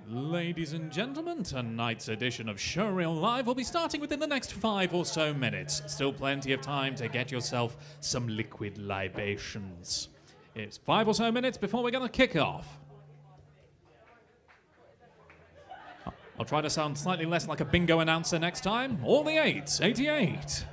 Ladies and gentlemen, tonight's edition of Showreel Live will be starting within the next 5 or so minutes. Still plenty of time to get yourself some liquid libations. It's 5 or so minutes before we're going to kick off. I'll try to sound slightly less like a bingo announcer next time. All the 8s, 88.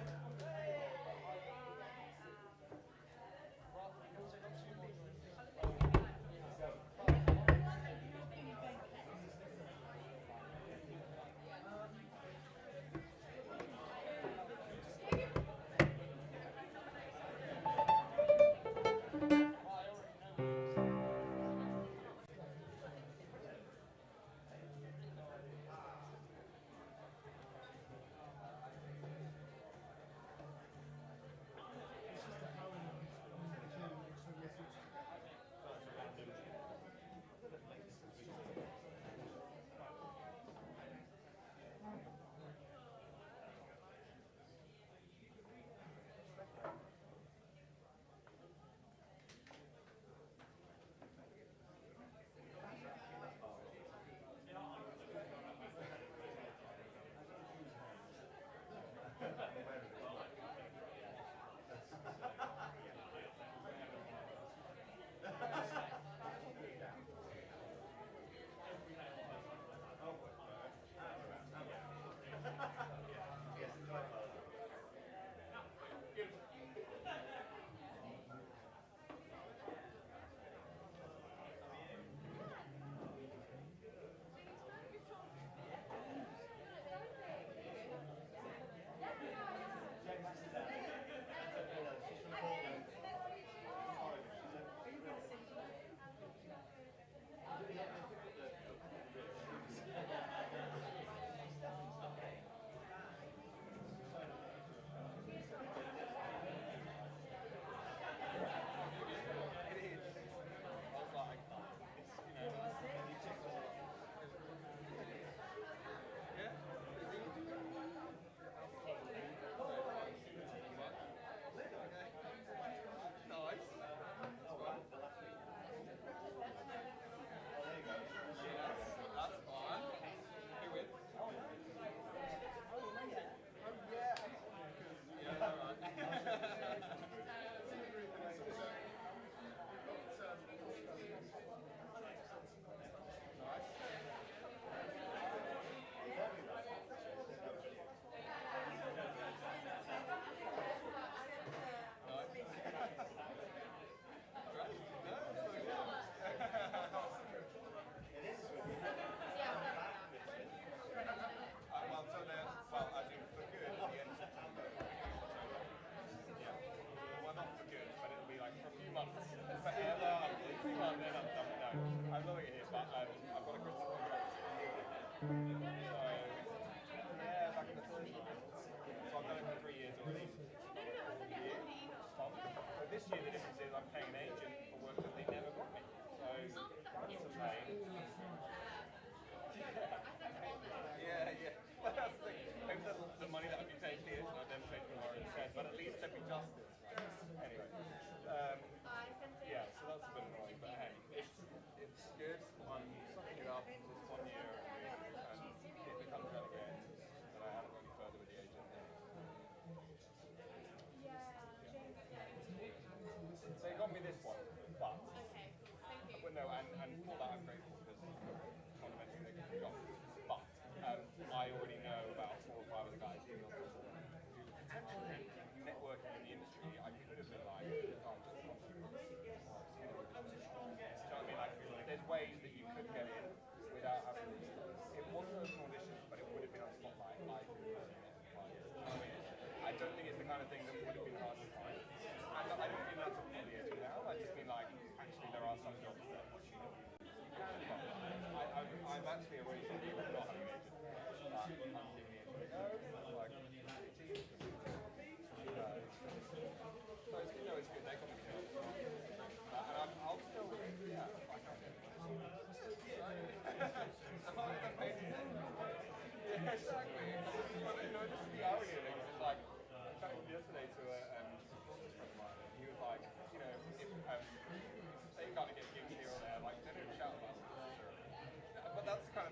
That's the kind of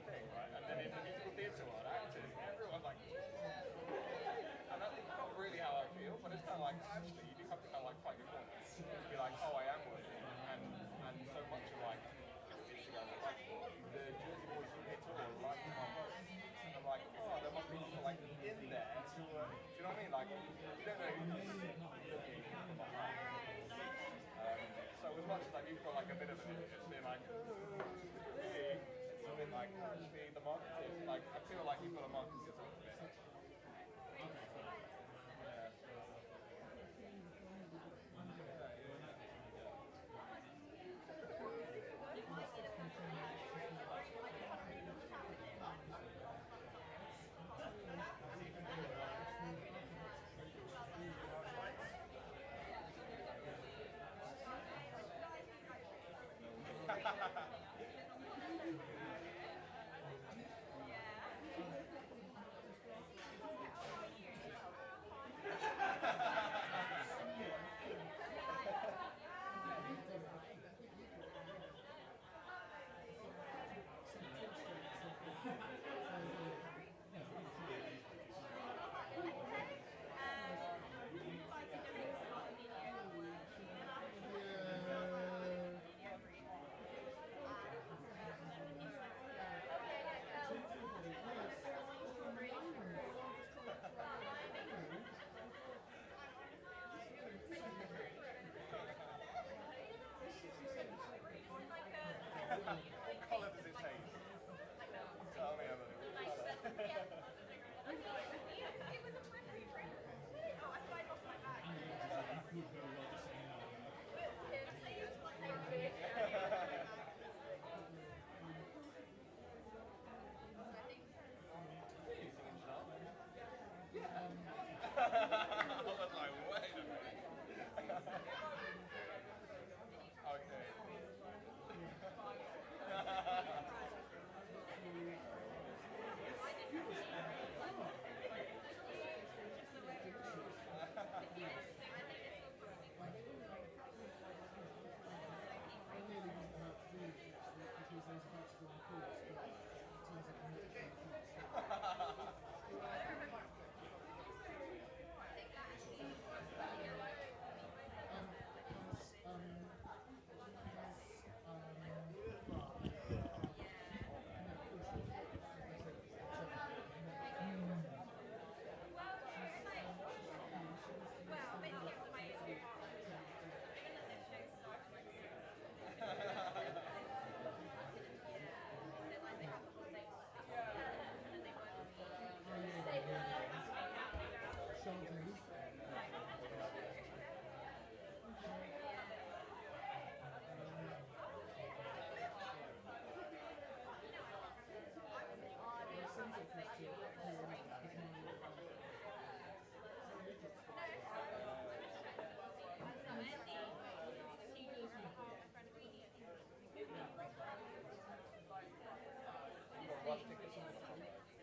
like you've got like a bit of an interest in like the marketing. Like I feel like you've got a marketing sort of bit. What colour does it take? Tell me about it.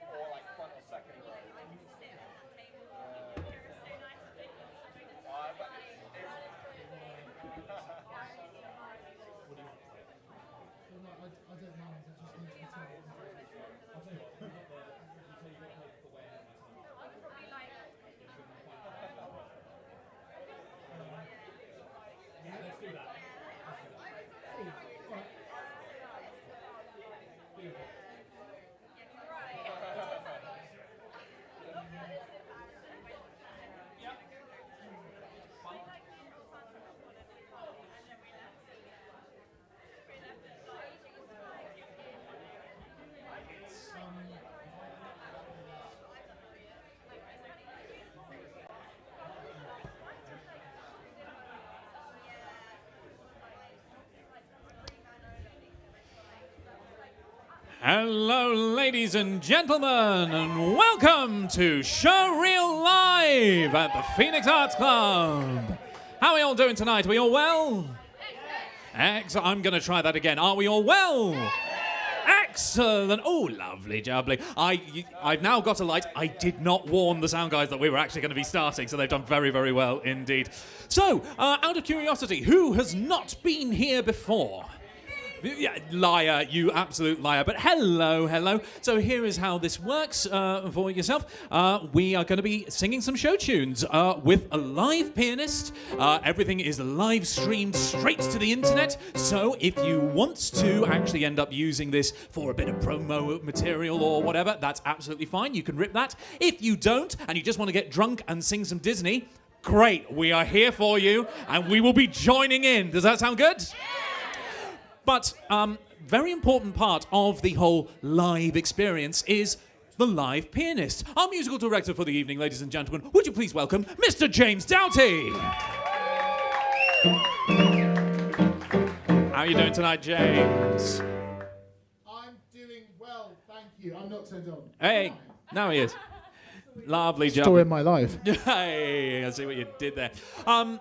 Or like front or second row. But I don't mind, I just need to tell. Let's do that. Hello, ladies and gentlemen, and welcome to Showreel Live at the Phoenix Arts Club. How are we all doing tonight? Are we all well? Excellent. I'm going to try that again. Are we all well? Excellent. Oh, lovely jubbly. I've now got a light. I did not warn the sound guys that we were actually going to be starting, so they've done very, very well indeed. So, out of curiosity, who has not been here before? Yeah, liar, you absolute liar. But hello, hello. So here is how this works for yourself. We are going to be singing some show tunes with a live pianist. Everything is live streamed straight to the internet. So if you want to actually end up using this for a bit of promo material or whatever, that's absolutely fine. You can rip that. If you don't, and you just want to get drunk and sing some Disney, great. We are here for you, and we will be joining in. Does that sound good? But very important part of the whole live experience is the live pianist. Our musical director for the evening, ladies and gentlemen, would you please welcome Mr. James Doughty? How are you doing tonight, James? I'm doing well, thank you. I'm not turned on. Hey, now he is. Lovely job. Story of my life. Hey, I see what you did there.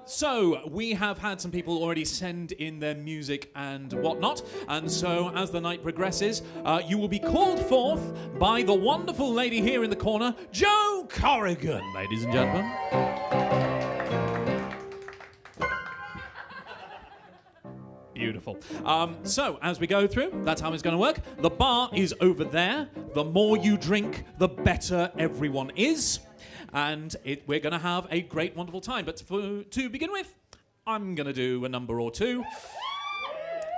So, we have had some people already send in their music and whatnot, and so as the night progresses, you will be called forth by the wonderful lady here in the corner, Jo Corrigan, ladies and gentlemen. Beautiful. So, as we go through, that's how it's going to work. The bar is over there. The more you drink, the better everyone is. And we're going to have a great, wonderful time. But to begin with, I'm going to do a number or two.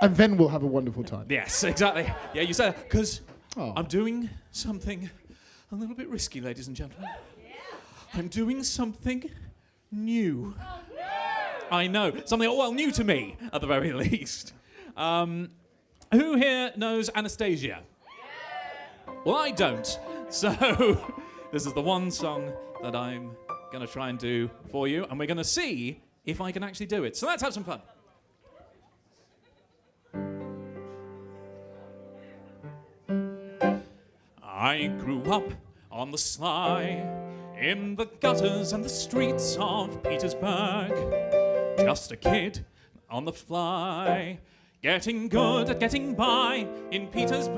And then we'll have a wonderful time. Yes, exactly. Yeah, you said it. Because Oh. I'm doing something a little bit risky, ladies and gentlemen. I'm doing something new. I know. Something, well, new to me, at the very least. Who here knows Anastasia? Well, I don't. So, this is the one song that I'm going to try and do for you, and we're going to see if I can actually do it. So let's have some fun. I grew up on the sly, in the gutters and the streets of Petersburg. Just a kid on the fly, getting good at getting by in Petersburg.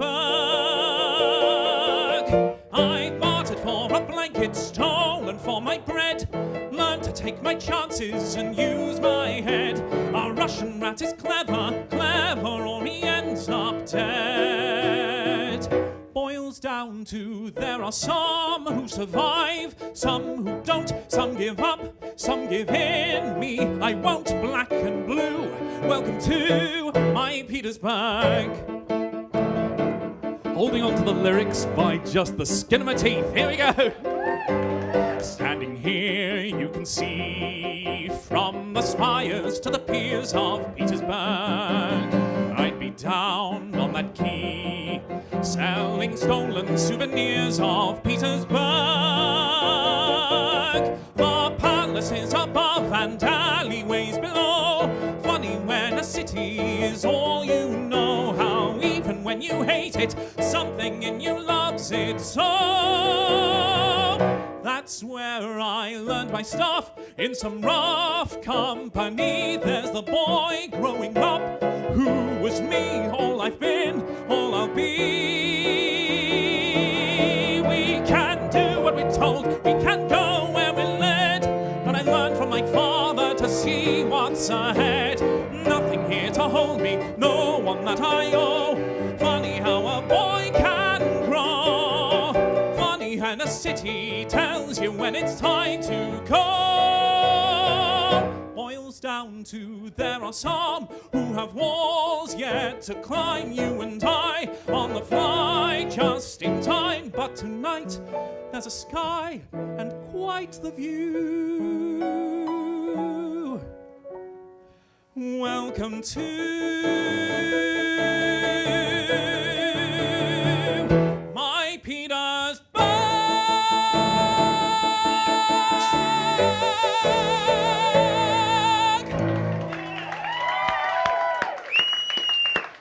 I bartered for a blanket, stolen for my bread, learned to take my chances and use my head. A Russian rat is clever, clever, or he ends up dead. Boils down to there are some who survive, some who don't, some give up, some give in. Me, I won't. Black and blue, welcome to my Petersburg. Holding on to the lyrics by just the skin of my teeth. Here we go. Standing here, you can see from the spires to the piers of Petersburg. I'd be down on that quay, selling stolen souvenirs of Petersburg. The palaces above and alleyways below. Funny when a city is all you know. How even when you hate it, something in you loves it so. That's where I learned my stuff, in some rough company. There's the boy growing up who was me, all I've been, all I'll be. We can do what we're told, we can go where we're led, but I learned from my father to see what's ahead. Nothing here to hold me, no one that I owe. Funny how a boy can grow. Funny and a city tells you when it's time to go. Boils down to there are some who have walls yet to climb. You and I on the fly just in time. But tonight there's a sky and quite the view. Welcome to my Petersburg.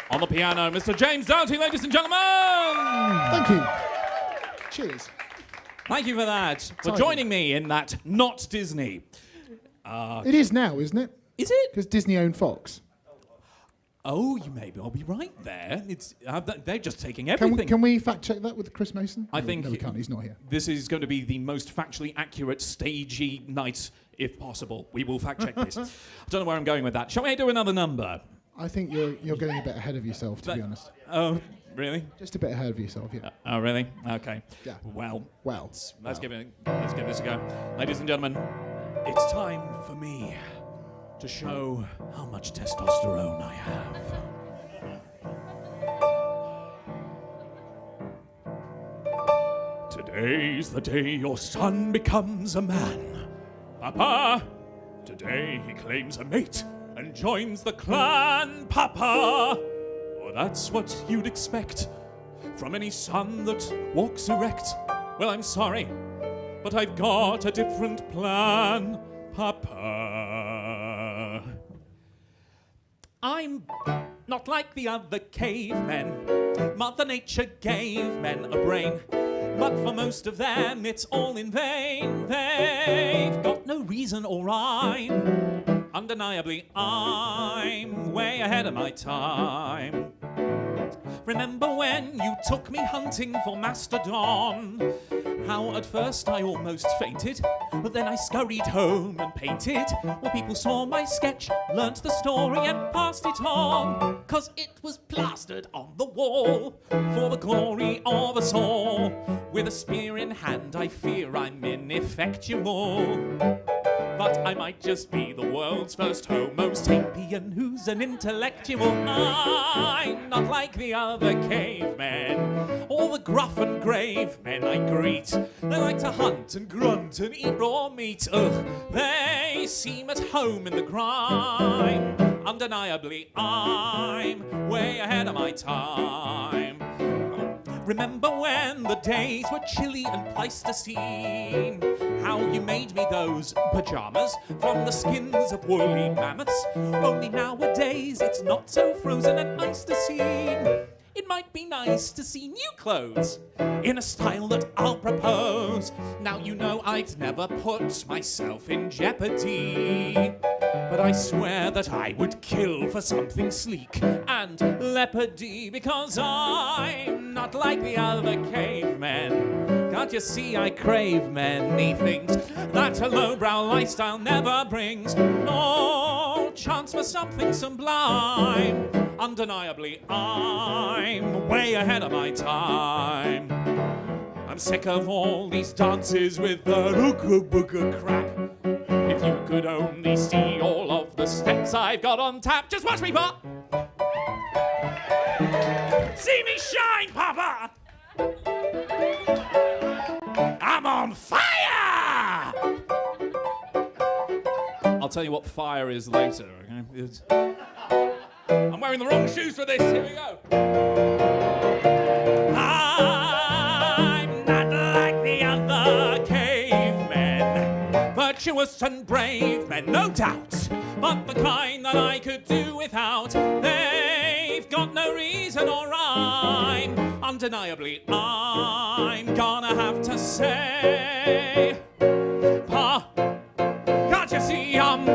On the piano, Mr. James Doughty, ladies and gentlemen. Thank you. Cheers. Thank you for that, for Sorry. joining me in that not Disney. It is now, isn't it? Is it? Because Disney owned Fox. Oh, you may well be right there. It's they're just taking Can everything. can we fact check that with Chris Mason? I No, think no, we can't. He's not here. This is going to be the most factually accurate, stagey night, if possible. We will fact check this. I don't know where I'm going with that. Shall we do another number? I think you're getting a bit ahead of yourself, to be honest. Oh, really? Just a bit ahead of yourself, yeah. Oh, really? Okay. Yeah. Well, Well, let's give this a go. Ladies and gentlemen, it's time for me to show how much testosterone I have. Today's the day your son becomes a man. Papa, today he claims a mate and joins the clan. Papa, Well, that's what you'd expect from any son that walks erect. Well, I'm sorry, but I've got a different plan, Papa. I'm not like the other cavemen. Mother Nature gave men a brain, but for most of them it's all in vain. They've got no reason or rhyme. Undeniably, I'm way ahead of my time. Remember when you took me hunting for mastodon? How at first I almost fainted, but then I scurried home and painted. Well, people saw my sketch, learnt the story and passed it on, 'cause it was plastered on the wall for the glory of us all. With a spear in hand, I fear I'm ineffectual, but I might just be the world's first Homo sapien who's an intellectual. I'm not like the other cavemen, all the gruff and grave men I greet. They like to hunt and grunt and eat raw meat. Ugh, they seem at home in the grime. Undeniably, I'm way ahead of my time. Remember when the days were chilly and Pleistocene? How you made me those pajamas from the skins of woolly mammoths. Only nowadays it's not so frozen and Pleistocene. It might be nice to see new clothes in a style that I'll propose. Now you know I'd never put myself in jeopardy, but I swear that I would kill for something sleek and leopardy, because I'm not like the other cavemen. Can't you see I crave many things that a lowbrow lifestyle never brings? No chance for something sublime. Undeniably, I'm way ahead of my time. I'm sick of all these dances with the ooga-booga crap. If you could only see all of the steps I've got on tap. Just watch me, Pop! See me shine, Papa! I'm on fire! I'll tell you what fire is later, okay? I'm wearing the wrong shoes for this. Here we go. I'm not like the other cavemen, virtuous and brave men, no doubt, but the kind that I could do without. They've got no reason or rhyme. Undeniably, I'm gonna have to say, Pa, can't you see I'm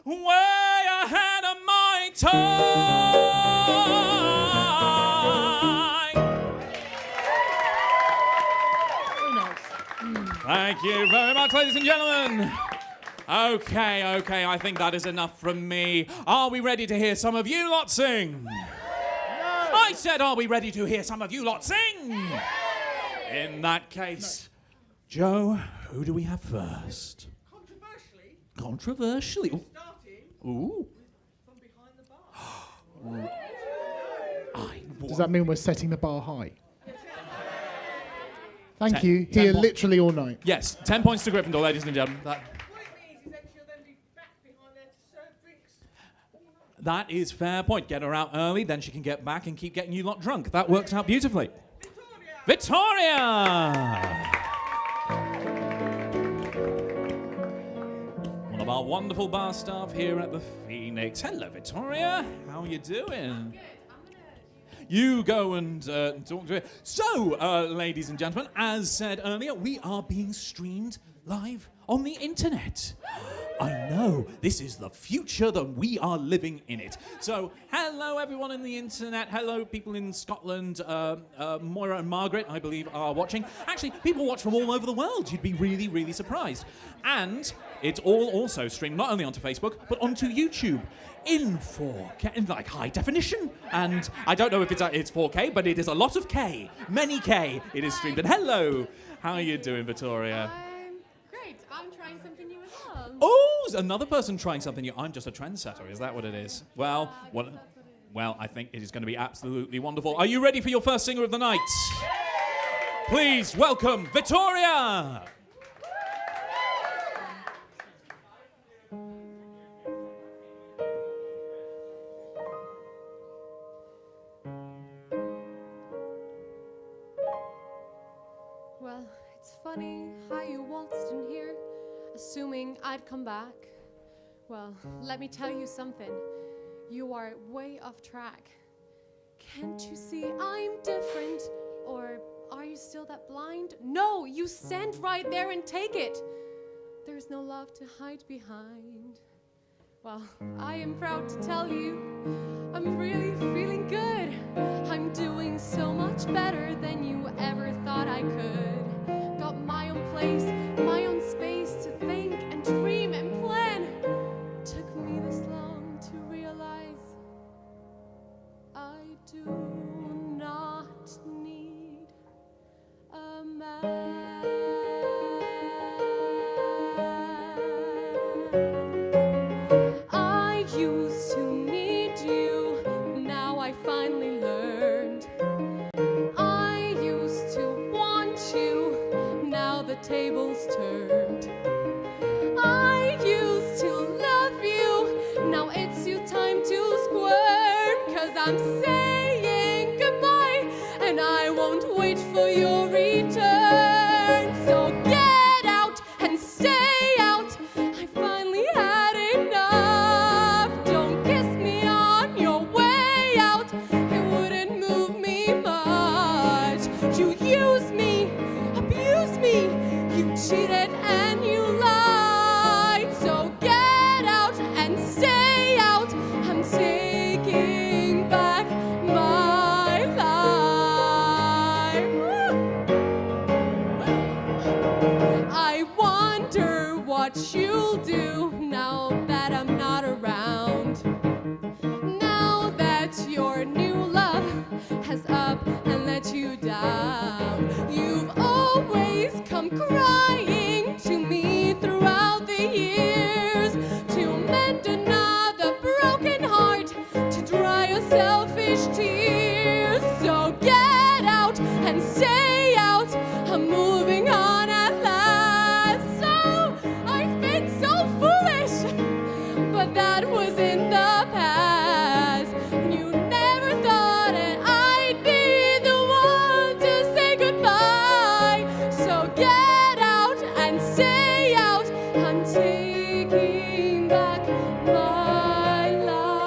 way ahead of my time? Very nice. Thank you very much, ladies and gentlemen. Okay, I think that is enough from me. Are we ready to hear some of you lot sing? No. I said, are we ready to hear some of you lot sing? No. In that case, Joe, who do we have first? Controversially. Ooh. From behind the bar. Does that mean we're setting the bar high? Thank you. Here literally all night. Yes, 10 points to Gryffindor, ladies and gentlemen. What it means is that she'll then be back behind there to serve drinks. That is fair point. Get her out early, then she can get back and keep getting you lot drunk. That works out beautifully. Victoria! One of our wonderful bar staff here at the Phoenix. Hello, Victoria. How are you doing? Good. You go and talk to it. So, ladies and gentlemen, as said earlier, we are being streamed live on the internet. I know, this is the future that we are living in it. So, hello everyone in the internet. Hello people in Scotland. Moira and Margaret, I believe, are watching. Actually, people watch from all over the world. You'd be really, really surprised. And it's all also streamed not only onto Facebook, but onto YouTube in 4K, in like high definition. And I don't know if it's 4K, but it is a lot of K. Many K it is streamed. And hello, how are you doing, Victoria? Great. I'm trying something new as well. Oh, another person trying something new. I'm just a trendsetter. Is that what it is? Well, well, I think it is going to be absolutely wonderful. Are you ready for your first singer of the night? Please welcome Victoria. funny how you waltzed in here, assuming I'd come back. Well, let me tell you something. You are way off track. Can't you see I'm different? Or are you still that blind? No, you stand right there and take it. There's no love to hide behind. Well, I am proud to tell you, I'm really feeling good. I'm doing so much better than you ever thought I could. Got my own place, my own space to think and dream and plan. Took me this long to realize I do not need a man. I used to need you, now I finally learned. I used to want you, now the table's turned. I used to love you, now it's you time to squirm. 'Cause I'm saying goodbye, and I won't wait for your return. So get out and stay out, I finally had enough. Don't kiss me on your way out, it wouldn't move me much. You used me, abused me, you cheated and you lied. So get out and stay out, I'm taking back my life. I wonder what you'll do now that I'm not around. Now that your new love has up and let you down. You've always come crying to me throughout the years to mend another broken heart, to dry your selfish tears. So get out and stay out, I'm moving on at last. So I've been so foolish, but that was in the past. You never thought that I'd be the one to say goodbye. So get out and stay out, I'm taking back my life.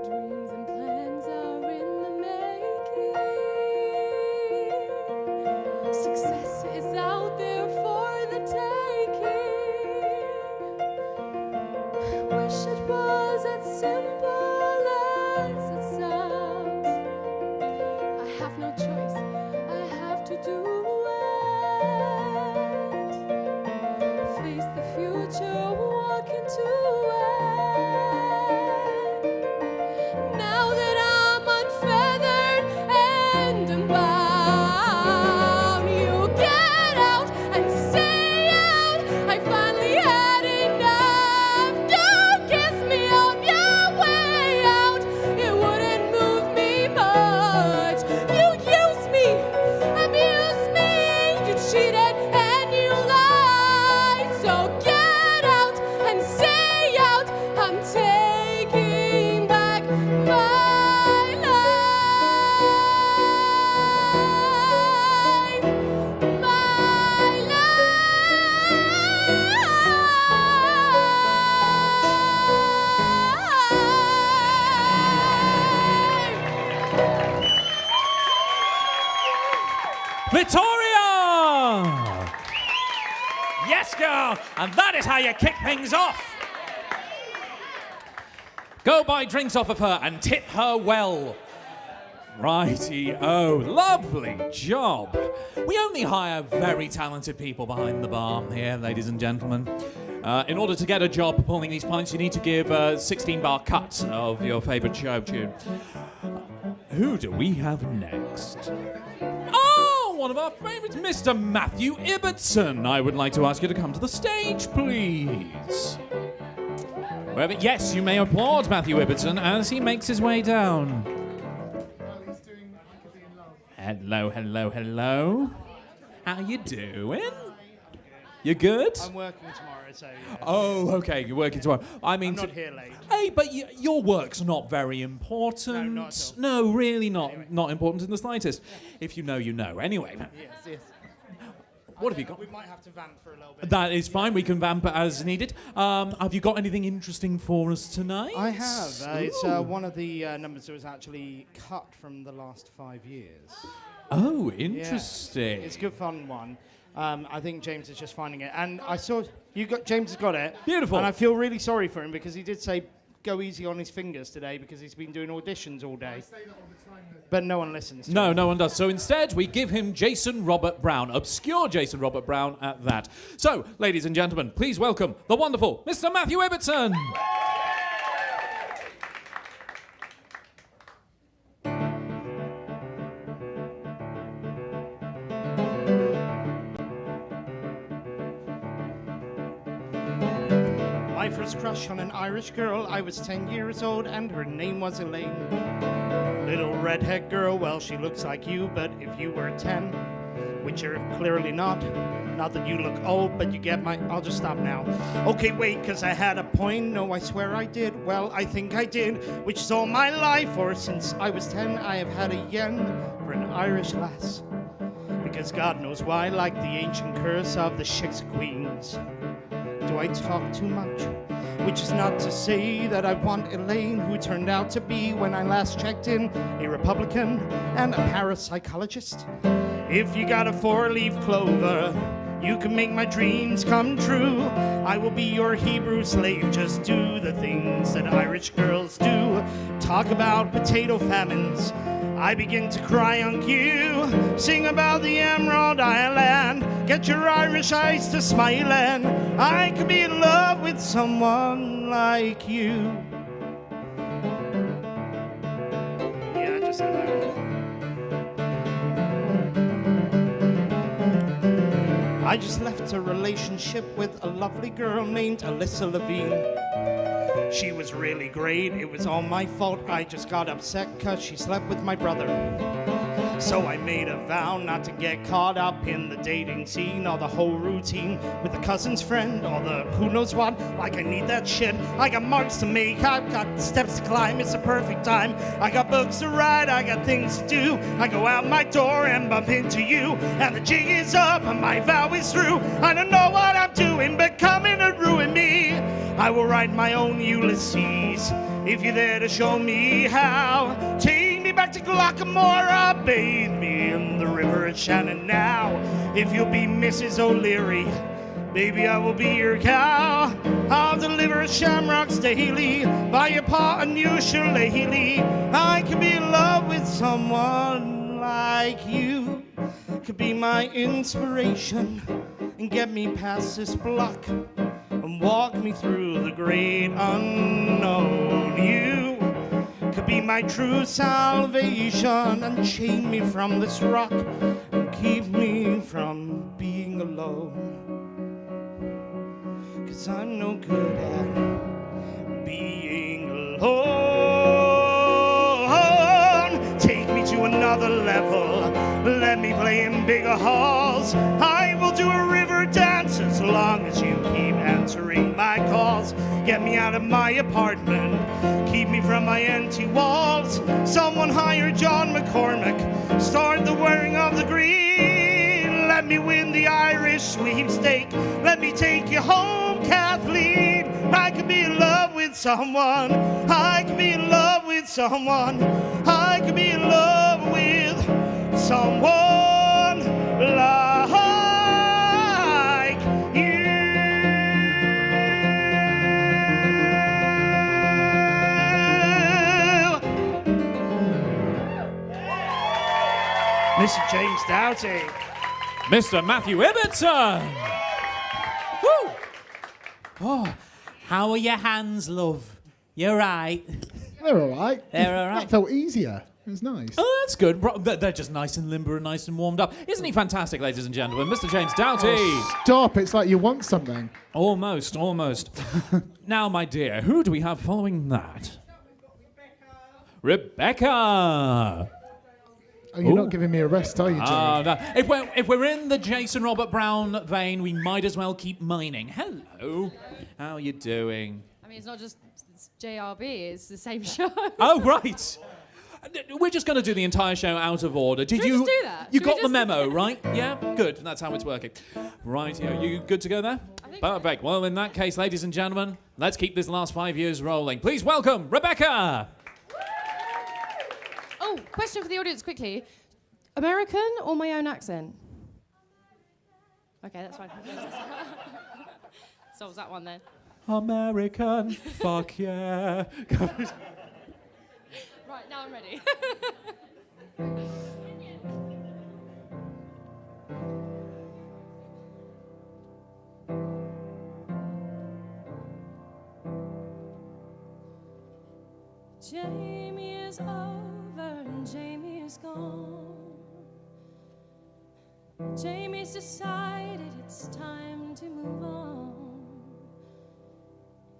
Dreams and plans are in the making. Success is out there for the taking. Wish it was as simple as it sounds. I have no choice, I have to do it. Face the future, walk into it. Now that I'm unfeathered and unbound, you get out and stay out, I finally had enough. Don't kiss me on your way out, it wouldn't move me much. You used me, abused me, you cheated and you lied. So get out and stay out, I'm taking back my life. My life. Victoria! Yes, girl! And that is how you kick things off. Go buy drinks off of her and tip her well. Righty-o. Lovely job. We only hire very talented people behind the bar here, ladies and gentlemen. In order to get a job performing these pints, you need to give a 16-bar cut of your favourite show tune. Who do we have next? Oh, one of our favourites, Mr. Matthew Ibbotson. I would like to ask you to come to the stage, please. Yes, you may applaud Matthew Ibbotson as he makes his way down. Well, he's doing I Could Be in Love. Hello, hello, hello. How you doing? You good? I'm working tomorrow, so yeah. Oh, okay. You're working tomorrow. I mean, I'm not here late. Hey, but your work's not very important. No, not at all. No, really not. Anyway. Not important in the slightest. If you know, you know. Anyway, Yes. what have you got? We might have to vamp for a little bit. That is fine. We can vamp as needed. Have you got anything interesting for us tonight? I have. It's Ooh. one of the numbers that was actually cut from the last 5 years. Oh, Yeah. interesting. It's a good fun one. I think James is just finding it. And I saw James has got it. Beautiful. And I feel really sorry for him because he did say go easy on his fingers today because he's been doing auditions all day. But no one listens to No, him. no one does. So instead, we give him Jason Robert Brown, obscure Jason Robert Brown at that. So, ladies and gentlemen, please welcome the wonderful Mr. Matthew Ibbotson. My first crush on an Irish girl, I was 10 years old and her name was Elaine. Little redhead girl, well, she looks like you, but if you were 10, which you're clearly not that you look old, but you get my... I'll just stop now. Okay, wait, because I had a point. No, I swear I did. Well, I think I did, which is all my life, or since I was 10, I have had a yen for an Irish lass. Because God knows why, like the ancient curse of the six queens. Do I talk too much? Which is not to say that I want Elaine, who turned out to be, when I last checked in, a Republican and a parapsychologist. If you got a four-leaf clover, you can make my dreams come true. I will be your Hebrew slave, just do the things that Irish girls do. Talk about potato famines, I begin to cry on cue. Sing about the Emerald Island, get your Irish eyes to smiling. I could be in love with someone like you. Yeah, just said that. I just left a relationship with a lovely girl named Alyssa Levine. She was really great, it was all my fault. I just got upset cause she slept with my brother. So I made a vow not to get caught up in the dating scene or the whole routine with a cousin's friend or the who knows what. Like I need that shit. I got marks to make, I've got steps to climb, it's the perfect time. I got books to write, I got things to do. I go out my door and bump into you, and the jig is up and my vow is through. I don't know what I'm doing, but coming to ruin me. I will write my own Ulysses if you're there to show me how. Take me back to Glockamora, bathe me in the river at Shannon now. If you'll be Mrs. O'Leary, baby, I will be your cow. I'll deliver shamrocks daily, buy your pa a new shillelagh. I could be in love with someone like you. Could be my inspiration and get me past this block and walk me through the great unknown. You could be my true salvation and chain me from this rock and keep me from being alone. 'Cause I'm no good at being alone. Take me to another level, let me play in bigger halls. I will do a river dance as long as you keep answering my calls. Get me out of my apartment, keep me from my empty walls. Someone hire John McCormick, start the wearing of the green. Let me win the Irish sweepstake, let me take you home, Kathleen. I could be in love with someone, I could be in love with someone, I could be in love with someone like you. Mr. James Doughty. Mr. Matthew Ibbotson. Woo! Oh, how are your hands, love? You're right. They're all right. They're all right. That felt easier. It was nice. Oh, that's good. They're just nice and limber and nice and warmed up. Isn't he fantastic, ladies and gentlemen? Mr. James Doughty. Oh, stop. It's like you want something. Almost. Now, my dear, who do we have following that? Rebecca. Oh, you're not giving me a rest, are you, Jimmy? No. If we're in the Jason Robert Brown vein, we might as well keep mining. Hello. How are you doing? I mean, it's not just JRB, it's the same show. Oh, right. We're just going to do the entire show out of order. Did Should we you just do that? You Should we got the just- memo, right? Yeah? Good. That's how it's working. Right, are you good to go there? I think so. Perfect. Well, in that case, ladies and gentlemen, let's keep this last 5 years rolling. Please welcome Rebecca. Oh, question for the audience quickly. American or my own accent? Okay, that's fine. Solves that one then. American. Fuck yeah. Right, now I'm ready. Jamie is over and Jamie is gone. Jamie's decided it's time to move on.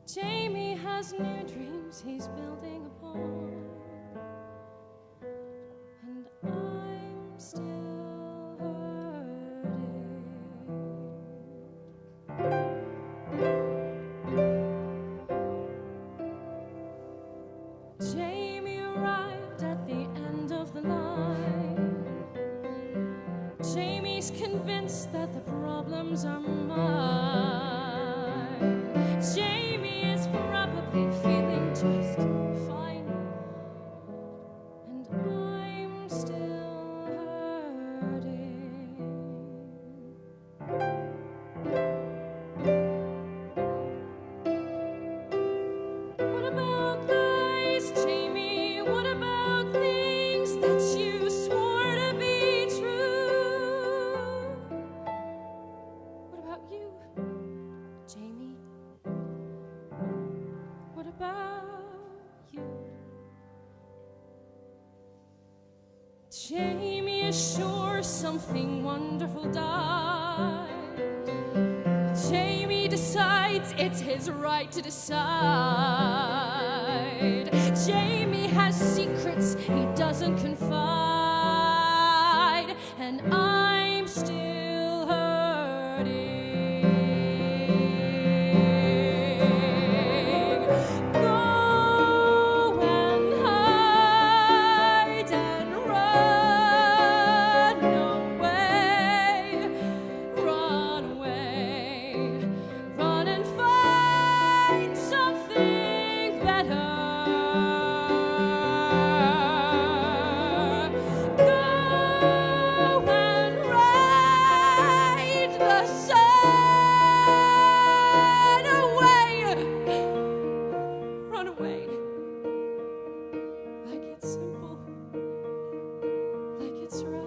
Jamie has new dreams he's building upon. And I'm still hurting. Jamie arrived at the end of the line. Jamie's convinced that the problems are mine. Jamie is probably feeling just fine. And I'm still hurting. What about lies, Jamie? What about things that you swore to be true? What about you, Jamie? What about you? Jamie is sure something wonderful died. Jamie decides it's his right to decide. Jamie has secrets he doesn't confide, and I'm still hurting. Go and hide and run away, run away, run and find something better. Go and ride the sun away, run away. Like it's simple, like it's right.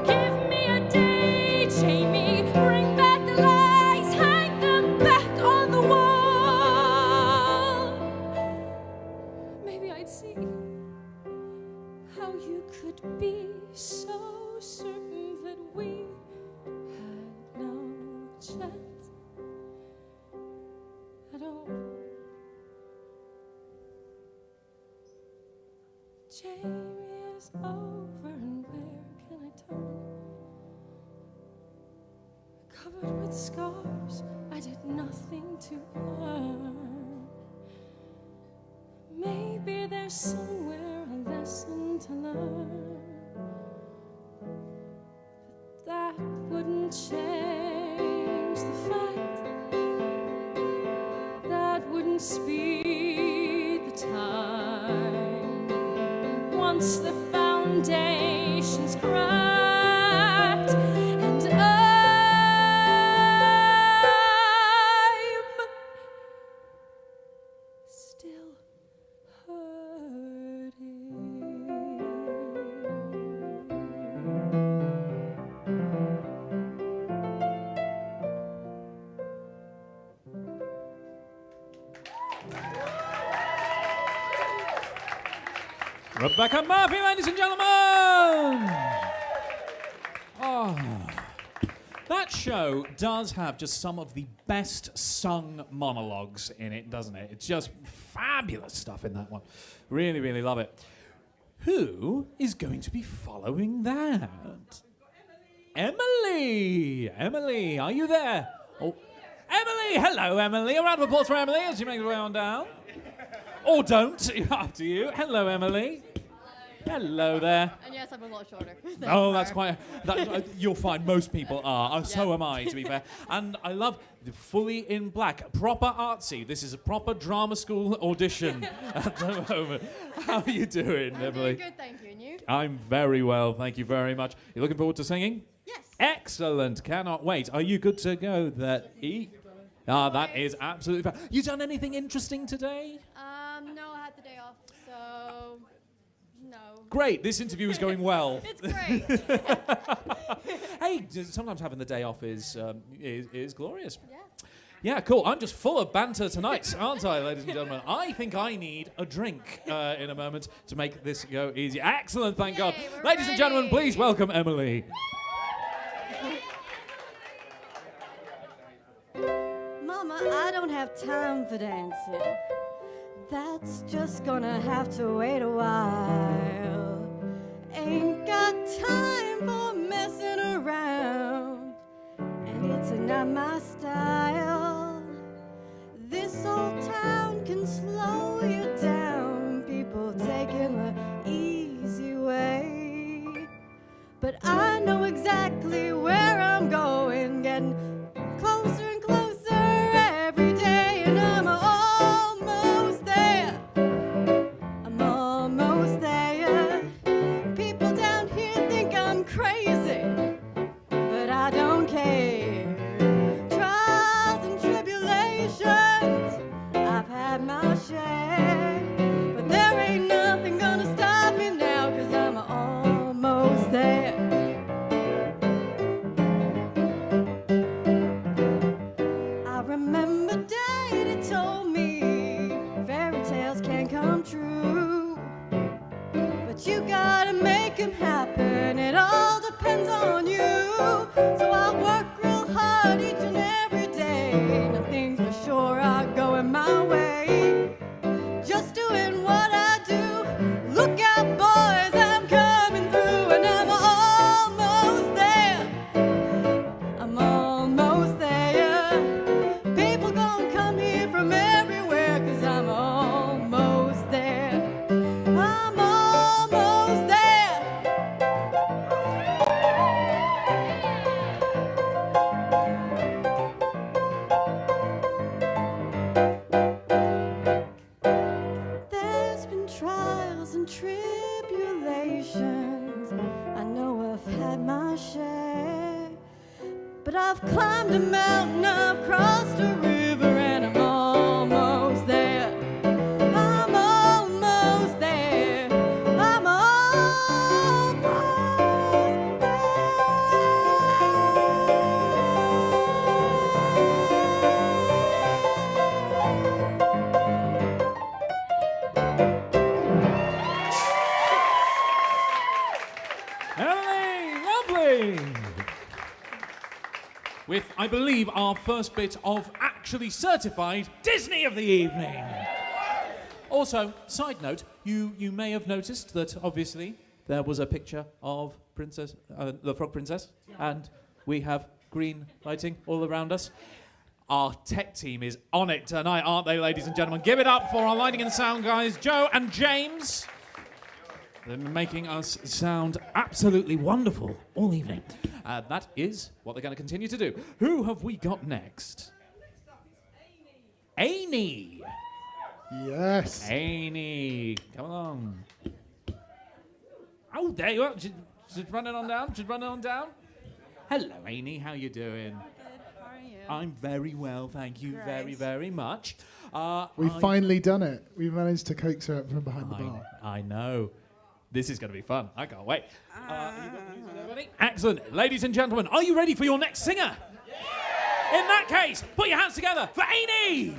Give me a day, Jamie. Bring back the lies, hang them back on the wall. Maybe I'd see how you could be so certain that we had no chance at all. Jamie is over, and where can I turn? Covered with scars, I did nothing to earn. Maybe there's somewhere a lesson to learn, but that wouldn't change the fact, that wouldn't speed the time. Once the foundation's cracked, and I'm still hurting. Rebecca Murphy, ladies and gentlemen! Oh. That show does have just some of the best sung monologues in it, doesn't it? It's just fabulous stuff in that one. Really, really love it. Who is going to be following that? Emily! Emily, are you there? Oh, Emily! Hello, Emily. A round of applause for Emily as you make your way on down. Or don't, after you. Hello, Emily. Hello there. And yes, I'm a lot shorter. Oh, that's quite... you'll find most people are. So am I, to be fair. And I love the fully in black. Proper artsy. This is a proper drama school audition at the moment. How are you doing, Emily? I'm doing good, thank you. And you? I'm very well, thank you very much. You looking forward to singing? Yes. Excellent. Cannot wait. Are you good to go there, E? That is absolutely fine. You done anything interesting today? No, I had the day off, so... No. Great, this interview is going well. It's great. Hey, sometimes having the day off is glorious. Yeah. Yeah, cool. I'm just full of banter tonight, aren't I, ladies and gentlemen? I think I need a drink in a moment to make this go easy. Excellent, thank God. Yay, we're Ladies and gentlemen, ready. please welcome Emily. Mama, I don't have time for dancing. That's just gonna have to wait a while. Ain't got time for messing around, and it's not my style. This old town can slow you down, people taking the easy way. But I know exactly where I'm going, getting closer and closer every day, and I'm almost there. I'm almost there. People down here think I'm crazy, but I don't care. Trials and tribulations, I've had my share, but there ain't nothing gonna stop me now, 'cause I'm almost there. I remember Daddy told me fairy tales can come true, but you gotta make 'em happen. It all depends on you. So I work real hard each and every day. Nothing's for sure are going my way. Just doing what I do. Look out, boys, I'm coming through, and I'm almost there. I'm almost there. People gon' come here from everywhere, 'cause I'm almost there. I'm almost there. There's been trials and tribulations. I know I've had my share, but I've climbed a mountain, I've crossed a river, and I'm almost there. I'm almost there. I'm almost Emily, lovely! With, I believe, our first bit of actually certified Disney of the evening. Also, side note, you may have noticed that obviously there was a picture of Princess, the Frog Princess, and we have green lighting all around us. Our tech team is on it tonight, aren't they, ladies and gentlemen? Give it up for our lighting and sound guys, Joe and James. They've been making us sound absolutely wonderful all evening. That is what they're going to continue to do. Who have we got next? Amy. Yes. Amy, come along. Oh, there you are. She's running on down. She's running on down. Hello, Amy. How you doing? Good. How are you? I'm very well, thank you very, Great. very much. We've finally done it. We've managed to coax her up from behind the bar. I know. This is going to be fun. I can't wait. You got the music, everybody? Excellent. Ladies and gentlemen, are you ready for your next singer? Yeah! In that case, put your hands together for Amy!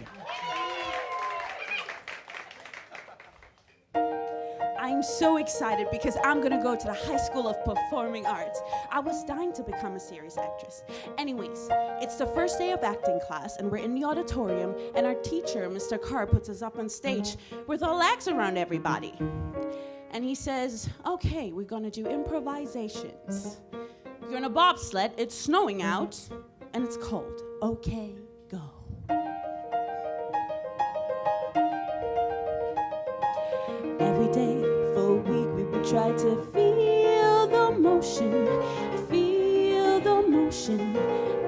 I I'm so excited because I'm gonna go to the High School of Performing Arts. I was dying to become a serious actress. Anyways, it's the first day of acting class and we're in the auditorium and our teacher, Mr. Carr, puts us up on stage with our legs around everybody. And he says, okay, we're gonna do improvisations. You're in a bobsled, it's snowing out, and it's cold. Okay, go. Every day for a week we would try to feel the motion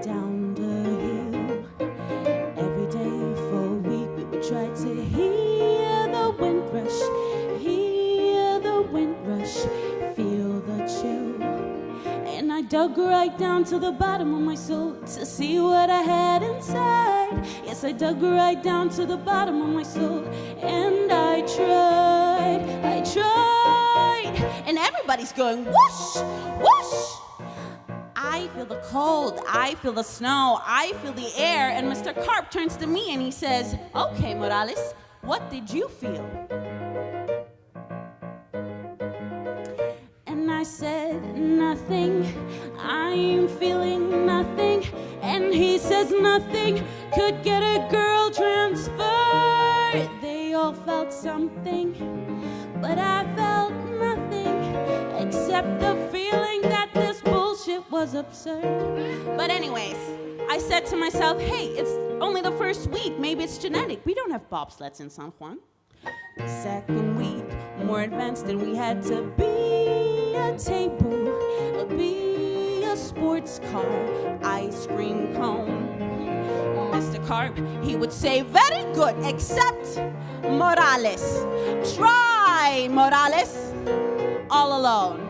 down the hill. Every day for a week we would try to hear the wind rush, feel the chill. And I dug right down to the bottom of my soul to see what I had inside. Yes, I dug right down to the bottom of my soul, and I tried, and everybody's going whoosh, whoosh. I feel the cold, I feel the snow, I feel the air, and Mr. Carp turns to me and he says, okay, Morales, what did you feel? And I said, nothing, I'm feeling nothing. And he says, nothing could get a girl transferred. They all felt something, but I felt nothing except the feeling that this bullshit was absurd. But anyways, I said to myself, hey, it's only the first week, maybe it's genetic. We don't have bobsleds in San Juan. Second week, more advanced than we had to be. A table, be a sports car, ice cream cone. Mr. Carp, he would say, very good, except Morales. Try, Morales, all alone.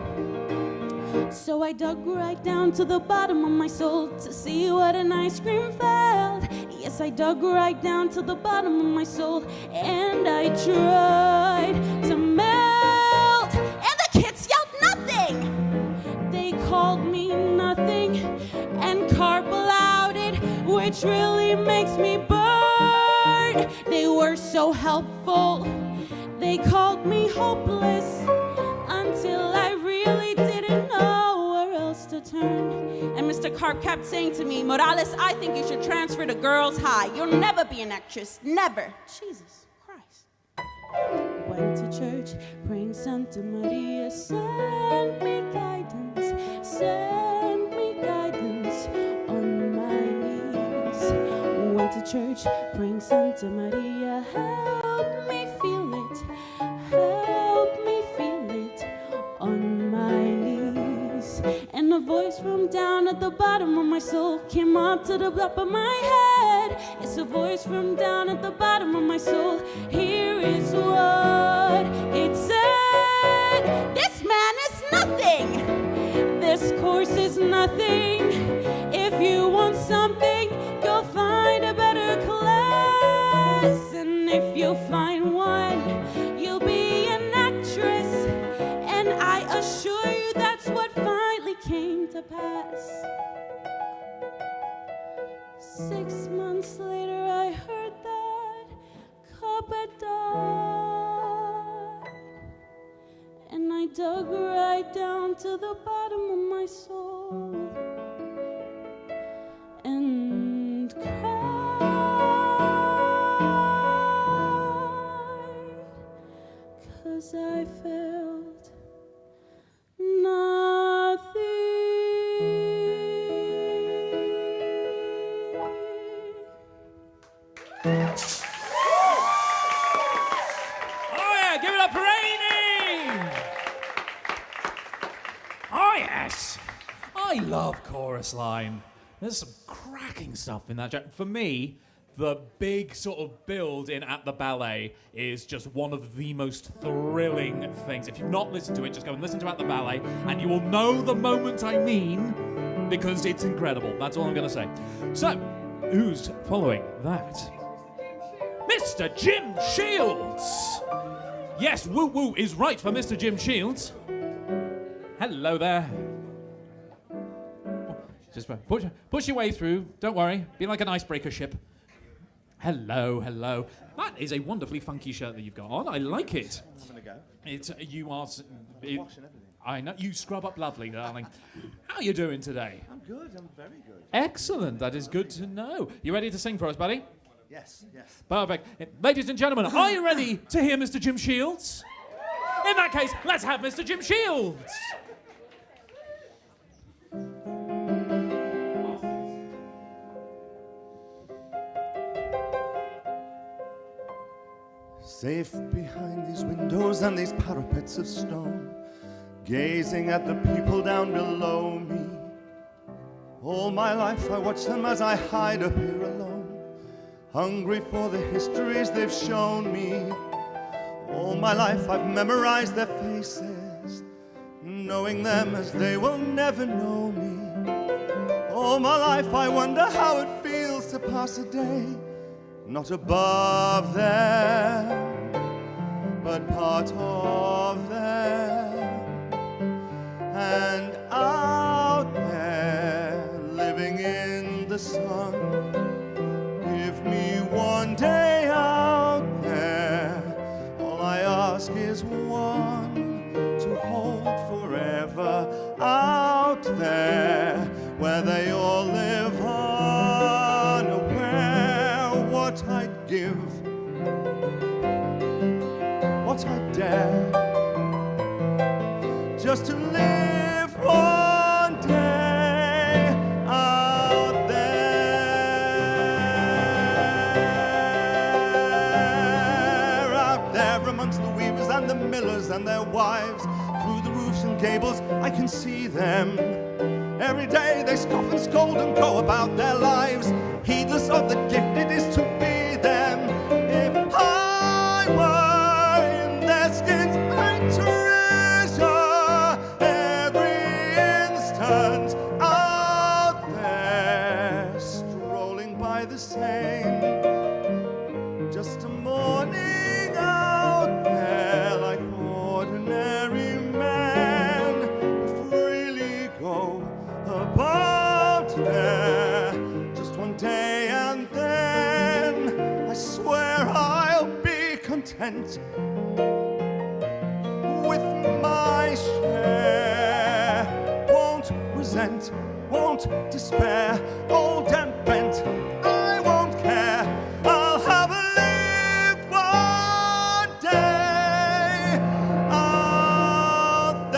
So I dug right down to the bottom of my soul to see what an ice cream felt. Yes, I dug right down to the bottom of my soul, and I tried to melt. And the kids yelled nothing. They called me nothing, and Carp allowed it, which really makes me burn. They were so helpful. They called me hopeless until I really didn't know where else to turn. And Mr. Carp kept saying to me, Morales, I think you should transfer to Girls High. You'll never be an actress, never. Jesus Christ. Went to church, praying Santa Maria, send me guidance on my knees. Went to church, praying Santa Maria, help me feel it on my knees. And a voice from down at the bottom of my soul came up to the top of my head. It's a voice from down at the bottom of my soul. Here is what it said. This man is nothing. This course is nothing. If you want something, go find a better class. And if you find one, you'll be an actress. And I assure you that's what finally came to pass. 6 months later I heard that Carp had died. And I dug right down to the bottom of my soul and cried, 'cause I felt nothing. Oh yeah, give it up for Amy! Oh yes! I love Chorus Line. There's some cracking stuff in that. For me, the big sort of build in At the Ballet is just one of the most thrilling things. If you've not listened to it, just go and listen to At the Ballet, and you will know the moment I mean, because it's incredible. That's all I'm going to say. So, who's following that? Mr. Jim Shields! Yes, woo woo is right for Mr. Jim Shields. Hello there. Just push your way through. Don't worry. Be like an icebreaker ship. Hello, hello. That is a wonderfully funky shirt that you've got on. I like it. I'm gonna go. It's you are. Washing everything. I know you scrub up lovely, darling. How are you doing today? I'm good. I'm very good. Excellent. That is good to know. You ready to sing for us, buddy? Yes. Yes. Perfect. Ladies and gentlemen, are you ready to hear Mr. Jim Shields? In that case, let's have Mr. Jim Shields. Safe behind these windows and these parapets of stone, gazing at the people down below me. All my life I watch them as I hide up here alone, hungry for the histories they've shown me. All my life I've memorized their faces, knowing them as they will never know me. All my life I wonder how it feels to pass a day not above them, but part of them. And out there, living in the sun, give me one day out there. All I ask is one to hold forever out there, where they all live unaware. What I'd give, what I'd dare, just to live one day out there amongst the weavers and the millers and their wives. Through the roofs and gables I can see them. Every day they scoff and scold and go about their lives, heedless of the gift it is to be them. If I were in their skins, I'd treasure every instant out there, strolling by the Seine. Just a morning out there, like ordinary men, freely go about there. Just one day and then I swear I'll be content with my share. Won't resent, won't despair, old and bent, I won't care. I'll have lived one day out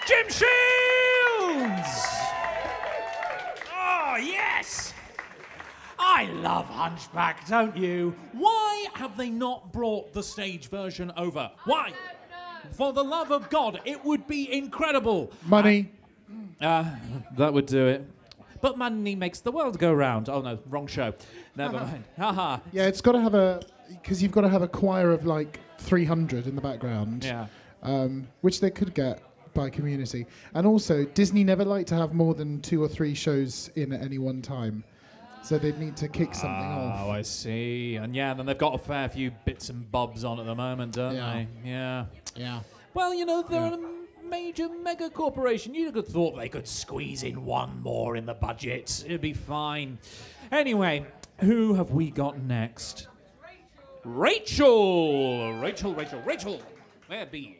Jim Shields! Oh, yes! I love Hunchback, don't you? Why have they not brought the stage version over? Why? For the love of God, it would be incredible. Money. That would do it. But money makes the world go round. Oh no, wrong show. Never mind. Haha. Yeah, it's got to have a... Because you've got to have a choir of like 300 in the background. Yeah. Which they could get by Community. And also, Disney never liked to have more than 2 or 3 shows in at any one time. So they'd need to kick something off. Oh, I see. And yeah, then they've got a fair few bits and bobs on at the moment, don't Yeah. they? Yeah. Yeah. Well, you know, they're a major mega corporation. You'd have thought they could squeeze in one more in the budget. It'd be fine. Anyway, who have we got next? Rachel! Rachel. Where be you?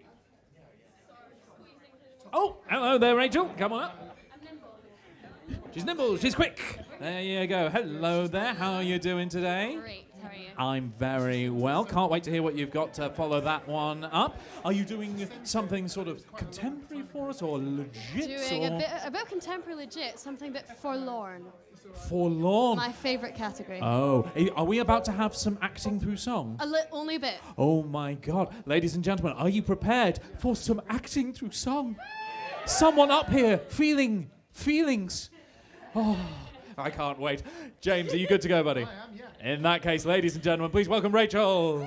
Oh, hello there, Rachel. Come on up. She's nimble, she's quick. There you go. Hello there. How are you doing today? Great. How are you? I'm very well. Can't wait to hear what you've got to follow that one up. Are you doing something sort of contemporary for us or legit? Doing or a bit of contemporary legit, something a bit forlorn. forlorn? My favourite category. Oh, are we about to have some acting through song? Only a bit. Oh my God. Ladies and gentlemen, are you prepared for some acting through song? Someone up here feelings. Oh, I can't wait. James, are you good to go, buddy? I am, yeah. In that case, ladies and gentlemen, please welcome Rachel.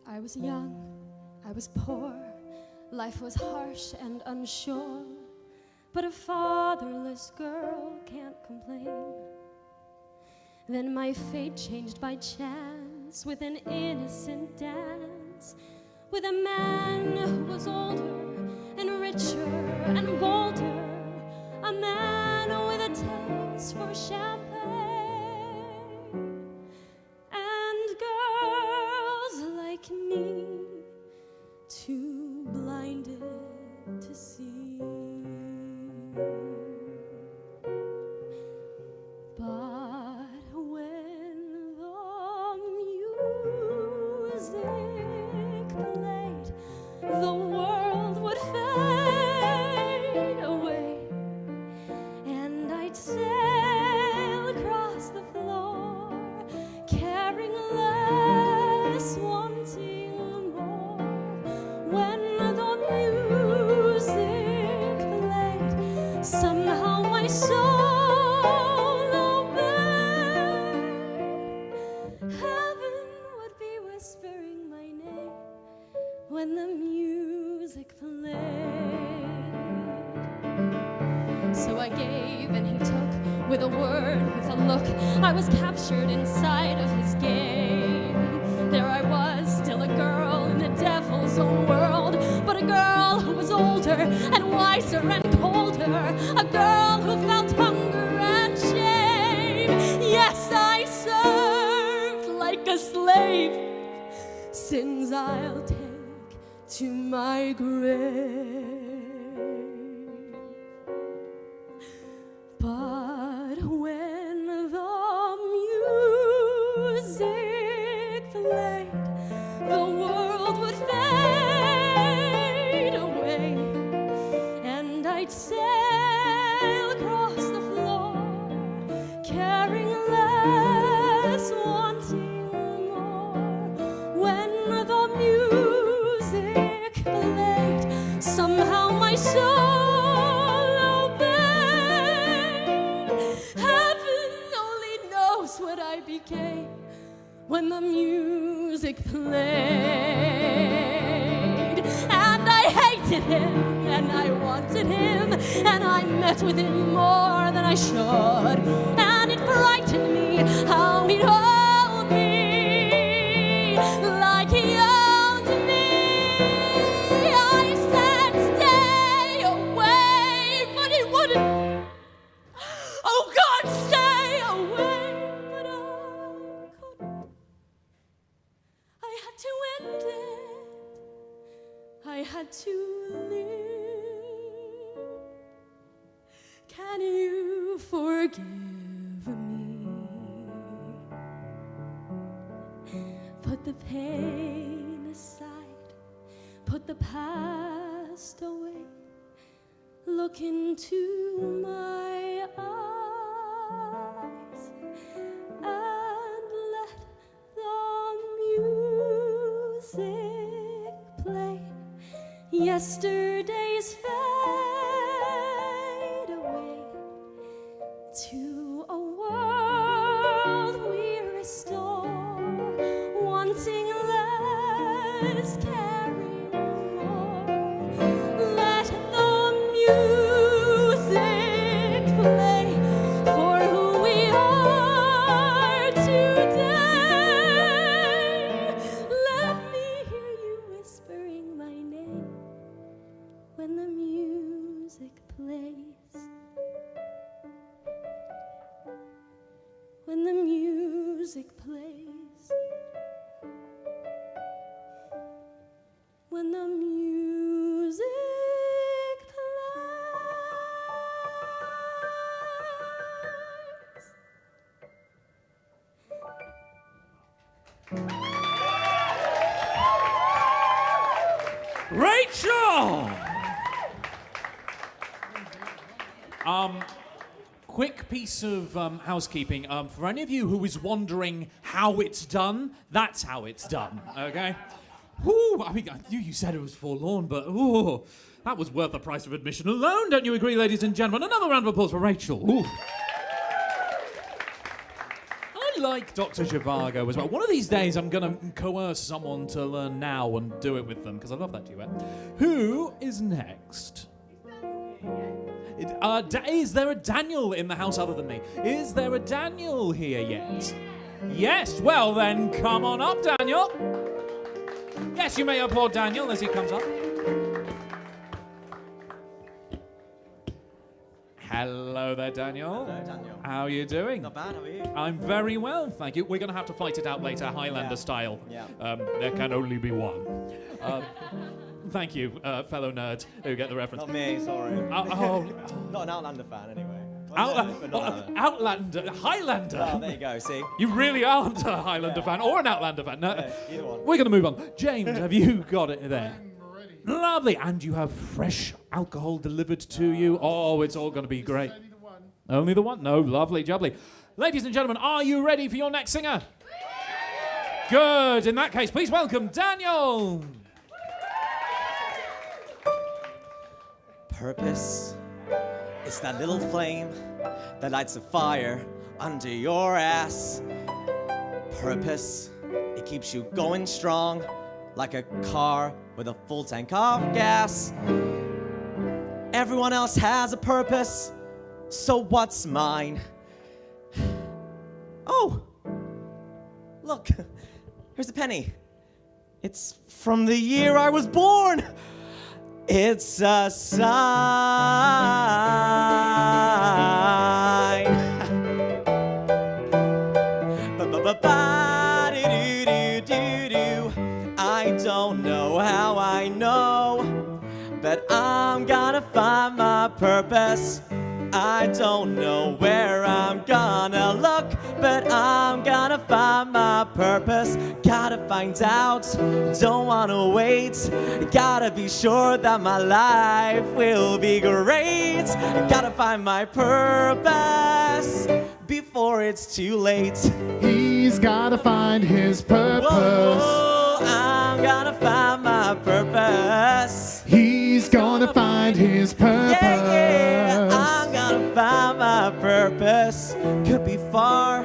I was young, I was poor, Life was harsh and unsure, but a fatherless girl can't complain. Then my fate changed by chance with an innocent dance with a man who was older and richer and bolder, a man with a taste for champagne. And girls like me, too blinded to see. But when the music played, the world would fade away, and I'd sail across the floor, caring less, wanting more. When the music played, somehow my soul obeyed. Heaven would be whispering my name when the music played. So I gave and he took, with a word, with a look. I was captured inside of his game. There I was, still a girl in the devil's own world, but a girl who was older and wiser and colder, a girl who felt hunger and shame. Yes, I served like a slave, sins I'll take to my grave. But when the music played, the world would fade away, and I'd sail across the floor, caring less, wanting more. When the music played, somehow my soul obeyed. Heaven only knows what I became when the music played. And I hated him, and I wanted him, and I met with him more than I should. And it frightened me how he'd hold me like he owned me. I said, stay away, but he wouldn't. Oh God, stay away, but I couldn't. I had to end it. I had to leave. Can you forgive me? Put the pain aside, put the past away. Look into my eyes and let the music play. Yesterday's fade away to a world we restore, wanting less, caring more. Let the music play for who we are today. Let me hear you whispering my name when the music plays. When the music plays. When the music plays. Rachel! Quick piece of housekeeping. For any of you who is wondering how it's done, that's how it's done, okay? Whew, I mean, you said it was forlorn, but ooh, that was worth the price of admission alone, don't you agree, ladies and gentlemen? Another round of applause for Rachel. Ooh. I like Dr. Zhivago as well. One of these days, I'm going to coerce someone to learn now and do it with them, because I love that duet. Who is next? Is there a Daniel in the house other than me? Is there a Daniel here yet? Yes, well then, come on up, Daniel. Yes, you may applaud Daniel as he comes up. Hello there, Daniel. Hello, Daniel. How are you doing? Not bad, how are you? I'm very well, thank you. We're going to have to fight it out later, Highlander style. Yeah. There can only be one. Thank you, fellow nerds who get the reference. Not me, sorry. Not Not an Outlander fan, anyway. Outlander, Highlander. Oh, there you go, see? You really aren't a Highlander fan or an Outlander fan. No, Either one. we're going to move on. James, have you got it there? Lovely. And you have fresh alcohol delivered to you. Oh, it's all going to be great. Only the one. Only the one? No, lovely, jubbly. Ladies and gentlemen, are you ready for your next singer? Good. In that case, please welcome Daniel. Purpose is that little flame that lights a fire under your ass. Purpose, it keeps you going strong like a car with a full tank of gas. Everyone else has a purpose, so what's mine? Oh, look, here's a penny. It's from the year I was born. It's a sign. I don't know how I know, but I'm gonna find my purpose. I don't know where I'm gonna look, but I'm gonna find my purpose. Gotta find out, don't wanna wait. Gotta be sure that my life will be great. Gotta find my purpose before it's too late. He's gotta find his purpose. Whoa, I'm gonna find my purpose. He's gonna find his purpose. Yeah, I'm gonna find my purpose. Could be far,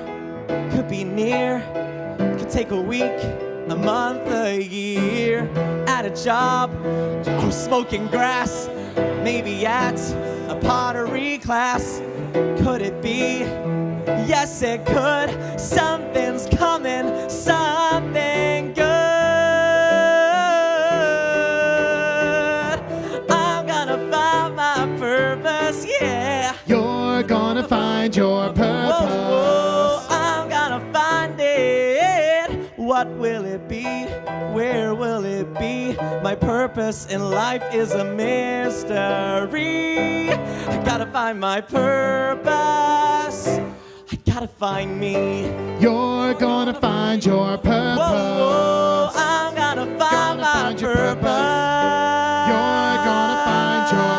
could be near, could take a week, a month, a year. At a job, or smoking grass, maybe at a pottery class. Could it be? Yes, it could. Something's coming, something good. I'm gonna find my purpose, yeah. You're gonna find your purpose. Whoa, I'm gonna find it. What will it be? Where will it be? My purpose in life is a mystery. I gotta find my purpose. I gotta find me. You're gonna find your purpose. Whoa, I'm gonna find my purpose. You're gonna find your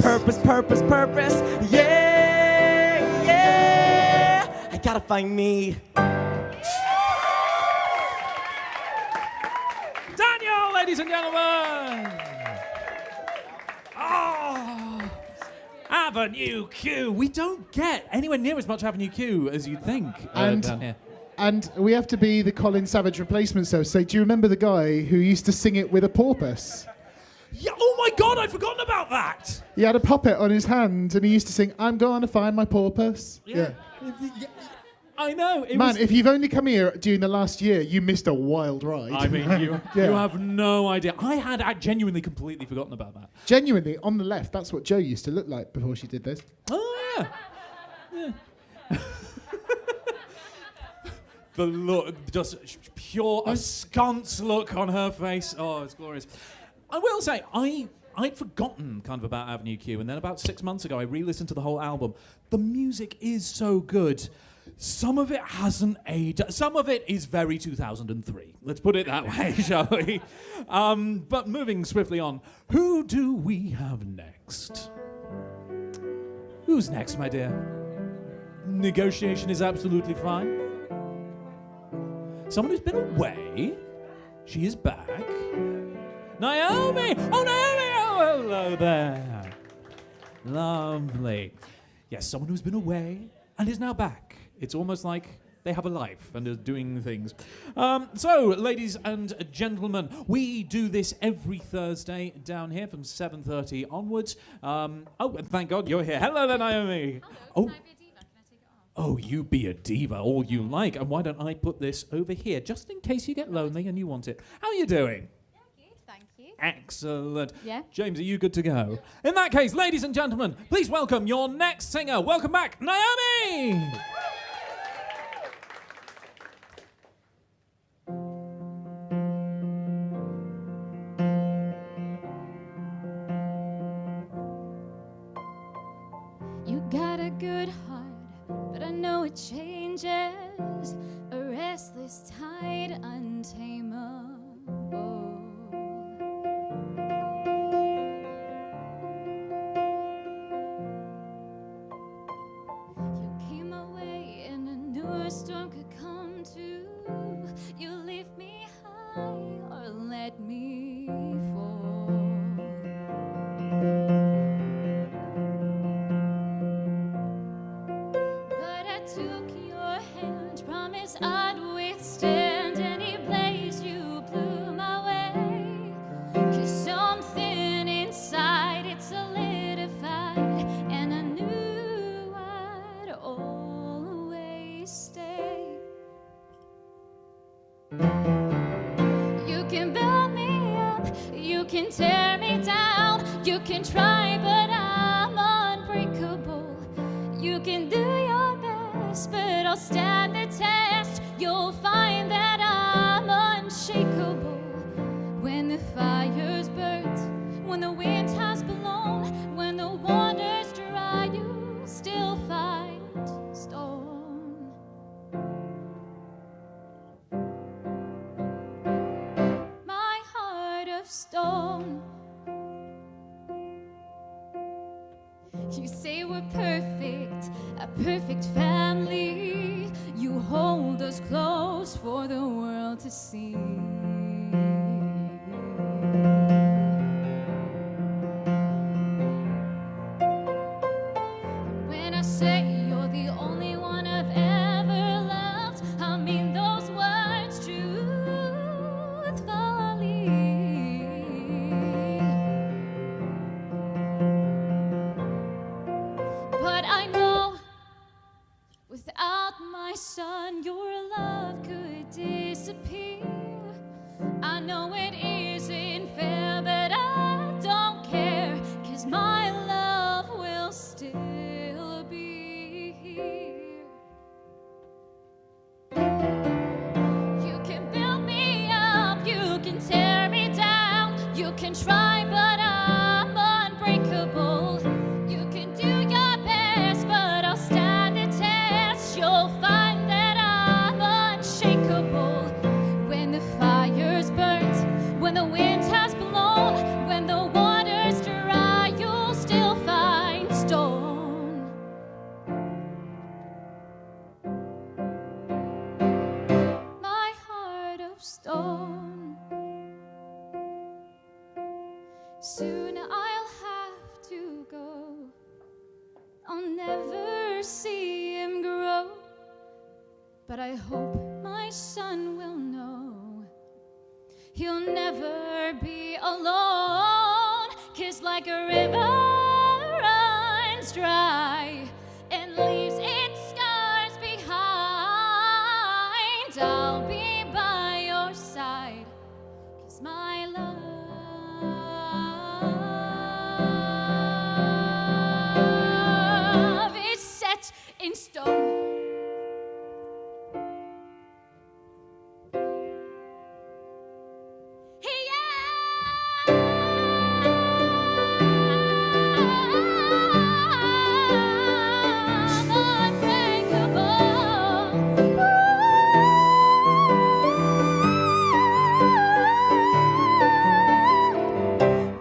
purpose. Purpose, purpose. Yeah, yeah. I gotta find me. Daniel, ladies and gentlemen. Oh, Avenue Q. We don't get anywhere near as much Avenue Q as you'd think. Down here. And we have to be the Colin Savage replacement. So, do you remember the guy who used to sing it with a porpoise? Yeah, oh my God, I'd forgotten about that. He had a puppet on his hand, and he used to sing, "I'm gonna find my porpoise." Yeah. I know. Man, if you've only come here during the last year, you missed a wild ride. I mean, you have no idea. I had genuinely completely forgotten about that. Genuinely, on the left, that's what Jo used to look like before she did this. Oh, yeah. The look, just pure askance look on her face. Oh, it's glorious. I will say, I'd forgotten kind of about Avenue Q, and then about 6 months ago, I re-listened to the whole album. The music is so good. Some of it hasn't aged. Some of it is very 2003. Let's put it that way, shall we? But moving swiftly on, who do we have next? Who's next, my dear? Negotiation is absolutely fine. Someone who's been away. She is back. Naomi! Oh, Naomi! Oh, hello there. Lovely. Yes, someone who's been away and is now back. It's almost like they have a life and are doing things. So, ladies and gentlemen, we do this every Thursday down here from 7:30 onwards. And thank God you're here. Hello there, Naomi. Hello, can I be a diva? Can I take it off? Oh, you be a diva all you like. And why don't I put this over here, just in case you get lonely and you want it. How are you doing? Good, thank you. Excellent. Yeah. James, are you good to go? In that case, ladies and gentlemen, please welcome your next singer. Welcome back, Naomi! You got a good heart, but I know it changes. A restless tide, untamable. You came my way and I knew a storm could come too. You lift me high or let me fall. But I took your hand, promised I'd withstand any blaze you blew my way. 'Cause something inside it solidified, and I knew I'd always stay. You can build me up, you can tear me down, you can try, but I'm unbreakable. You can do your best, but I'll stand the test. You'll find that I'm unshakable. When the fire's burnt, when the wind has blown, when the water's dry, you still find stone. My heart of stone. You say we're perfect, a perfect family. You hold us close for the world to see. When I say you're the only one I've ever loved, I mean those words truthfully. But I know without my son, your love could disappear. I know it isn't fair, but I don't care, 'cause my love will still be here. You can build me up, you can tear me down, you can try, but I'm unbreakable. You can do your best, but I'll stand the test. You'll find that I'm unshakable. When the fire's burnt, when the wind has blown, when the water's dry, you'll still find stone. My heart of stone. Soon I'll have to go. I'll never see him grow. But I hope my son will know he'll never be alone. 'Cause like a river runs dry and leaves its scars behind, I'll be by your side. 'Cause my love is set in stone.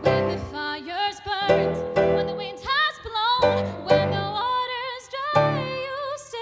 When the fire's burnt, when the wind has blown, when the water's dry, you still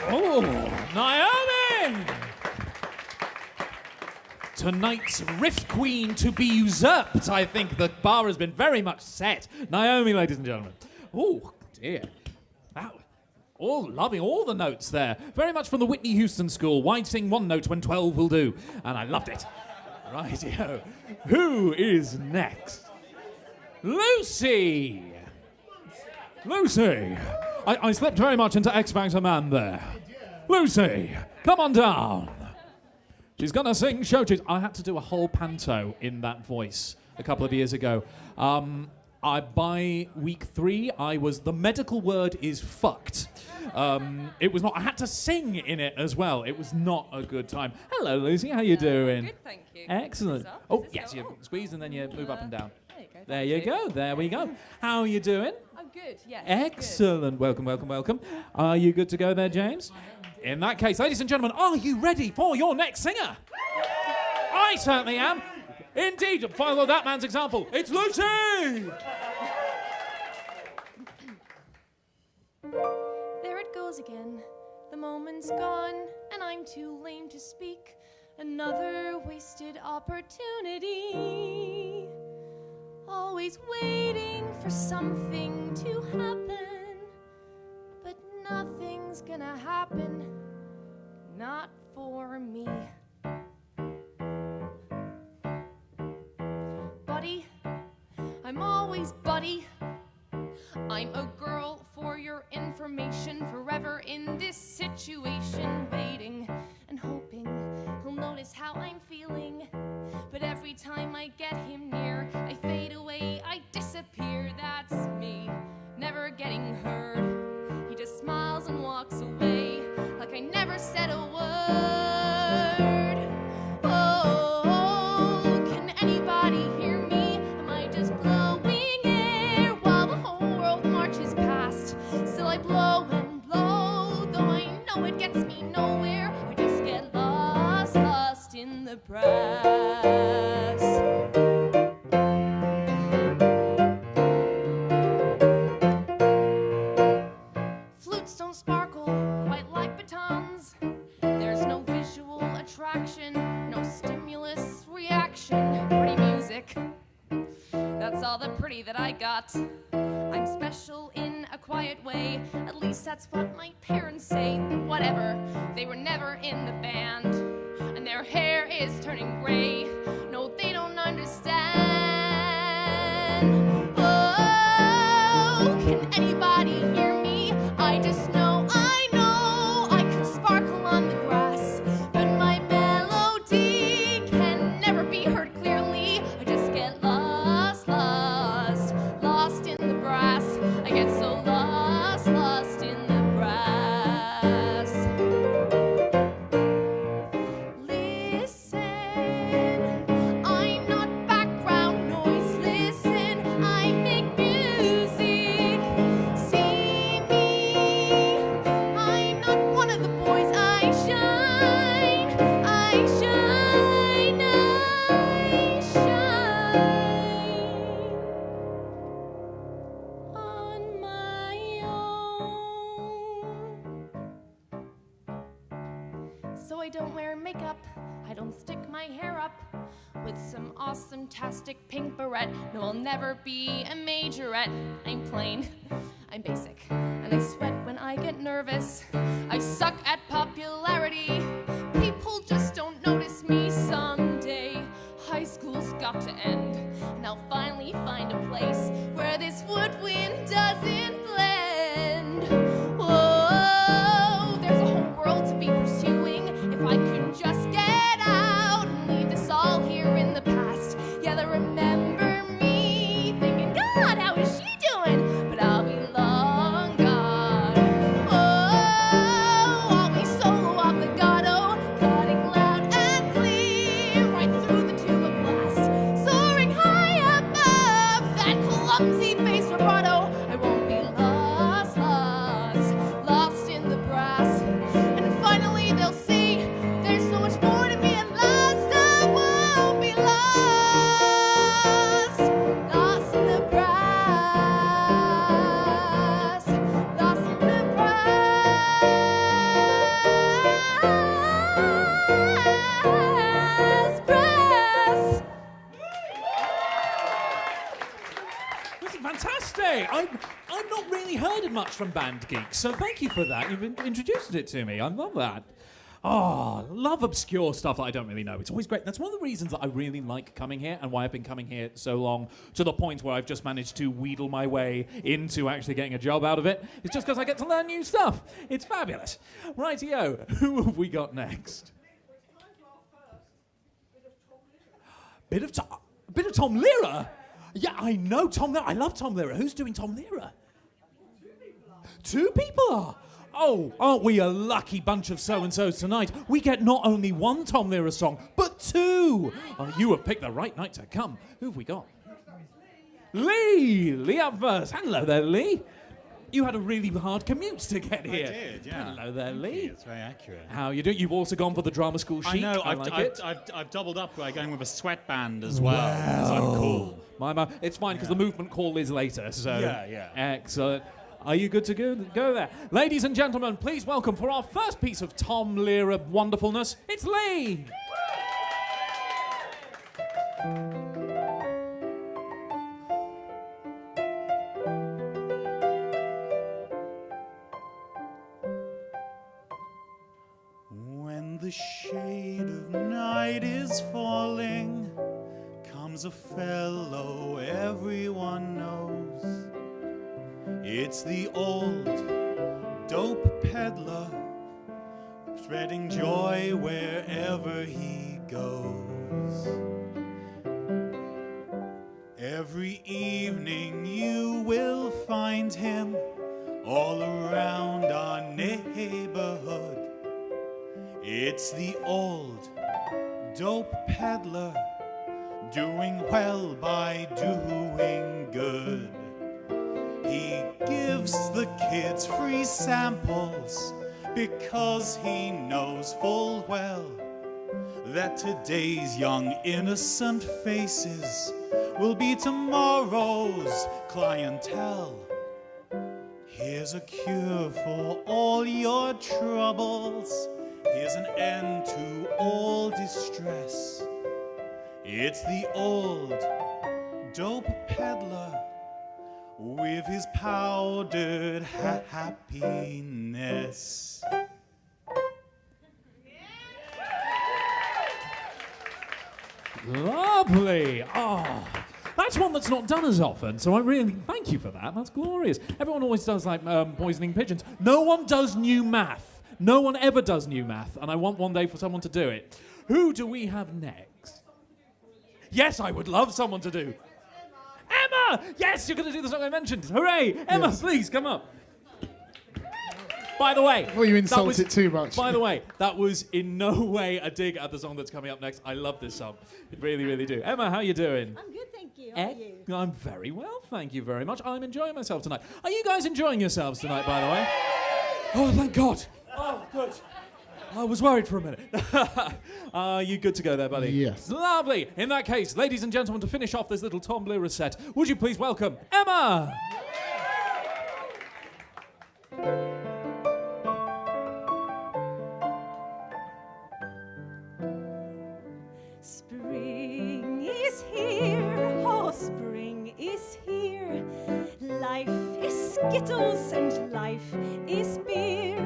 Oh, Naomi! Tonight's riff queen to be usurped. I think the bar has been very much set. Naomi, ladies and gentlemen. Oh, dear. Wow. Loving all the notes there. Very much from the Whitney Houston school. Why sing one note when 12 will do? And I loved it. Rightio. Who is next? Lucy! Lucy! I slipped very much into X Factor Man there. Lucy, come on down. She's gonna sing show tunes. I had to do a whole panto in that voice a couple of years ago. By week 3, the medical word is fucked. It was not, I had to sing in it as well. It was not a good time. Hello, Lucy, how you doing? Good, thank you. Excellent. Oh, yes, you squeeze and then you move up and down. There you go, there we go. How are you doing? I'm good, yes. Excellent. Welcome, welcome, welcome. Are you good to go there, James? In that case, ladies and gentlemen, are you ready for your next singer? I certainly am. Indeed, follow that man's example. It's Lucy! There it goes again. The moment's gone, and I'm too lame to speak. Another wasted opportunity. Always waiting for something to happen, but nothing's gonna happen, not for me. Buddy, I'm always buddy. I'm a girl, for your information, forever in this situation, waiting and hoping he'll notice how I'm feeling. But every time I get him near, I fade away, I disappear. That's me, never getting heard. He just smiles and walks away, like I never said a word. Oh, can anybody hear me? Am I just blowing air while the whole world marches past? Still I blow and blow, though I know it gets me nowhere. I just get lost in the press. Flutes don't sparkle quite like batons. There's no visual attraction, no stimulus reaction. Pretty music, that's all the pretty that I got. I'm special in a quiet way, at least that's what my parents say. Whatever, they were never in the band, and their hair is turning gray. No, they don't understand. Oh, can anybody hear me? I just know I could sparkle on the grass, but my melody can never be heard clearly. I just get lost in the brass. I get so lost in the brass. Listen, I'm not background noise. Listen, I make music. See me, I'm not one of the boys. I shine, I shine, I shine on my own. So I don't wear makeup, I don't stick my hair up with some awesome-tastic pink beret. No, I'll never be a majorette. I'm plain, I'm basic, and I sweat when I get nervous. I suck at popularity. People just don't notice me someday. High school's got to end, and I'll finally find a place where this woodwind doesn't blend. Whoa, there's a whole world to be pursuing. If I could just get out and leave this all here in the past. Yeah, they remember me thinking, God, how is she doing? But I'll be long gone. Oh, from Band Geeks, so thank you for that. You've introduced it to me. I love that. Oh, love obscure stuff that I don't really know. It's always great. That's one of the reasons that I really like coming here and why I've been coming here so long, to the point where I've just managed to wheedle my way into actually getting a job out of it. It's just because I get to learn new stuff. It's fabulous. Rightio, who have we got next? Bit of Tom Lehrer? Yeah, I know Tom Lehrer. I love Tom Lehrer. Who's doing Tom Lehrer? Two people are. Oh, aren't we a lucky bunch of so-and-sos tonight? We get not only one Tom Lehrer song, but two. Oh, you have picked the right night to come. Who have we got? Lee! Lee up first. Hello there, Lee. You had a really hard commute to get here. I did, yeah. Hello there, Lee. It's very accurate. How you doing? You've also gone for the drama school chic. I know. I've doubled up by going with a sweatband as well. Because I'm cool. My, it's fine because the movement call is later. So Yeah. Excellent. Are you good to go there? Ladies and gentlemen, please welcome for our first piece of Tom Lehrer wonderfulness, it's Lee! When the shade of night is falling, comes a fellow everyone knows. It's the old dope peddler, spreading joy wherever he goes. Every evening you will find him all around our neighborhood. It's the old dope peddler, doing well by doing good. He gives the kids free samples because he knows full well that today's young innocent faces will be tomorrow's clientele. Here's a cure for all your troubles. Here's an end to all distress. It's the old dope peddler with his powdered happiness. Lovely. Oh, that's one that's not done as often, so I really thank you for that. That's glorious. Everyone always does like poisoning pigeons. No one does new math. No one ever does new math, and I want one day for someone to do it. Who do we have next? Yes, I would love someone to do. Emma! Yes, you're going to do the song I mentioned. Hooray! Emma, Yes. Please, come up. By the way... Before you insult it too much. By the way, that was in no way a dig at the song that's coming up next. I love this song. I really, really do. Emma, how you doing? I'm good, thank you. How are you? I'm very well, thank you very much. I'm enjoying myself tonight. Are you guys enjoying yourselves tonight, by the way? Oh, thank God. Oh, good. I was worried for a minute. Are you good to go there, buddy? Yes. Lovely. In that case, ladies and gentlemen, to finish off this little Tom Lehrer set, would you please welcome Emma? Spring is here, oh, spring is here. Life is Skittles and life is beer.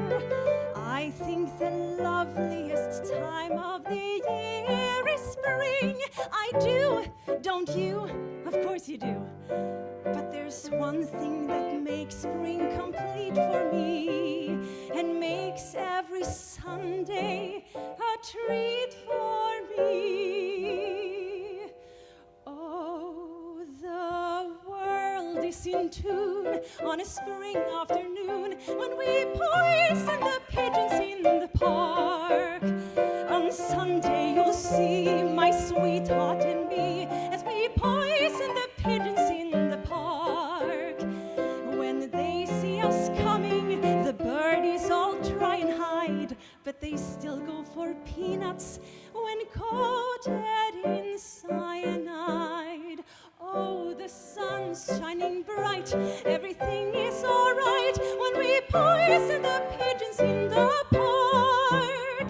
I think the loveliest time of the year is spring. I do, don't you? Of course you do. But there's one thing that makes spring complete for me and makes every Sunday a treat for me. Oh, the world is in tune on a spring afternoon when we poison the pigeons in the park. On Sunday you'll see my sweetheart and me as we poison the pigeons in the park. When they see us coming, the birdies all try and hide, but they still go for peanuts when coated in cyanide. Oh, the sun's shining bright, everything is all right when we poison the pigeons in the park.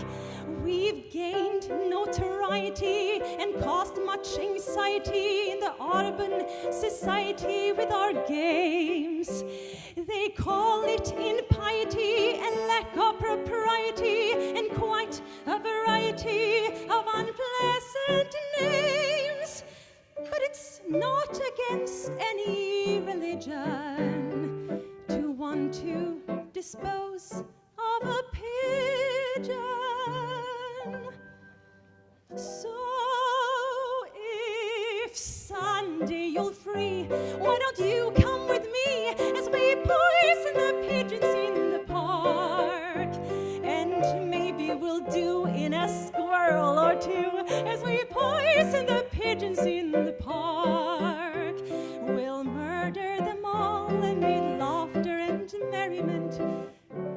We've gained notoriety and caused much anxiety in the urban society with our games. They They call it impiety and lack of propriety and quite a variety of unpleasant names. But it's not against any religion to want to dispose of a pigeon. So if Sunday you're free, why don't you come with me as we poison the pigeons in the park? And maybe we'll do in a squirrel or two as we poison the pigeons in the park. We'll murder them all amid laughter and merriment,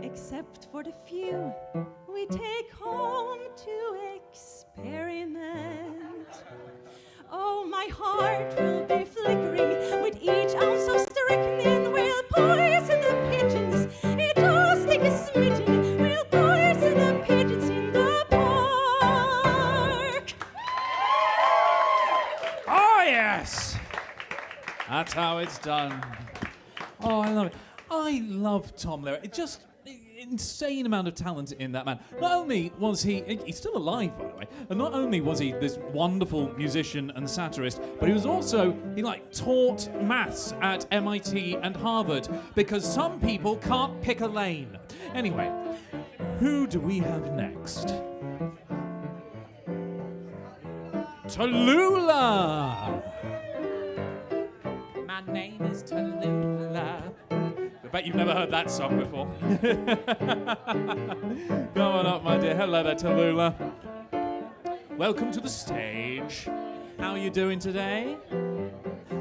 except for the few we take home to experiment. Oh, my heart will be flickering with each ounce of strychnine. We'll poison the pigeons, it does take a smidgen. We'll poison the pigeons in the park. Oh, yes! That's how it's done. Oh, I love it. I love Tom Lehrer. It just insane amount of talent in that man. Not only was he's still alive, by the way, and not only was he this wonderful musician and satirist, but he was also, he taught maths at MIT and Harvard, because some people can't pick a lane. Anyway, who do we have next? Tallulah! My name is Tallulah. I bet you've never heard that song before. Come on up, my dear. Hello there, Tallulah. Welcome to the stage. How are you doing today?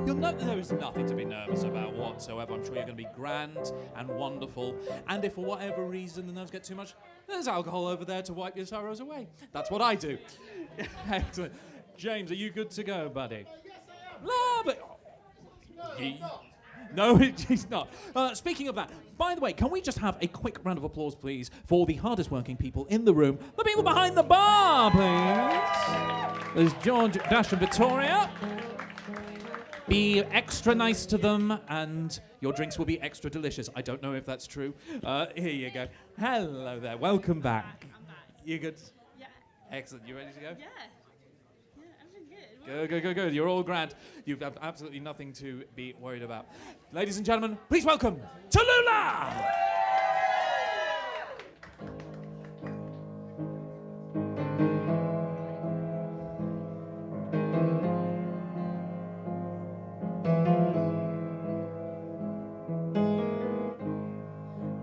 There is nothing to be nervous about whatsoever. I'm sure you're going to be grand and wonderful. And if for whatever reason the nerves get too much, there's alcohol over there to wipe your sorrows away. That's what I do. Excellent. James, are you good to go, buddy? Yes, I am. Love it. No, he's not. Speaking of that, by the way, can we just have a quick round of applause, please, for the hardest working people in the room, the people behind the bar, please. There's George, Dash, and Victoria. Be extra nice to them, and your drinks will be extra delicious. I don't know if that's true. Here you go. Hello there. Welcome back. I'm back. You good? Yeah. Excellent. You ready to go? Yeah. Everything good. Good. You're all grand. You've got absolutely nothing to be worried about. Ladies and gentlemen, please welcome Tallulah!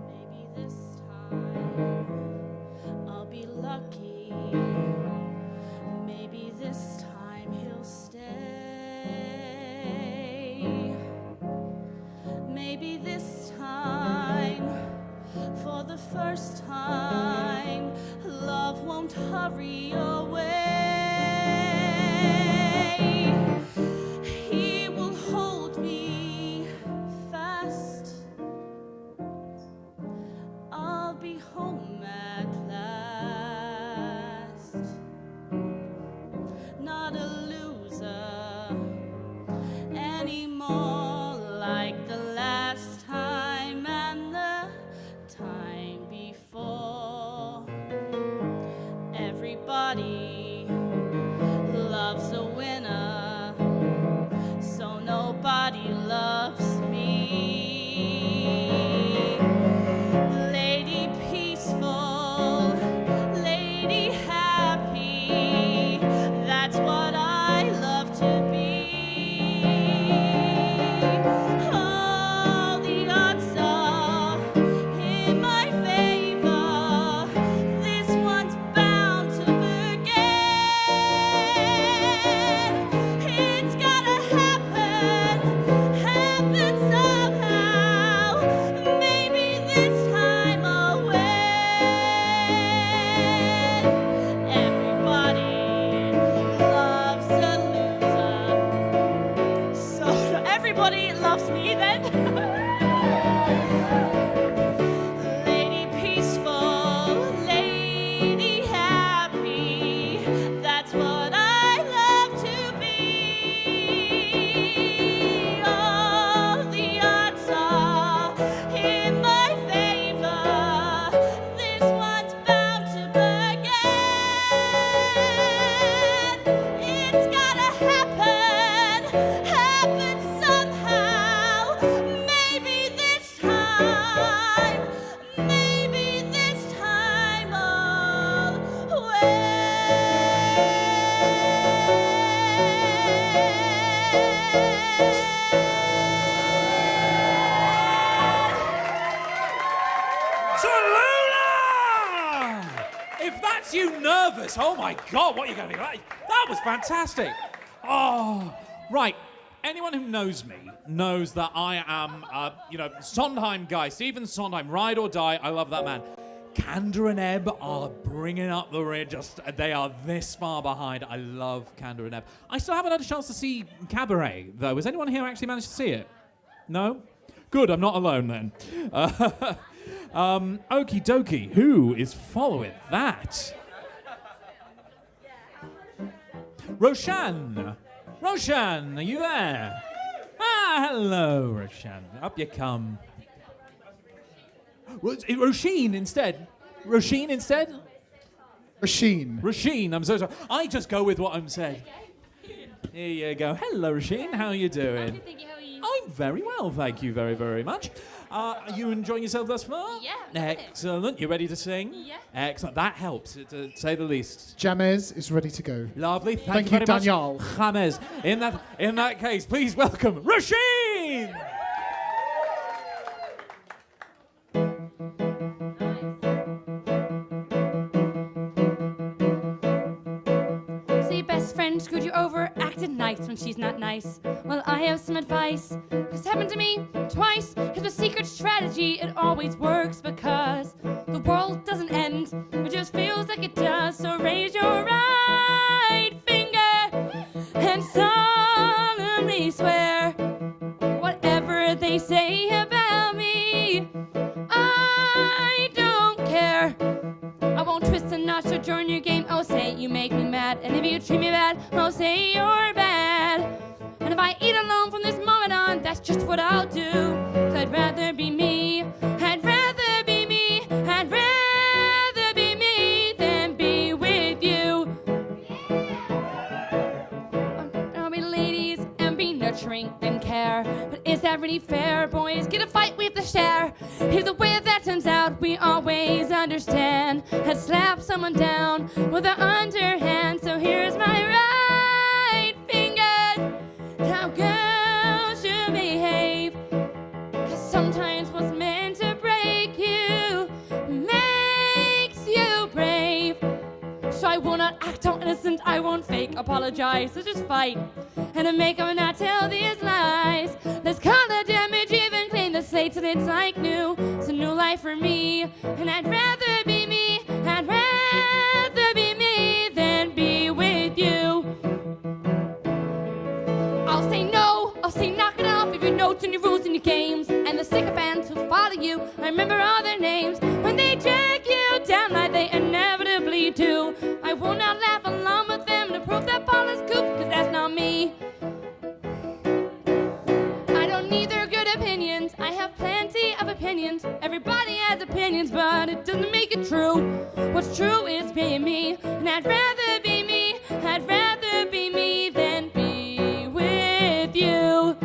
Maybe this time I'll be lucky. Maybe this time he'll stay. Maybe this time, for the first time, love won't hurry away. He will hold me fast. I'll be home at last. Not a loser anymore, like the last time and the time before. Everybody loves a winner, so nobody loves me. Lady Peaceful Tallulah! If that's you nervous, oh my God, what are you going to be like? That was fantastic. Oh, right. Anyone who knows me knows that I am, Sondheim guy, Stephen Sondheim, ride or die. I love that man. Candor and Ebb are bringing up the rear. They are this far behind. I love Candor and Ebb. I still haven't had a chance to see Cabaret, though. Has anyone here actually managed to see it? No? Good, I'm not alone then. Okie dokie, who is following that? Roshan! Roshan, are you there? Ah, hello, Roshan. Up you come. Roisin instead. Roisin instead? Rasheen. Roisin, I'm so sorry. I just go with what I'm saying. Here you go. Hello, Roisin. How are you doing? Thank you. How are you? I'm very well, thank you very, very much. Are you enjoying yourself thus far? Yeah. Excellent. You ready to sing? Yeah. Excellent. That helps, to say the least. James is ready to go. Lovely. Thank you you, very Daniel. much. James. In that case, please welcome Roisin! Say best friend screwed you over, acting nice when she's not nice. Well, I have some advice, 'cause it happened to me twice. Here's a secret strategy, it always works because the world doesn't end, it just feels like it does. So raise your right finger and solemnly swear whatever they say about me, I don't care. I won't twist a notch or join your game. Oh, say you make me mad, and if you treat me bad, I'll say you're bad. And if I eat alone from this moment on, that's just what I'll do. 'Cause I'd rather be me. I'd rather be me. I'd rather be me than be with you. I'll be ladies and be nurturing and care. But is that really fair? Boys get a fight, we have to share. Here's the way that turns out, we always understand. Had slapped someone down with an underhand. So here's my right finger, how girls should behave. 'Cause sometimes what's meant to break you makes you brave. So I will not act all innocent, I won't fake apologize. Let's just fight and to make them not tell these lies. Let's call the damage, even clean the slate till it's like new. It's a new life for me, and I'd rather be me. I'd rather be me than be with you. I'll say no, I'll say knock it off of your notes and your rules and your games. And the sycophants who follow you, I remember all their names. When they drag you down like they inevitably do, I will not laugh along with them to prove that ball is coop, 'cause that's not me. I don't need their good opinions, I have plenty of opinions. Everybody has opinions, but it doesn't make it true. What's true is being me, and I'd rather be me. I'd rather be me than be with you.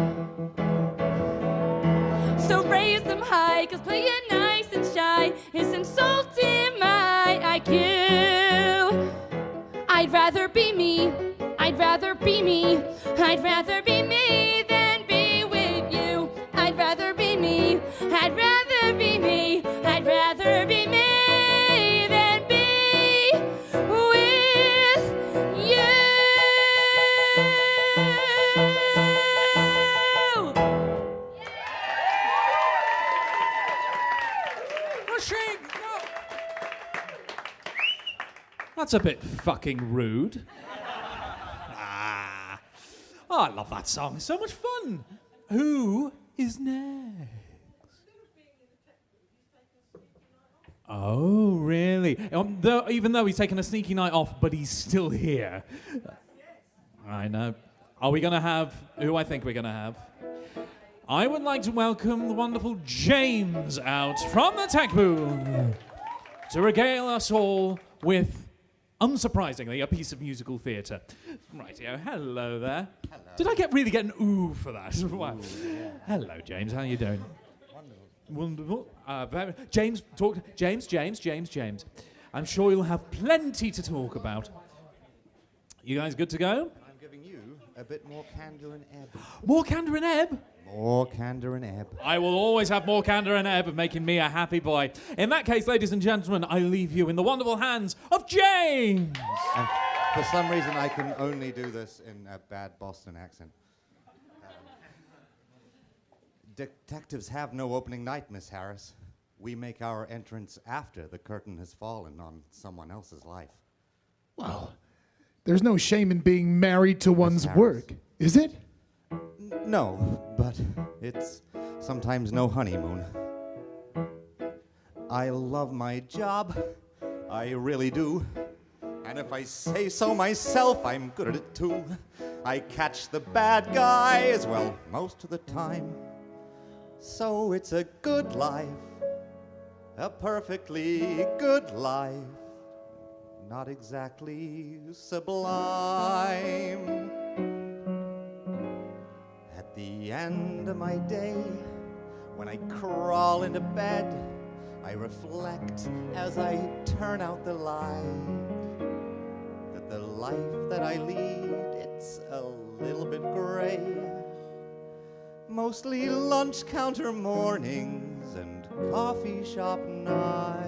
So raise them high, 'cause playing nice and shy is insulting my IQ. I'd rather be me. I'd rather be me. I'd rather be me than be with you. I'd rather be me. I'd rather be me. I'd rather be me than be with you. Roisin, no. That's a bit fucking rude. Oh, I love that song. It's so much fun. Who is next? Oh, really? Even though he's taken a sneaky night off, but he's still here. I know. Are we going to have who I think we're going to have? I would like to welcome the wonderful James out from the tech booth to regale us all with, unsurprisingly, a piece of musical theatre. Rightio, hello there. Hello. Did I really get an ooh for that? Wow. Yeah. Hello, James. How you doing? Wonderful. Wonderful. James, talk. James. I'm sure you'll have plenty to talk about. You guys good to go? I'm giving you a bit more candor and ebb. More candor and ebb? More candor and ebb. I will always have more candor and ebb of making me a happy boy. In that case, ladies and gentlemen, I leave you in the wonderful hands of James. And for some reason, I can only do this in a bad Boston accent. Detectives have no opening night, Miss Harris. We make our entrance after the curtain has fallen on someone else's life. Well, there's no shame in being married to one's Harris. work, is it? No, but it's sometimes no honeymoon. I love my job, I really do. And if I say so myself, I'm good at it too. I catch the bad guys, well, most of the time. So it's a good life, a perfectly good life, not exactly sublime. At the end of my day, when I crawl into bed, I reflect as I turn out the light that the life that I lead, it's a little bit gray. Mostly lunch counter mornings and coffee shop nights.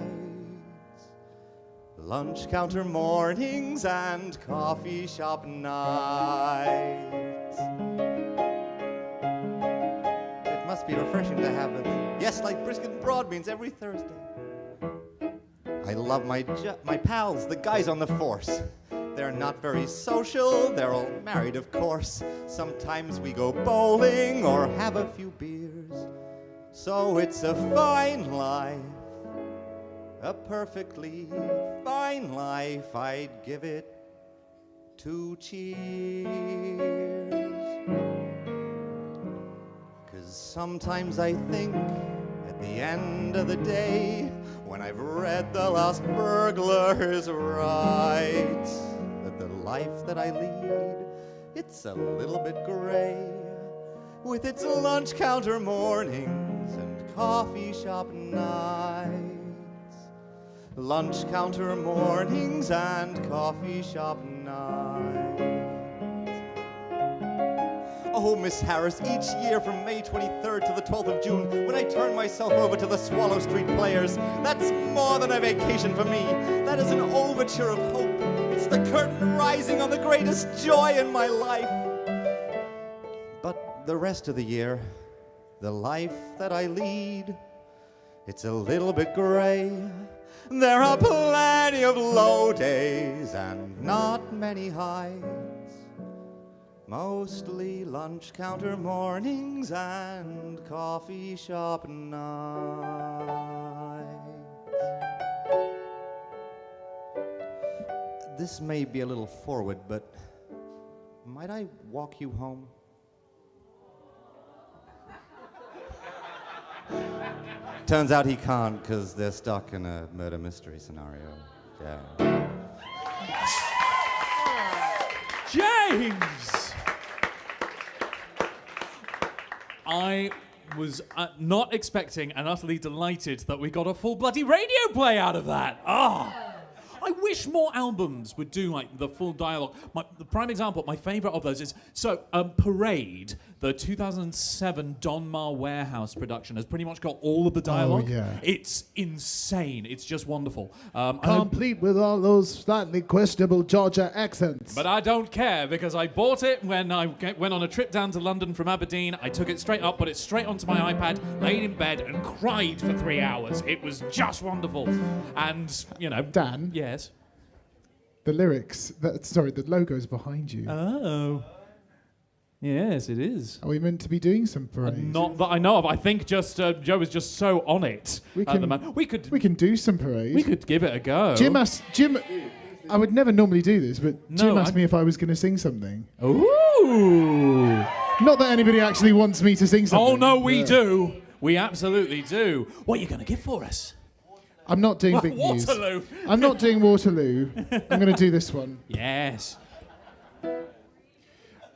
Lunch counter mornings and coffee shop nights. It must be refreshing to have it. Yes, like brisket and broad beans every Thursday. I love my pals, the guys on the force. They're not very social, they're all married, of course. Sometimes we go bowling or have a few beers. So it's a fine life, a perfectly fine life. I'd give it 2 cheers. 'Cause sometimes I think at the end of the day, when I've read The Last Burglar's Rights, that the life that I lead, it's a little bit gray, with its lunch counter mornings and coffee shop nights. Lunch counter mornings and coffee shop nights. Oh, Miss Harris, each year from May 23rd to the 12th of June, when I turn myself over to the Swallow Street Players, that's more than a vacation for me. That is an overture of hope. It's the curtain rising on the greatest joy in my life. But the rest of the year, the life that I lead, it's a little bit gray. There are plenty of low days and not many highs. Mostly lunch counter mornings and coffee shop nights. This may be a little forward, but might I walk you home? Turns out he can't, because they're stuck in a murder mystery scenario. Yeah. James! I was not expecting and utterly delighted that we got a full bloody radio play out of that. I wish more albums would do like the full dialogue. The prime example, my favourite of those is Parade, the 2007 Donmar Warehouse production, has pretty much got all of the dialogue. Oh, yeah. It's insane. It's just wonderful. Complete with all those slightly questionable Georgia accents. But I don't care, because I bought it when I went on a trip down to London from Aberdeen. I took it straight up, put it straight onto my iPad, laid in bed and cried for 3 hours. It was just wonderful. And, you know... Dan? Yes? The lyrics, the logo's behind you. Oh. Yes, it is. Are we meant to be doing some parade? Not that I know of. I think just Joe was just so on it at the moment. We could do some parade. We could give it a go. Jim, I would never normally do this, but Jim asked me if I was going to sing something. Ooh. Not that anybody actually wants me to sing something. Oh, no, we do. We absolutely do. What are you going to give for us? I'm not doing big news. Waterloo. I'm not doing Waterloo. I'm going to do this one. Yes.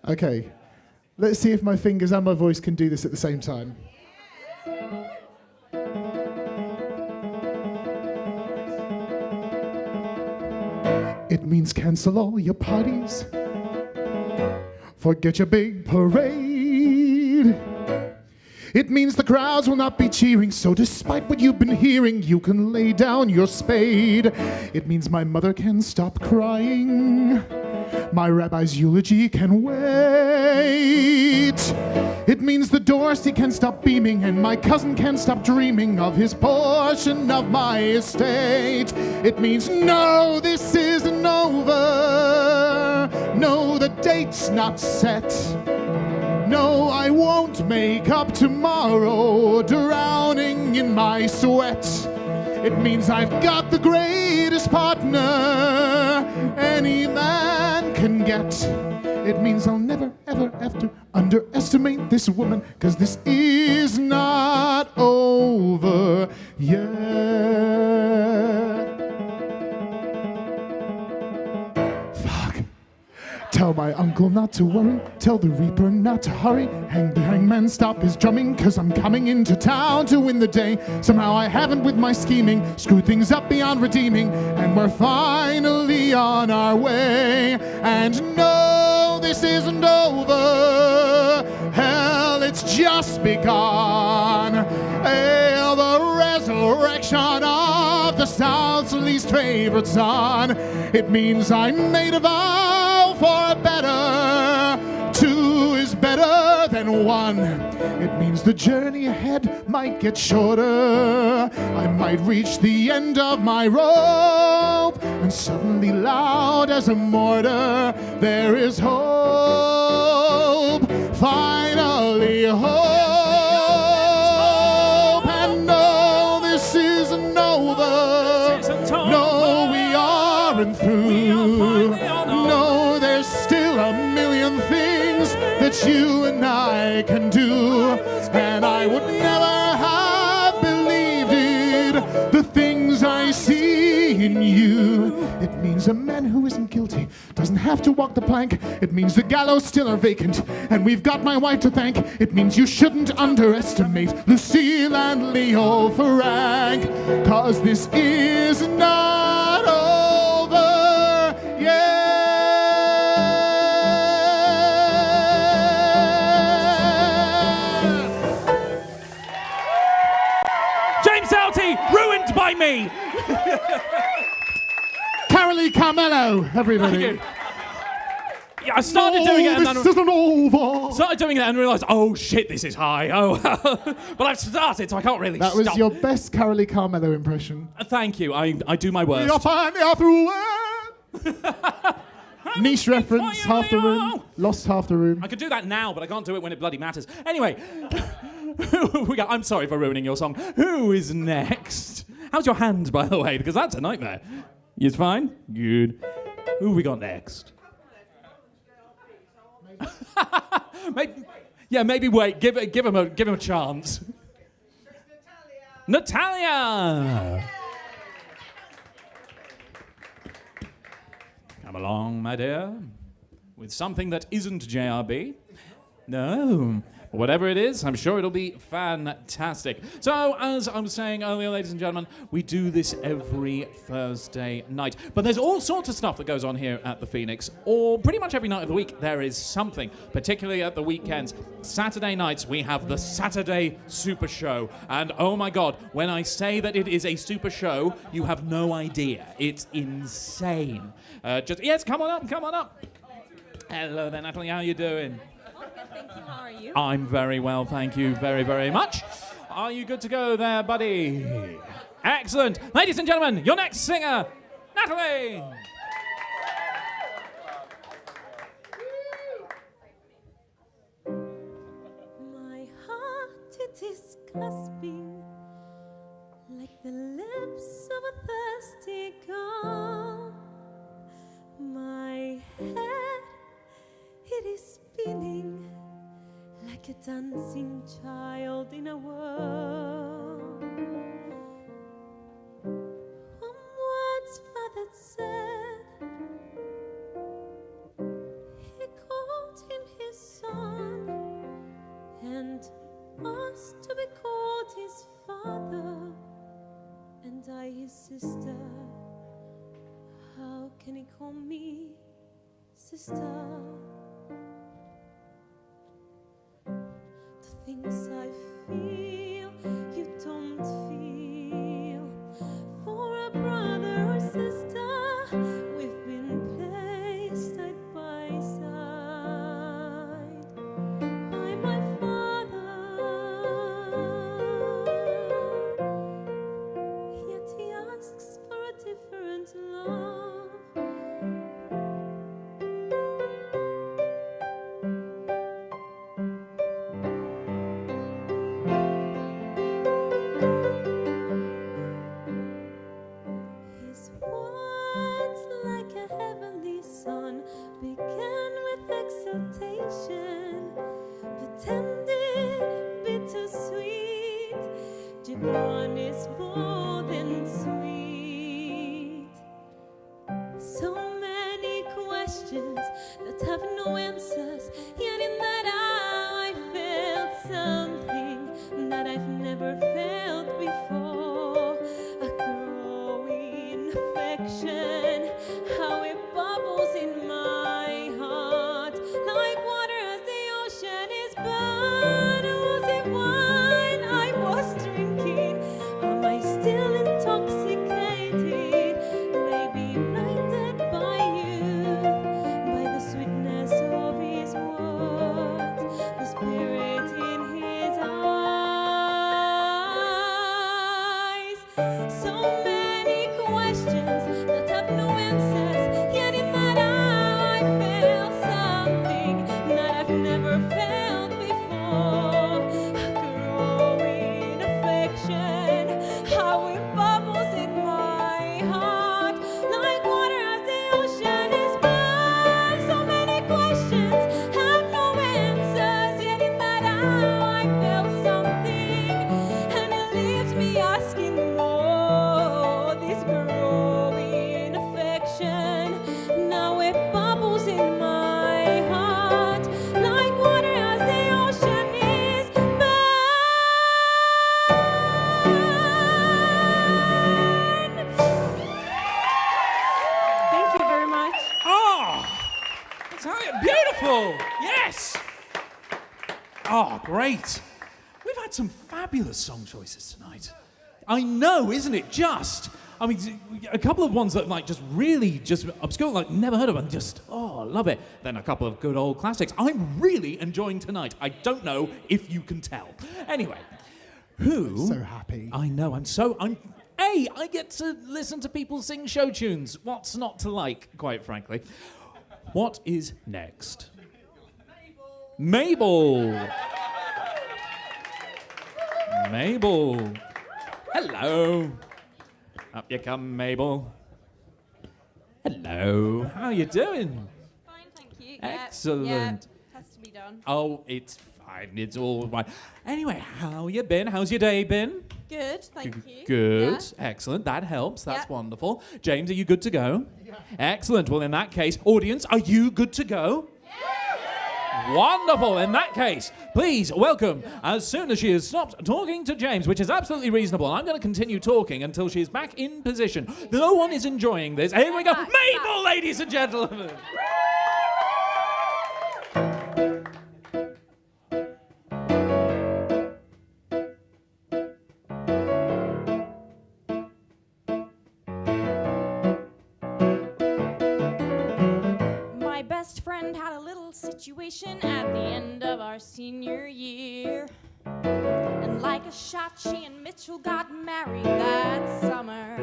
Okay. Let's see if my fingers and my voice can do this at the same time. It means cancel all your parties. Forget your big parade. It means the crowds will not be cheering, so despite what you've been hearing, you can lay down your spade. It means my mother can stop crying. My rabbi's eulogy can wait. It means the Dorsey can stop beaming, and my cousin can stop dreaming of his portion of my estate. It means no, this isn't over. No, the date's not set. No, I won't make up tomorrow, drowning in my sweat. It means I've got the greatest partner any man can get. It means I'll never, ever, ever underestimate this woman, 'cause this is not over yet. Tell my uncle not to worry, tell the reaper not to hurry. Hang the hangman, stop his drumming, 'cause I'm coming into town to win the day. Somehow I haven't with my scheming screwed things up beyond redeeming, and we're finally on our way. And no, this isn't over, hell, it's just begun. Hail the resurrection of the South's least favorite son. It means I made a vow for better. Two is better than one. It means the journey ahead might get shorter. I might reach the end of my rope, and suddenly loud as a mortar, there is hope. Finally hope. And no, this isn't over. No, we aren't through. No, there's still a million things that you and I can do, and I would never have believed it, the things I see in you. It means a man who isn't guilty doesn't have to walk the plank. It means the gallows still are vacant, and we've got my wife to thank. It means you shouldn't underestimate Lucille and Leo Frank, 'cause this is not over yet. James Southey, ruined by me. Carolee Carmelo, everybody. Thank you. Yeah, I started doing it and then this isn't over. Started doing it and realised, oh shit, this is high. Oh, but I've started, so I can't really That was stop. your best Carolee Carmelo impression. Thank you. I do my worst. You'll find me all through it. Niche reference, half the room. Lost half the room. I could do that now, but I can't do it when it bloody matters. Anyway, we got. I'm sorry for ruining your song. Who is next? How's your hand, by the way? Because that's a nightmare. You fine? Good. Who we got next? maybe wait. Give him a chance. Natalia. Come along, my dear, with something that isn't JRB. No. Whatever it is, I'm sure it'll be fantastic. So, as I was saying earlier, ladies and gentlemen, we do this every Thursday night. But there's all sorts of stuff that goes on here at the Phoenix, or pretty much every night of the week there is something, particularly at the weekends. Saturday nights, we have the Saturday Super Show. And oh my God, when I say that it is a super show, you have no idea. It's insane. Yes, come on up, come on up. Hello there, Natalie, how you doing? Thank you. How are you? I'm very well, thank you very, very much. Are you good to go there, buddy? Excellent. Ladies and gentlemen, your next singer, Natalie. My heart, it is gasping like the lips of a thirsty girl. My head, it is spinning like a dancing child in a whirl. One word's father said, he called him his son and asked to be called his father, and I his sister. How can he call me sister? The things I This once like a heavenly sun began with exultation, pretended bittersweet. Gibran is more than sweet. So many questions that have no answers, yet in that I felt something that I've never felt before. A growing affection, how it bubbles in my heart, like water as the ocean is burned. Was it wine I was drinking? Am I still intoxicated? Maybe blinded by you, by the sweetness of his words, the spirit in his eyes. So many questions that have no answers, yet in that I felt something that I've never felt before. A growing affection, how it bubbles in my heart, like water as the ocean is burned. So many questions have no answers, yet in that I felt something, and it leaves me asking more. This growing affection, now it bubbles in my heart, like water as the ocean is burned. Thank you very much. Oh, that's beautiful. Yes. Oh, great. We've had some fabulous song choices tonight. I know, isn't it? Just. I mean, a couple of ones that like just really just obscure, like never heard of, and just love it. Then a couple of good old classics. I'm really enjoying tonight. I don't know if you can tell. Anyway, who? So happy. I know. I get to listen to people sing show tunes. What's not to like, quite frankly? What is next? Mabel. Mabel. Hello. Up you come, Mabel. Hello. How you doing? Fine, thank you. Excellent. Yeah, has to be done. Oh, it's fine. It's all right. Anyway, how you been? How's your day been? Good, thank you. Good. Yeah. Excellent. That helps. That's Yep. wonderful. James, are you good to go? Yeah. Excellent. Well, in that case, audience, are you good to go? Wonderful. In that case, please welcome, as soon as she has stopped talking to James, which is absolutely reasonable, I'm going to continue talking until she's back in position. No one is enjoying this. Here we go. Mabel, ladies and gentlemen. My best friend had a little situation at the end of our senior year. And like a shot, she and Mitchell got married that summer.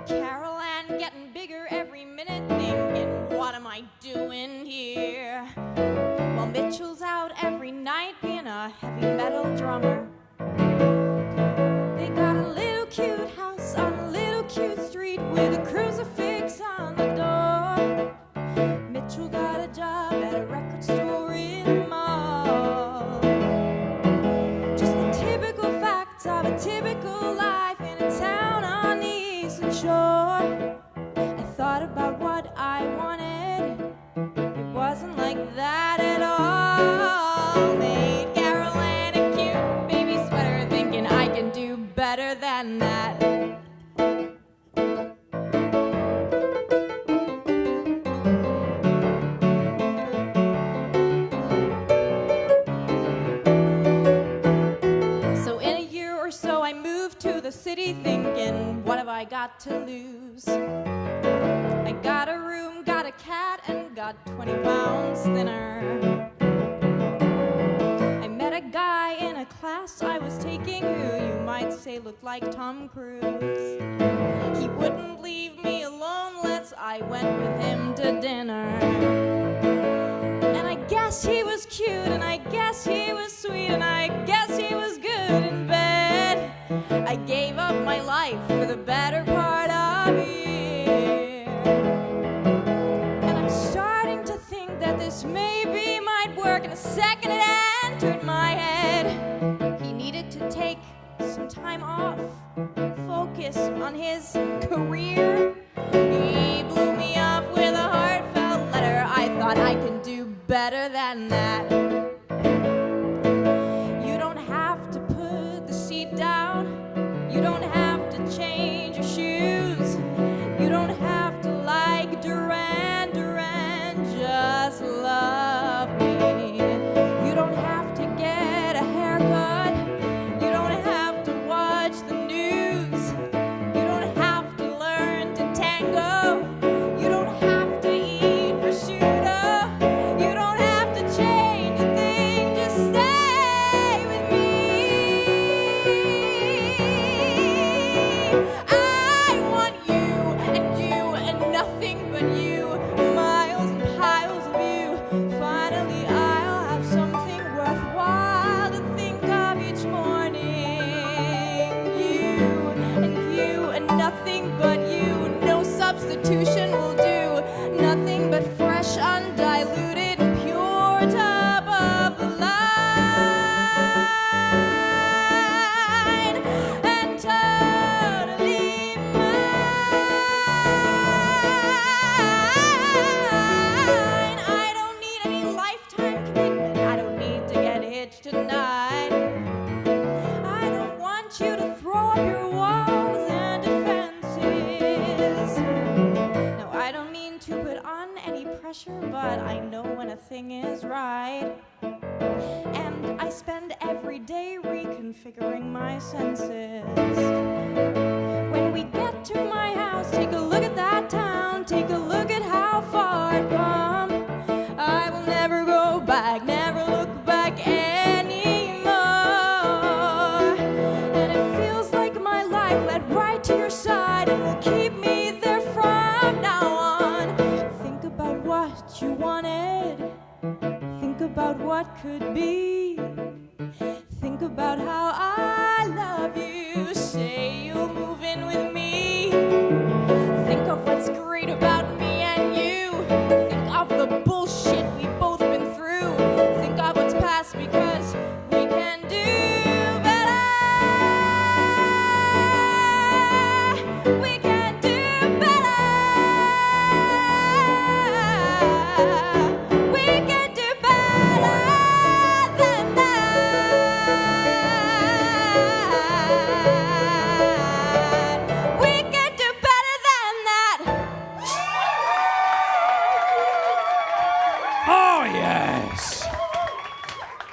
Carol Ann getting bigger every minute, thinking, what am I doing here? While Mitchell's out every night being a heavy metal drummer. They got a little cute house on a little cute street with a crucifix on the door. Mitchell got a job at a record store in the mall. Just the typical facts of a typical life in a town on the eastern shore. I thought about what I wanted. It wasn't like that at all. Made Carol Ann a cute baby sweater, thinking I can do better than that. So in a year or so I moved to the city thinking, what have I got to lose? I got a room, got a cat, and got 20 pounds thinner. I met a guy in a class I was taking who you might say looked like Tom Cruise. He wouldn't leave me alone unless I went with him to dinner. And I guess he was cute, and I guess he was sweet, and I guess he was good in bed. I gave up my my life for the better part of a year. And I'm starting to think that this maybe might work. In a second it entered my head. He needed to take some time off, focus on his career. He blew me up with a heartfelt letter. I thought I can do better than that. You don't have to put the seat down. You don't have to change your shoes. You don't have to like Duran Duran. Just love me. You don't have to get a haircut. You don't have to watch the news. You don't have to learn to tango. You don't have to eat prosciutto. You don't have to change a thing. Just stay with me. I want you and nothing but you. Miles and piles of you. Finally, I'll have something worthwhile to think of each morning. You and nothing but you. No substitution will do. Nothing but fresh, undiluted, pure top of the line. And totally mine. I don't need any lifetime commitment. I don't need to get hitched tonight. I don't want you to throw up your walls and defenses. No, I don't mean to put on any pressure, but I know when a thing is right. And I spend every day reconfiguring my senses. When we get to my house, take a look at that town. Take a look at how far I've come. I will never go back, never look back anymore. And it feels like my life led right to your side and will keep me there from now on. Think about what you wanted. Think about what could be. Think about how I love you. Say you'll move in with me. Think of what's great about me and you. Think of the bullshit we've both been through. Think of what's past because we can do better. We can do better. We can do better than that. We can do better than that. Oh, yes.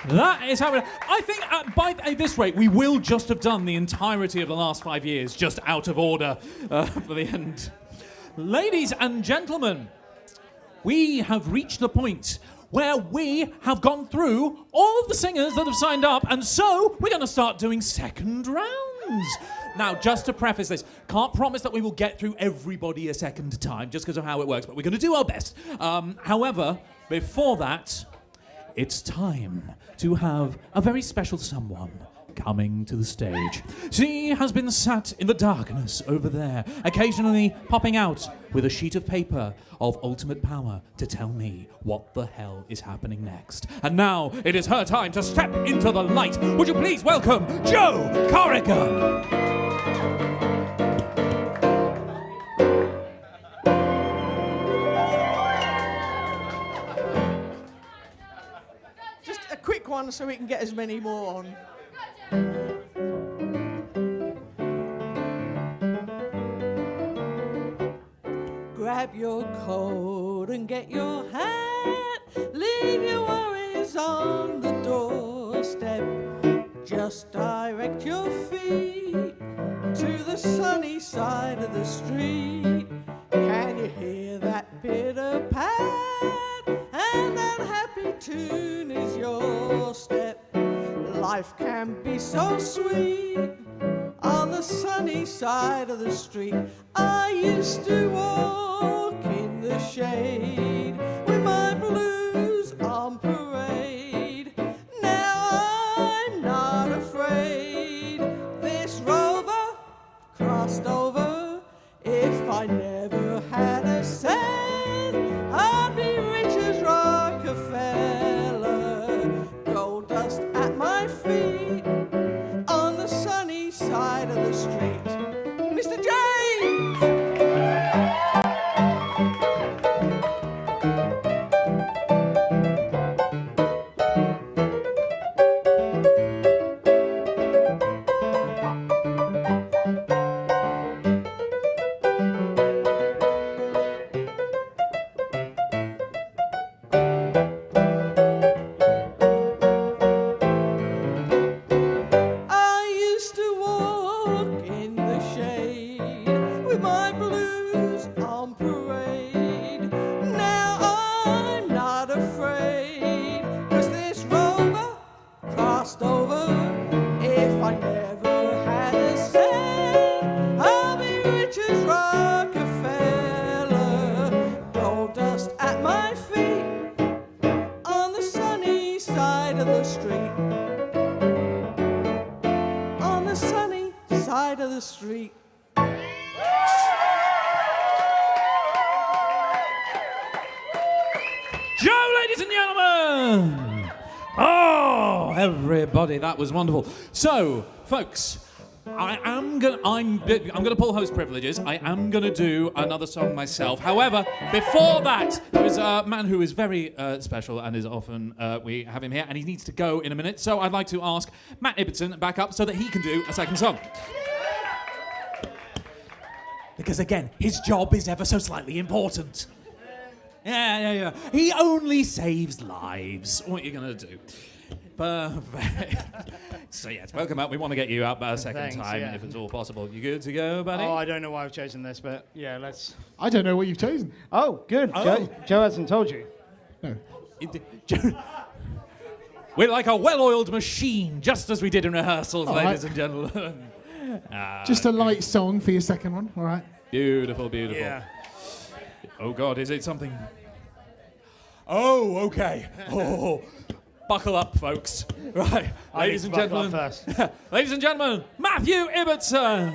That is how I think by this rate, we will just have done the entirety of the last 5 years just out of order for the end. Ladies and gentlemen, we have reached the point where we have gone through all of the singers that have signed up, and so we're going to start doing second rounds. Now, just to preface this, can't promise that we will get through everybody a second time just because of how it works, but we're going to do our best. However, before that, it's time to have a very special someone coming to the stage. She has been sat in the darkness over there, occasionally popping out with a sheet of paper of ultimate power to tell me what the hell is happening next. And now it is her time to step into the light. Would you please welcome Jo Corrigan? Just a quick one so we can get as many more on. Grab your coat and get your hat. Leave your worries on the doorstep. Just direct your feet to the sunny side of the street. Can you hear that pitter pat? And that happy tune is your step. Life can be so sweet on the sunny side of the street. I used to walk in the shade with my blues on parade. Now I'm not afraid. This rover I never had a cent, I'd be rich as Rockefeller. Gold dust at my feet on the sunny side of the street. Mr. James! I used to walk in the shade with my blues on parade. Now I'm not afraid, 'cause this rover crossed over. If I never had a cent, I'll be rich as Rockefeller. Gold dust at my feet on the sunny side of the street. On the sunny side of the street. Joe, ladies and gentlemen! Oh, everybody, that was wonderful. So, folks, I'm gonna pull host privileges. I am gonna do another song myself. However, before that, there is a man who is very special and is often we have him here, and he needs to go in a minute. So I'd like to ask Matt Ibbotson back up so that he can do a second song. Because again, his job is ever so slightly important. Yeah. He only saves lives. What are you gonna do? Perfect. So yes, welcome up. We want to get you up a second Thanks, time yeah. if it's all possible. You good to go, buddy? Oh, I don't know why I've chosen this, but yeah, let's... I don't know what you've chosen. Oh, good. Oh. Joe hasn't told you. No. We're like a well-oiled machine, just as we did in rehearsals, All ladies right. and gentlemen. Just a light song for your second one, all right? Beautiful. Yeah. Oh God, is it something? Oh, okay. Oh, buckle up, folks. Right, I ladies need and to buckle up gentlemen. first. Ladies and gentlemen, Matthew Ibbotson.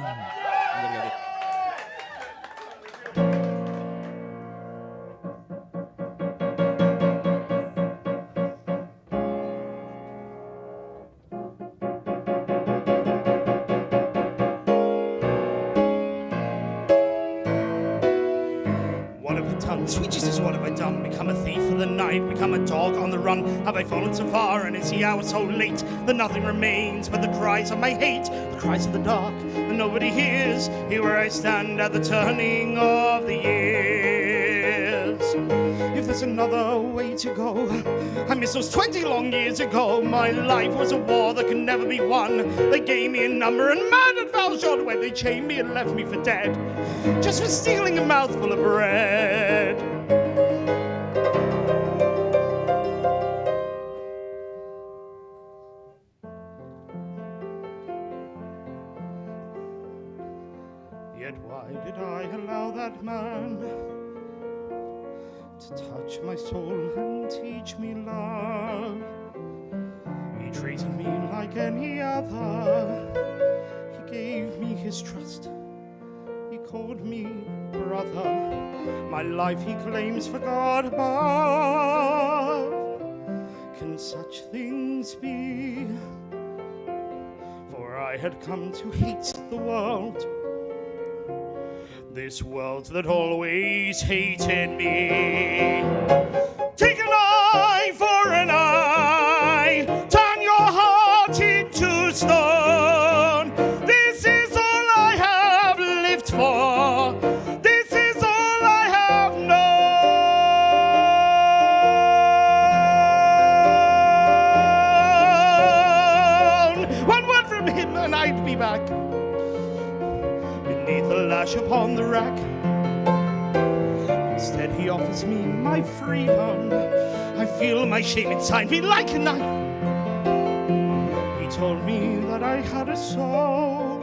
What have I done? Sweet Jesus, what have I done? Become a thief for the night, become a dog on the run. Have I fallen so far, and is the hour so late that nothing remains but the cries of my hate, the cries of the dark that nobody hears? Here where I stand at the turning of the years. If there's another way to go, I miss those 20 long years ago. My life was a war that could never be won. They gave me a number and murdered fell short when they chained me and left me for dead, just for stealing a mouthful of bread. Yet why did I allow that man to touch my soul and teach me love? He treated me like any other. He gave me his trust. He called me brother. My life he claims for God above. Can such things be? For I had come to hate the world, this world that always hated me. Take an eye for an eye, turn your heart into stone. This is all I have lived for. This is all I have known. One word from him and I'd be back beneath the lash upon the rack. Instead he offers me my freedom. I feel my shame inside me like a knife. He told me that I had a soul.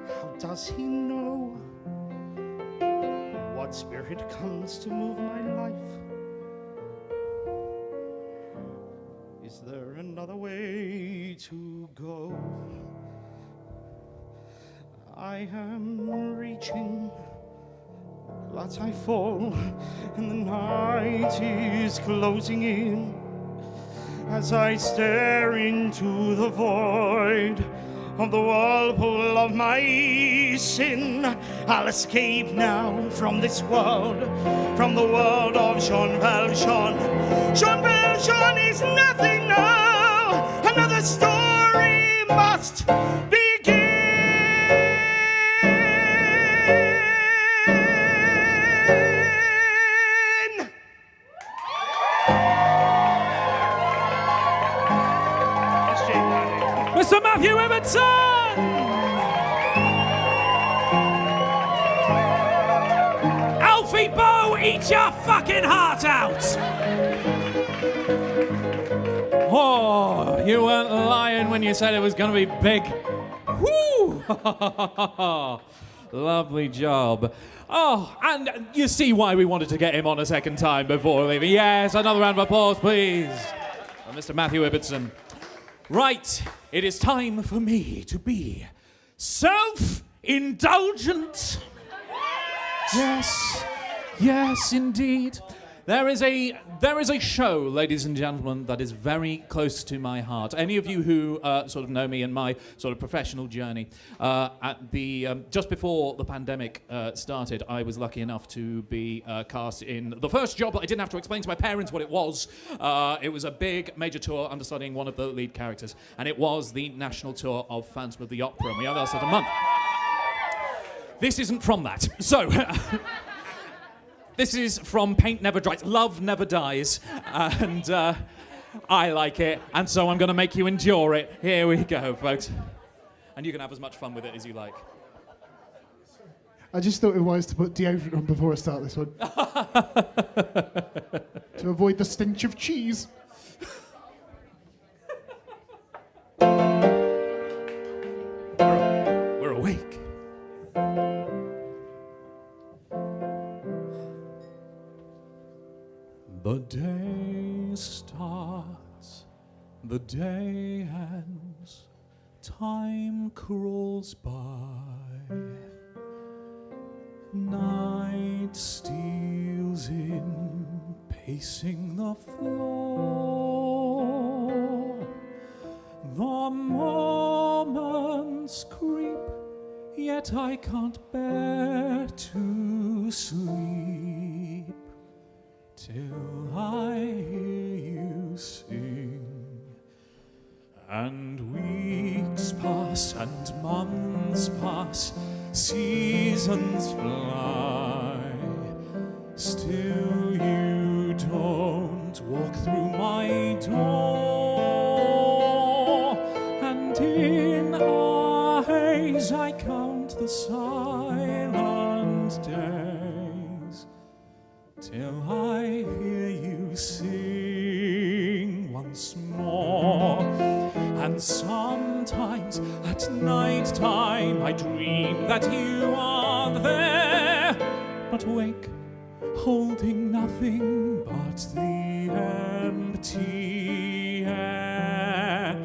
How does he know what spirit comes to move my life? Is there another way to go? I am reaching, but I fall, and the night is closing in. As I stare into the void of the whirlpool of my sin, I'll escape now from this world, from the world of Jean Valjean. Jean Valjean is nothing now. Another story must begin. Mr. Matthew Ibbotson! Alfie Bow, eat your fucking heart out! Oh, you weren't lying when you said it was going to be big. Woo! Lovely job. Oh, and you see why we wanted to get him on a second time before leaving. Yes, another round of applause, please. For Mr. Matthew Ibbotson. Right, it is time for me to be self-indulgent. Yes, indeed. There is a show, ladies and gentlemen, that is very close to my heart. Any of you who sort of know me and my sort of professional journey, at the just before the pandemic started, I was lucky enough to be cast in the first job. I didn't have to explain to my parents what it was. It was a big major tour understudying one of the lead characters, and it was the national tour of Phantom of the Opera, and we only lasted a month. This isn't from that. So. This is from Paint Never Dries, Love Never Dies, and I like it, and so I'm going to make you endure it. Here we go, folks. And you can have as much fun with it as you like. I just thought it was to put deodorant on before I start this one. To avoid the stench of cheese. We're awake. The day starts, the day ends, time crawls by. Night steals in, pacing the floor. The moments creep, yet I can't bear to sleep till I hear you sing. And weeks pass and months pass, seasons fly. Still you don't walk through my door. And in a haze I count the silent days till I hear you sing once more. And sometimes at night time I dream that you are there, but wake holding nothing but the empty air.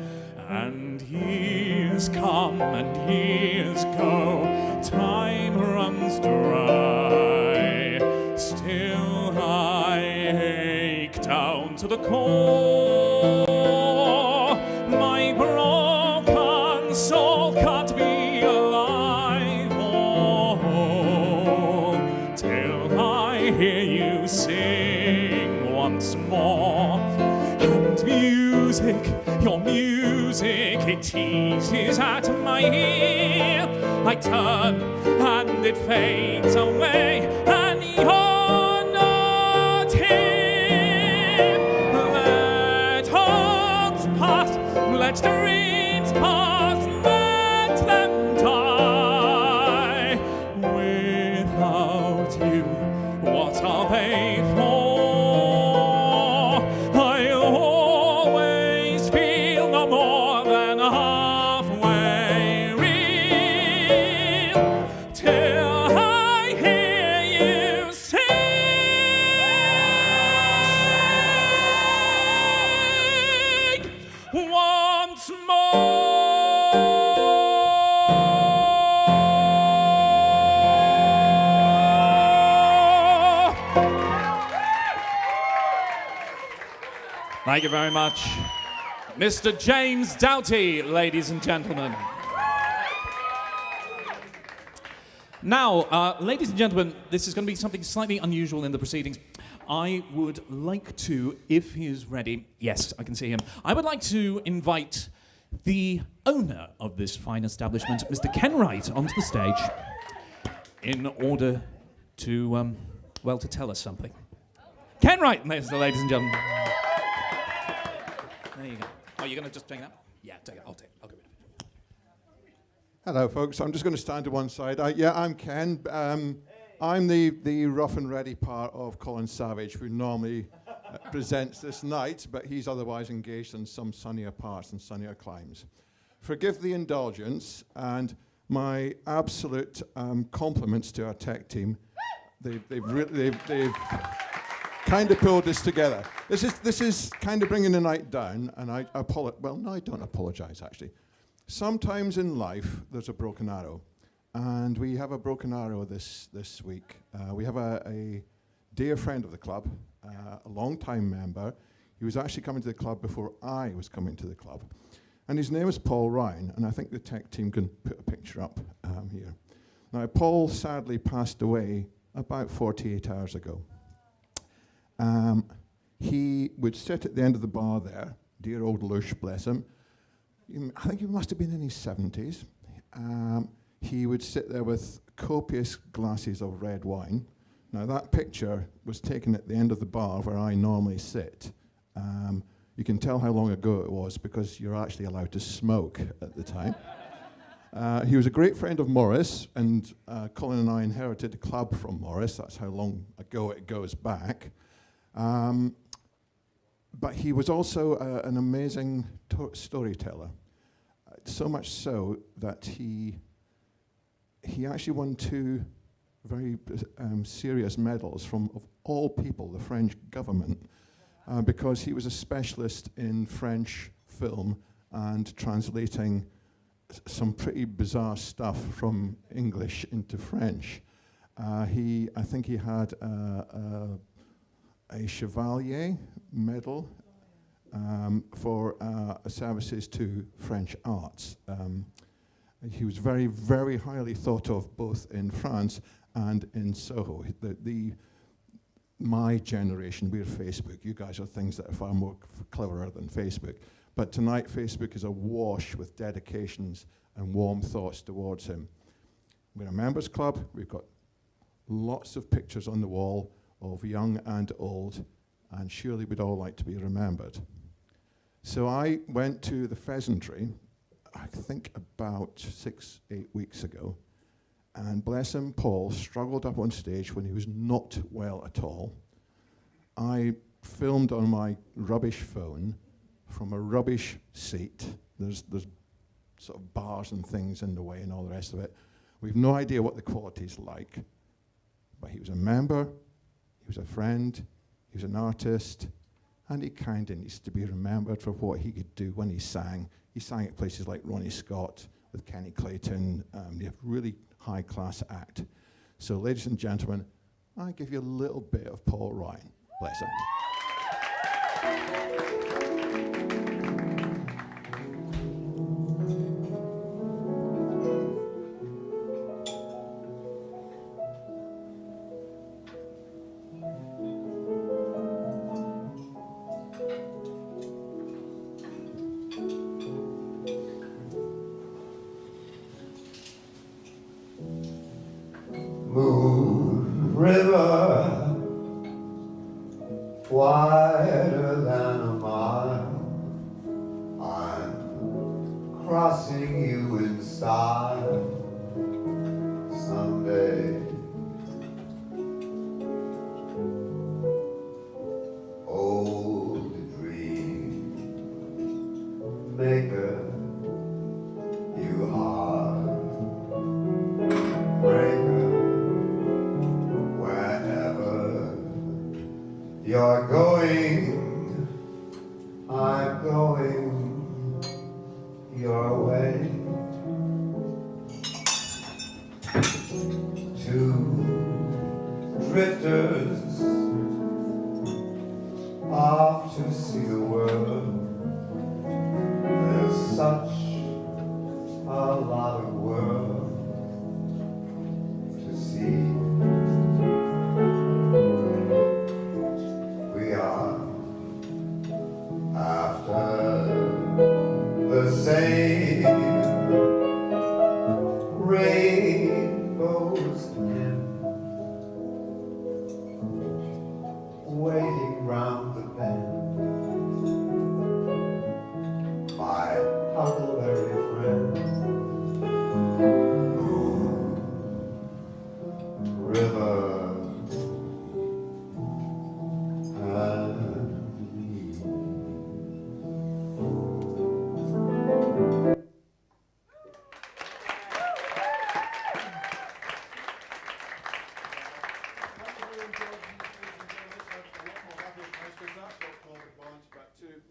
And years come and years go, time runs dry. Still I ache down to the core. My broken soul can't be alive or till I hear you sing once more. And music, your music, it teases at my ear. I turn and it fades away, and you're not here. Let hopes pass, let dreams pass, let them die. Without you, what are they for? I always feel no more than halfway real till I hear you sing Thank you very much. Mr. James Doughty, ladies and gentlemen. Now, ladies and gentlemen, this is going to be something slightly unusual in the proceedings. I would like to, if he is ready, yes, I can see him. I would like to invite the owner of this fine establishment, Mr. Ken Wright, onto the stage in order to, to tell us something. Ken Wright, ladies and gentlemen. There you go. Oh, you're going to just take that? Yeah, take it. I'll get rid of it. Hello, folks. I'm just going to stand to one side. I'm Ken. I'm the rough and ready part of Colin Savage, who normally presents this night, but he's otherwise engaged in some sunnier parts and sunnier climes. Forgive the indulgence, and my absolute compliments to our tech team. They've kind of pulled this together. This is kind of bringing the night down, and I don't apologize, actually. Sometimes in life, there's a broken arrow, and we have a broken arrow this week. We have a dear friend of the club, a long-time member. He was actually coming to the club before I was coming to the club, and his name is Paul Ryan, and I think the tech team can put a picture up here. Now, Paul sadly passed away about 48 hours ago. He would sit at the end of the bar there, dear old Lush, bless him. I think he must have been in his 70s. He would sit there with copious glasses of red wine. Now, that picture was taken at the end of the bar where I normally sit. You can tell how long ago it was because you're actually allowed to smoke at the time. He was a great friend of Morris, and Colin and I inherited the club from Morris. That's how long ago it goes back. But he was also an amazing storyteller, so much so that he actually won 2 very serious medals from, of all people, the French government, because he was a specialist in French film and translating some pretty bizarre stuff from English into French. I think he had a Chevalier medal for services to French arts. He was very, very highly thought of both in France and in Soho. My generation, we're Facebook. You guys are things that are far more cleverer than Facebook. But tonight, Facebook is awash with dedications and warm thoughts towards him. We're a members club. We've got lots of pictures on the wall of young and old, and surely we'd all like to be remembered. So I went to the Pheasantry, I think about 6-8 weeks ago, and bless him, Paul struggled up on stage when he was not well at all. I filmed on my rubbish phone from a rubbish seat. There's sort of bars and things in the way and all the rest of it. We've no idea what the quality's like, but he was a member, he was a friend, he was an artist, and he kind of needs to be remembered for what he could do when he sang. He sang at places like Ronnie Scott with Kenny Clayton, a really high-class act. So, ladies and gentlemen, I give you a little bit of Paul Ryan. Bless him. Moon River, wider than a mile, I'm crossing you in style someday. Old dream maker, you heart breaker. You're going, I'm going your way. Two drifters off to see the world. river and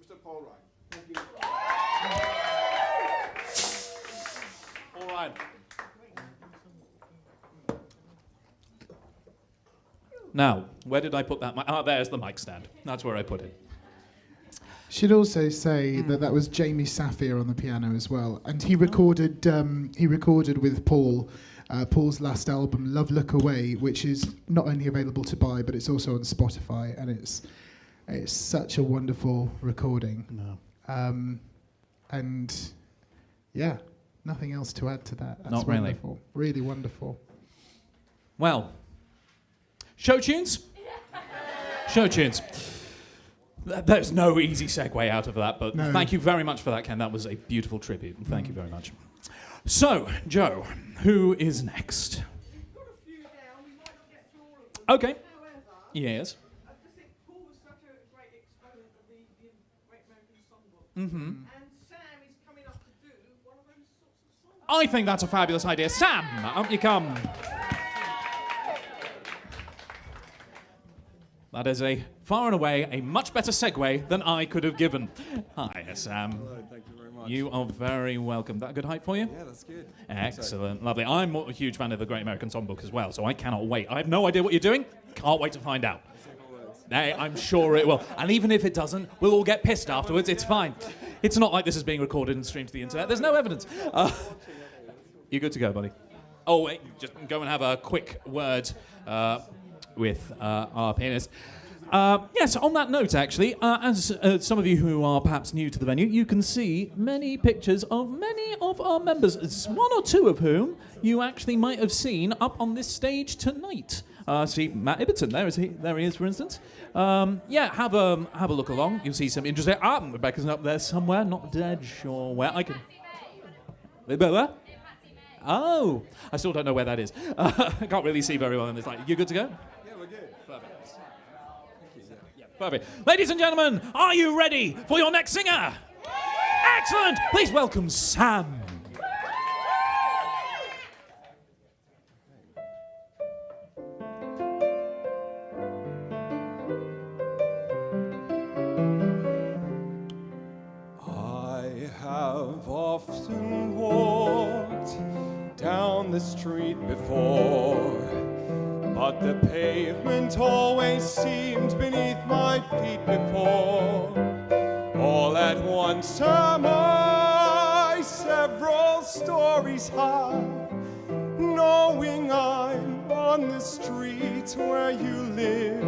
Mr. Paul Ryan. Thank you. All right. Now, where did I put that mic? There's the mic stand. That's where I put it. Should also say that that was Jamie Safier on the piano as well, and he recorded with Paul. Paul's last album, Love Look Away, which is not only available to buy, but it's also on Spotify, and it's such a wonderful recording. No. And yeah, nothing else to add to that. That's Not really. wonderful. Really wonderful. Well, show tunes? Show tunes. There's no easy segue out of that, but No. thank you very much for that, Ken. That was a beautiful tribute. Thank you very much. So, Joe, who is next? Okay. Yes. Mm-hmm. I think that's a fabulous idea. Sam, up you come. That is a far and away a much better segue than I could have given. Hi, Sam. Hello, thank you very much. You are very welcome. That a good height for you? Yeah, that's good. Excellent, lovely. I'm a huge fan of the Great American Songbook as well, so I cannot wait. I have no idea what you're doing. Can't wait to find out. Hey, I'm sure it will. And even if it doesn't, we'll all get pissed afterwards. It's fine. It's not like this is being recorded and streamed to the internet. There's no evidence. You're good to go, buddy. Oh, wait, just go and have a quick word with our pianist. Yes, on that note, actually, as some of you who are perhaps new to the venue, you can see many pictures of many of our members, one or two of whom you actually might have seen up on this stage tonight. See Matt Ibbotson, there he is, for instance. Yeah, have a look along. You'll see some interesting... Rebecca's up there somewhere, not dead sure where. I can... Where? Oh, I still don't know where that is. I can't really see very well in this light. You good to go? Yeah, we're good. Perfect. Perfect. Ladies and gentlemen, are you ready for your next singer? Excellent! Please welcome Sam. I have often walked down the street before, but the pavement always seemed beneath my feet before. All at once am I several stories high, knowing I'm on the street where you live.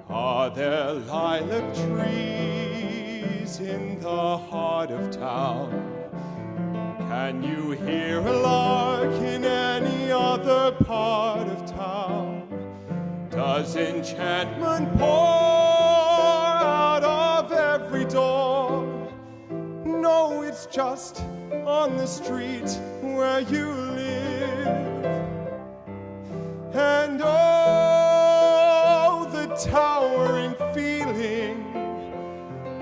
Are there lilac trees in the heart of town? Can you hear a lark in any other part of town? Does enchantment pour out of every door? No, it's just on the street where you live. And oh, the towering feeling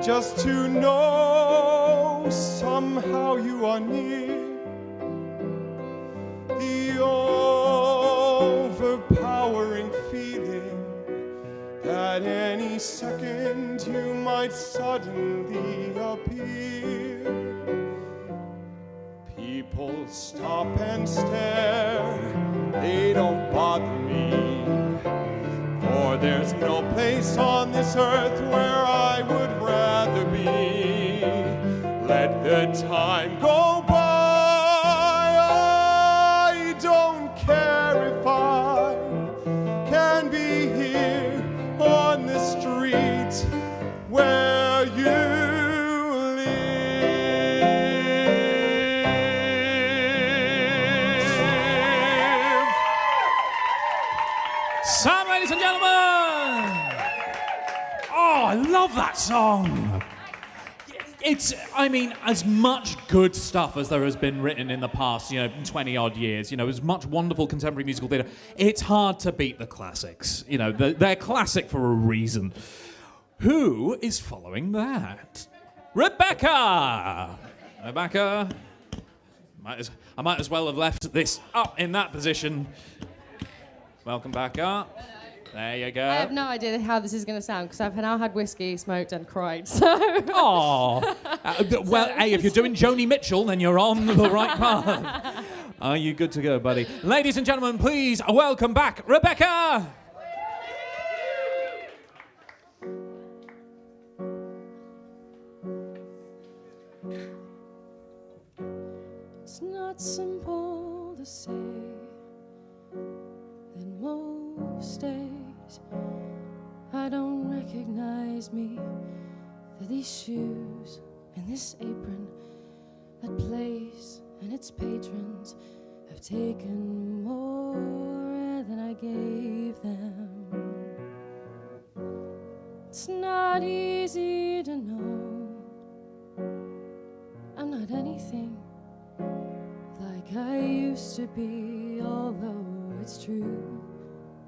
just to know somehow you are near. The overpowering feeling that any second you might suddenly appear. People stop and stare, they don't bother me, for there's no place on this earth where I would rather be. Let the time go by, I don't care if I can be here on the street where you live. Sam, ladies and gentlemen! Oh, I love that song! I mean, as much good stuff as there has been written in the past, 20-odd years, as much wonderful contemporary musical theatre, it's hard to beat the classics. They're classic for a reason. Who is following that? Rebecca! Rebecca, I might as well have left this up in that position. Welcome back up. There you go. I have no idea how this is going to sound because I've now had whiskey, smoked, and cried. So. Oh. Well, hey, if you're doing Joni Mitchell, then you're on the right path. Are you good to go, buddy? Ladies and gentlemen, please welcome back Rebecca. It's not simple to say that most days I don't recognize me, that these shoes and this apron, that place and its patrons have taken more than I gave them. It's not easy to know I'm not anything like I used to be, although it's true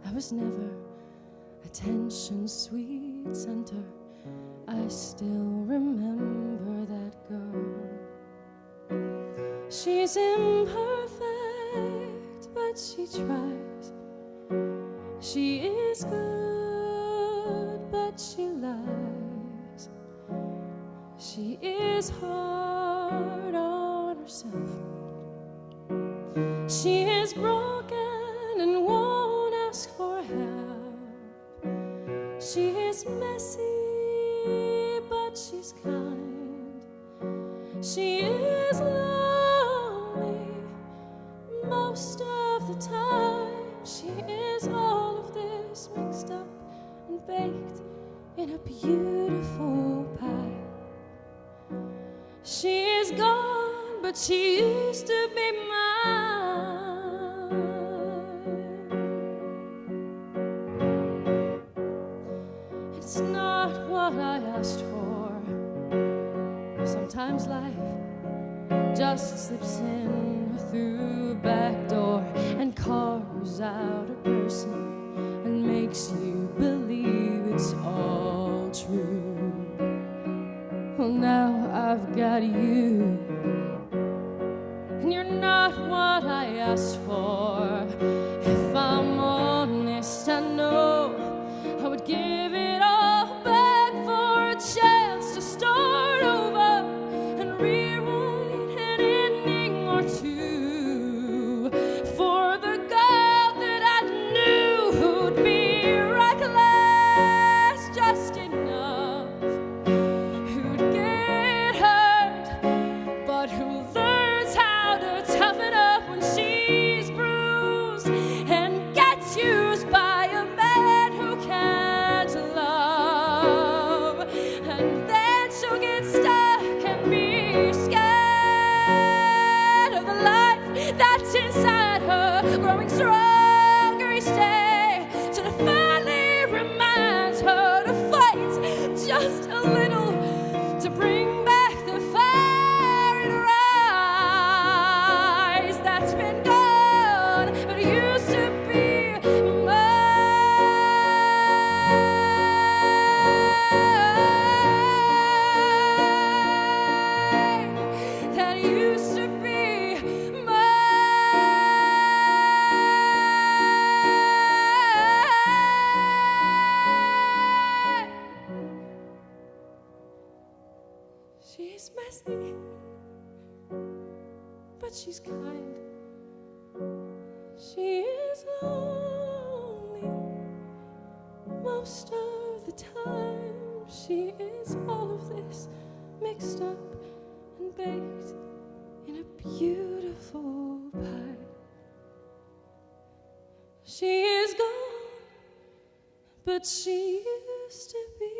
I was never attention's sweet center. I still remember that girl. She's imperfect, but she tries. She is good, but she lies. She is hard on herself. She is broken and won't ask for help. She is messy, but she's kind. She is lonely most of the time. She is all of this mixed up and baked in a beautiful pie. She is gone, but she used to be mine. It's not what I asked for. Sometimes life just slips in through a back door and carves out a person and makes you believe it's all true. Well, now I've got you, and you're not what I asked for. If I'm honest, I know I would give it all back for a chance to start over and rewrite an ending or two for the girl that I knew who'd be reckless just enough, who'd get hurt, but who learns how to toughen up when she's bruised and gets used by a man who can't love. And then she'll get stuck and be scared of the life that's inside her, growing stronger each day, till it finally reminds her to fight just a little to bring back the fire in her eyes that's been gone, but used to be mine. That used to be mine. She's messy, but she's kind. She is lonely most of the time. She is all of this mixed up and baked in a beautiful pie. She is gone, but she used to be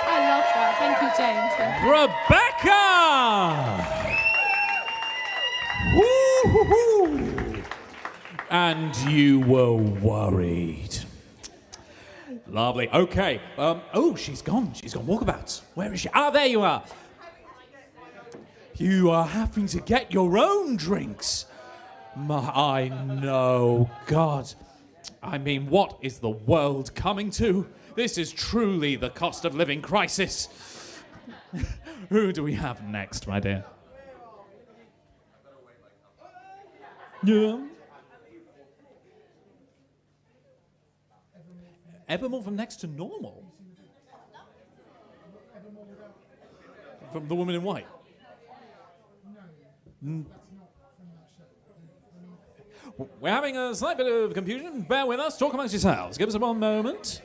I love that. Thank you, James. Thank you. Rebecca! Woo-hoo-hoo. And you were worried. Lovely. Okay. Oh, she's gone. She's gone walkabouts. Where is she? Ah, there you are. You are having to get your own drinks. I know. God. I mean, what is the world coming to? This is truly the cost of living crisis. Who do we have next, my dear? Yeah. Evermore from Next to Normal? From The Woman in White? We're having a slight bit of confusion. Bear with us. Talk amongst yourselves. Give us one moment.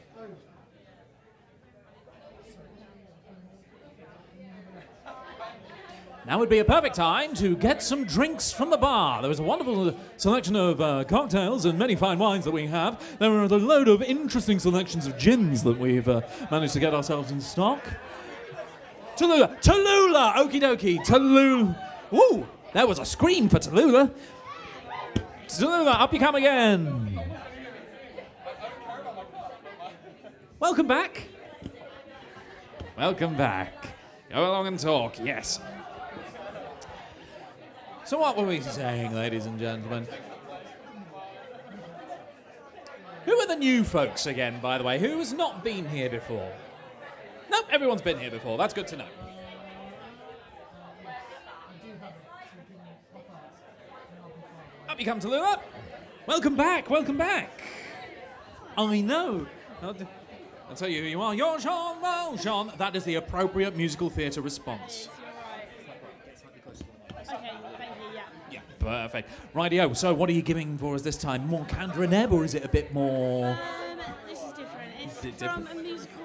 Now would be a perfect time to get some drinks from the bar. There is a wonderful selection of cocktails and many fine wines that we have. There are a load of interesting selections of gins that we've managed to get ourselves in stock. Tallulah! Tallulah! Okie dokie! Tallulah! Woo! There was a scream for Tallulah. Tallulah, up you come again. Welcome back. Welcome back. Go along and talk, yes. So what were we saying, ladies and gentlemen? Who are the new folks again, by the way? Who has not been here before? Nope, everyone's been here before. That's good to know. Up you come, Tallulah. Welcome back, welcome back. I know. I'll tell you who you are. You're Jean Valjean. That is the appropriate musical theatre response. Okay, thank you, yeah. Yeah, perfect. Rightio, so what are you giving for us this time? More Candor and Ebb, or is it a bit more... This is different. It's Is it from different? a musical...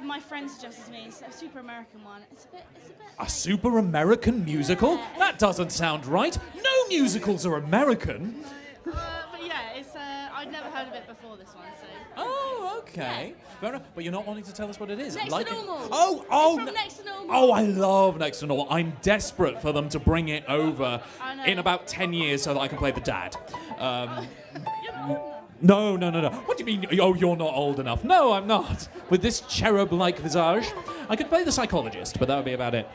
My friend suggested me. It's a super American one. It's a bit... A super American musical? That doesn't sound right. No musicals are American. But yeah, it's... I'd never heard of it before this one, so... Oh, okay. Fair enough. But you're not wanting to tell us what it is. Next like to Normal. Oh, It's from Next to Normal. Oh, I love Next to Normal. I'm desperate for them to bring it over I know. in about 10 years so that I can play the dad. No. What do you mean? Oh, you're not old enough. No, I'm not. With this cherub-like visage, I could play the psychologist, but that would be about it.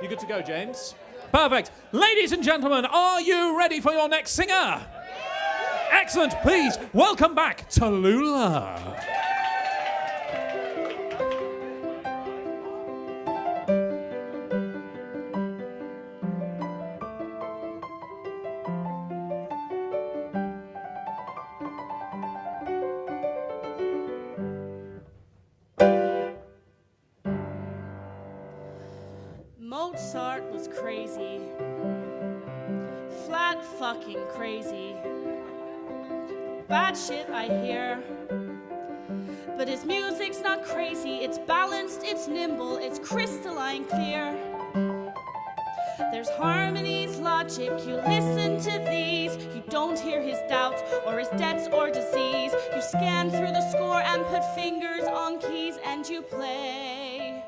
You good to go, James? Perfect. Ladies and gentlemen, are you ready for your next singer? Excellent. Please welcome back Tallulah. Mozart was crazy. Flat fucking crazy. Bad shit I hear. But his music's not crazy. It's balanced, it's nimble, it's crystalline clear. There's harmonies, logic, you listen to these. You don't hear his doubts or his debts or disease. You scan through the score and put fingers on keys and you play.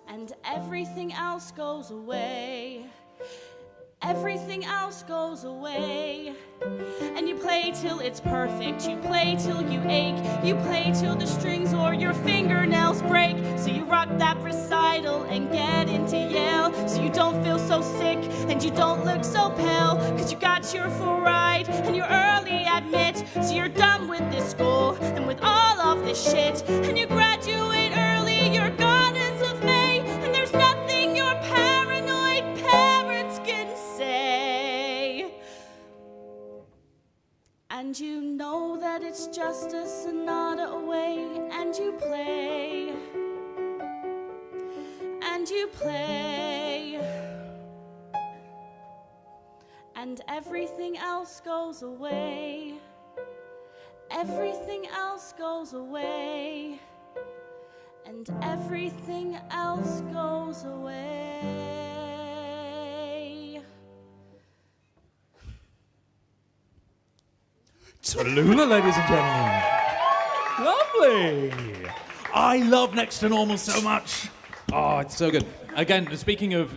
And everything else goes away. Everything else goes away. And you play till it's perfect. You play till you ache. You play till the strings or your fingernails break. So you rock that recital and get into Yale. So you don't feel so sick and you don't look so pale. Cause you got your full ride and you're early admit. So you're done with this school and with all of this shit. And you graduate early, you're goddess of May. And there's nothing your paranoid parents can say. And you know that it's just a sonata away. And you play. And you play. And everything else goes away. Everything else goes away. And everything else goes away. Tallulah, ladies and gentlemen. Lovely. I love Next to Normal so much. Oh, it's so good. Again, speaking of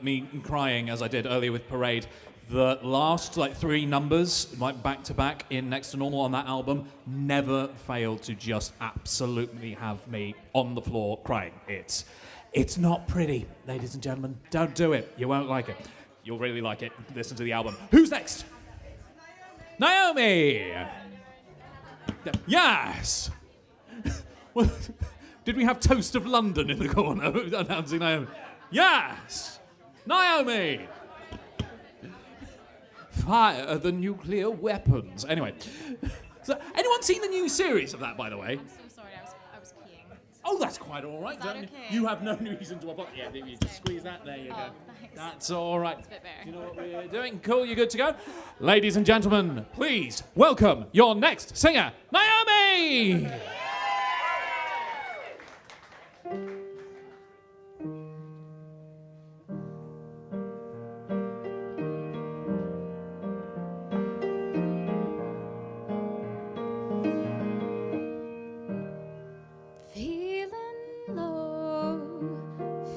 me crying, as I did earlier with Parade, the last like 3 numbers, like back to back in Next to Normal on that album, never failed to just absolutely have me on the floor crying. It's not pretty, ladies and gentlemen. Don't do it. You won't like it. You'll really like it. Listen to the album. Who's next? Naomi! Yes! Well, did we have Toast of London in the corner announcing Naomi? Yes! Naomi! Fire the nuclear weapons. Anyway, so anyone seen the new series of that, by the way? I'm so sorry, I was keying. Oh, that's quite all right. Is that Don't okay? You have no reason to apologize. Yeah, you just squeeze that. There you go. Thanks. That's all right. It's a bit better. Do you know what we're doing? Cool, you good to go? Ladies and gentlemen, please welcome your next singer, Naomi! Feeling low,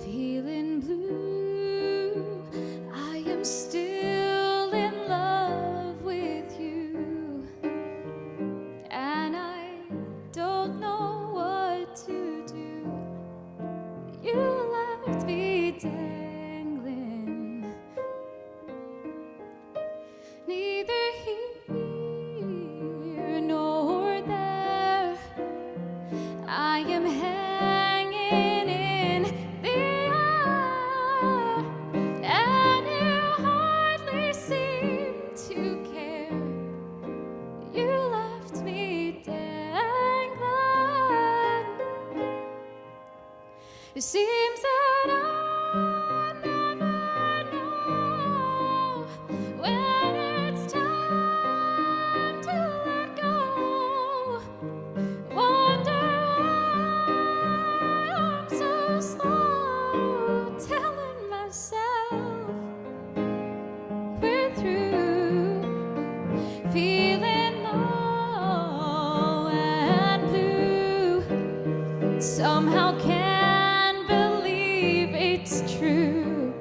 feeling blue. I am still in love with you, and I don't know what to do. You left me dangling, neither here nor there. I am hanging in the air, and you hardly seem to care. You left me dangling. It seems that I never know when it's time to let go. Wonder I'm so slow telling myself we're through, feeling low and blue. Somehow can't believe it's true,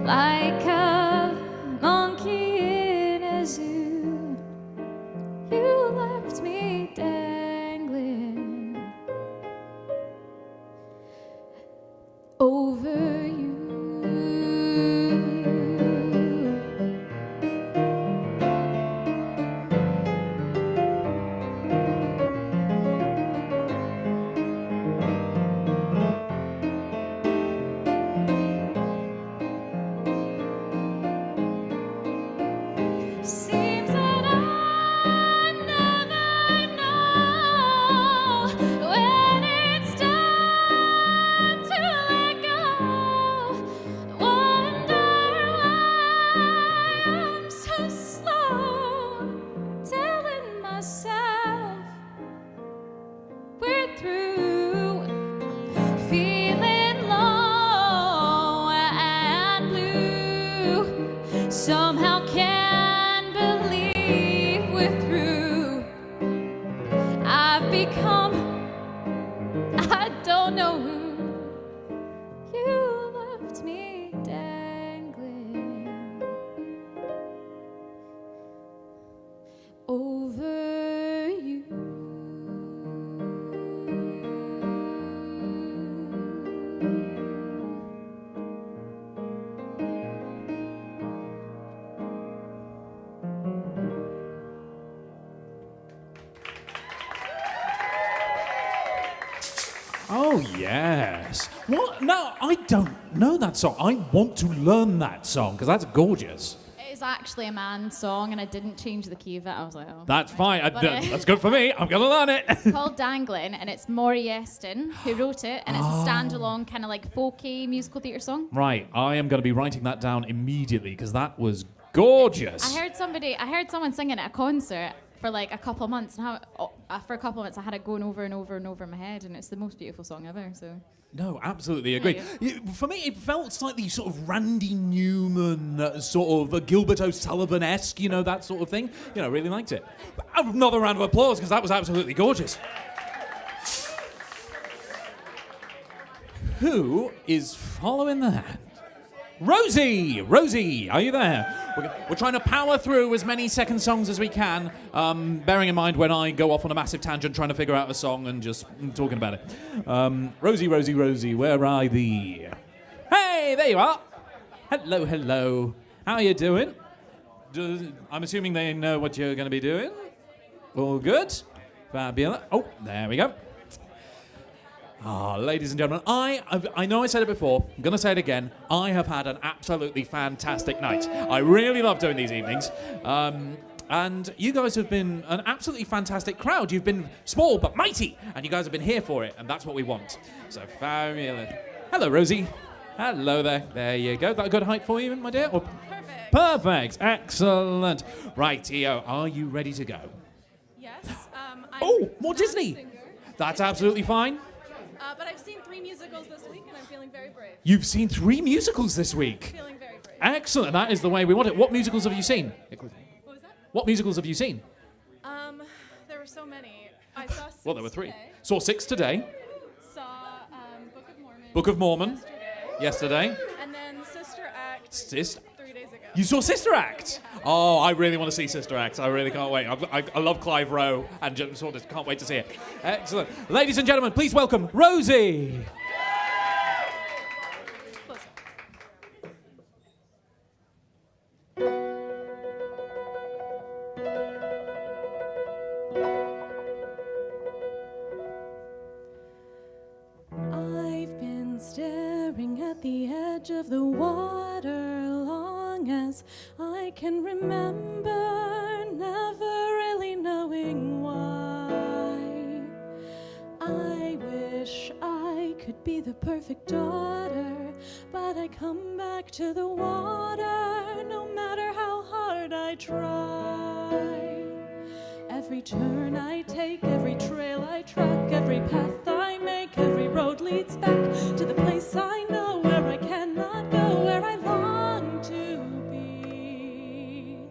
like a monkey in a zoo. You left me dangling over you. Seems that I never know when it's time to let go. Wonder why I'm so slow telling myself we're through, feeling low and blue. Somehow can't believe we're through. I've become, I don't know who. You left me dangling over you. Oh, yes. What? No, I don't know that song. I want to learn that song because that's gorgeous. It is actually a man's song, and I didn't change the key of it. I was like, oh. That's fine. But, That's good for me. I'm going to learn it. It's called Dangling, and it's Maury Yeston who wrote it, and it's a standalone kind of like folky musical theatre song. Right. I am going to be writing that down immediately because that was gorgeous. I heard someone singing at a concert for like a couple of months, and for a couple of months I had it going over and over and over in my head, and it's the most beautiful song ever. So. No, absolutely agree. For me, it felt slightly sort of Randy Newman, sort of Gilbert O'Sullivan-esque, you know, that sort of thing. You know, really liked it. Another round of applause, because that was absolutely gorgeous. Who is following that? Rosie! Rosie, are you there? We're trying to power through as many second songs as we can, bearing in mind when I go off on a massive tangent trying to figure out a song and just talking about it. Rosie, Rosie, Rosie, where are thee? Hey, there you are! Hello, hello. How are you doing? I'm assuming they know what you're going to be doing. All good? Fabulous. Oh, there we go. Ladies and gentlemen, I know I said it before, I'm going to say it again. I have had an absolutely fantastic night. I really love doing these evenings. And you guys have been an absolutely fantastic crowd. You've been small but mighty, and you guys have been here for it, and that's what we want. So fabulous. Hello, Rosie. Hello there. There you go. That a good height for you, my dear? Or perfect. Excellent. Rightio. Are you ready to go? Yes. More Disney. That's absolutely fine. But I've seen 3 musicals this week, and I'm feeling very brave. You've seen 3 musicals this week. Feeling very brave. Excellent. That is the way we want it. What musicals have you seen? What was that? What musicals have you seen? There were so many. I saw 6 Well, there were 3. today. Saw 6 today. Saw Book of Mormon. Book of Mormon. Yesterday. And then Sister Act 3 days ago. You saw Sister Act? Oh, I really want to see Sister Act. I really can't wait. I love Clive Rowe and just sort of can't wait to see it. Excellent. Ladies and gentlemen, please welcome Rosie. I've been staring at the edge of the water long as I can remember, never really knowing why. I wish I could be the perfect daughter, but I come back to the water no matter how hard I try. Every turn I take, every trail I track, every path I make, every road leads back to the place I know where I cannot go, where I long to be.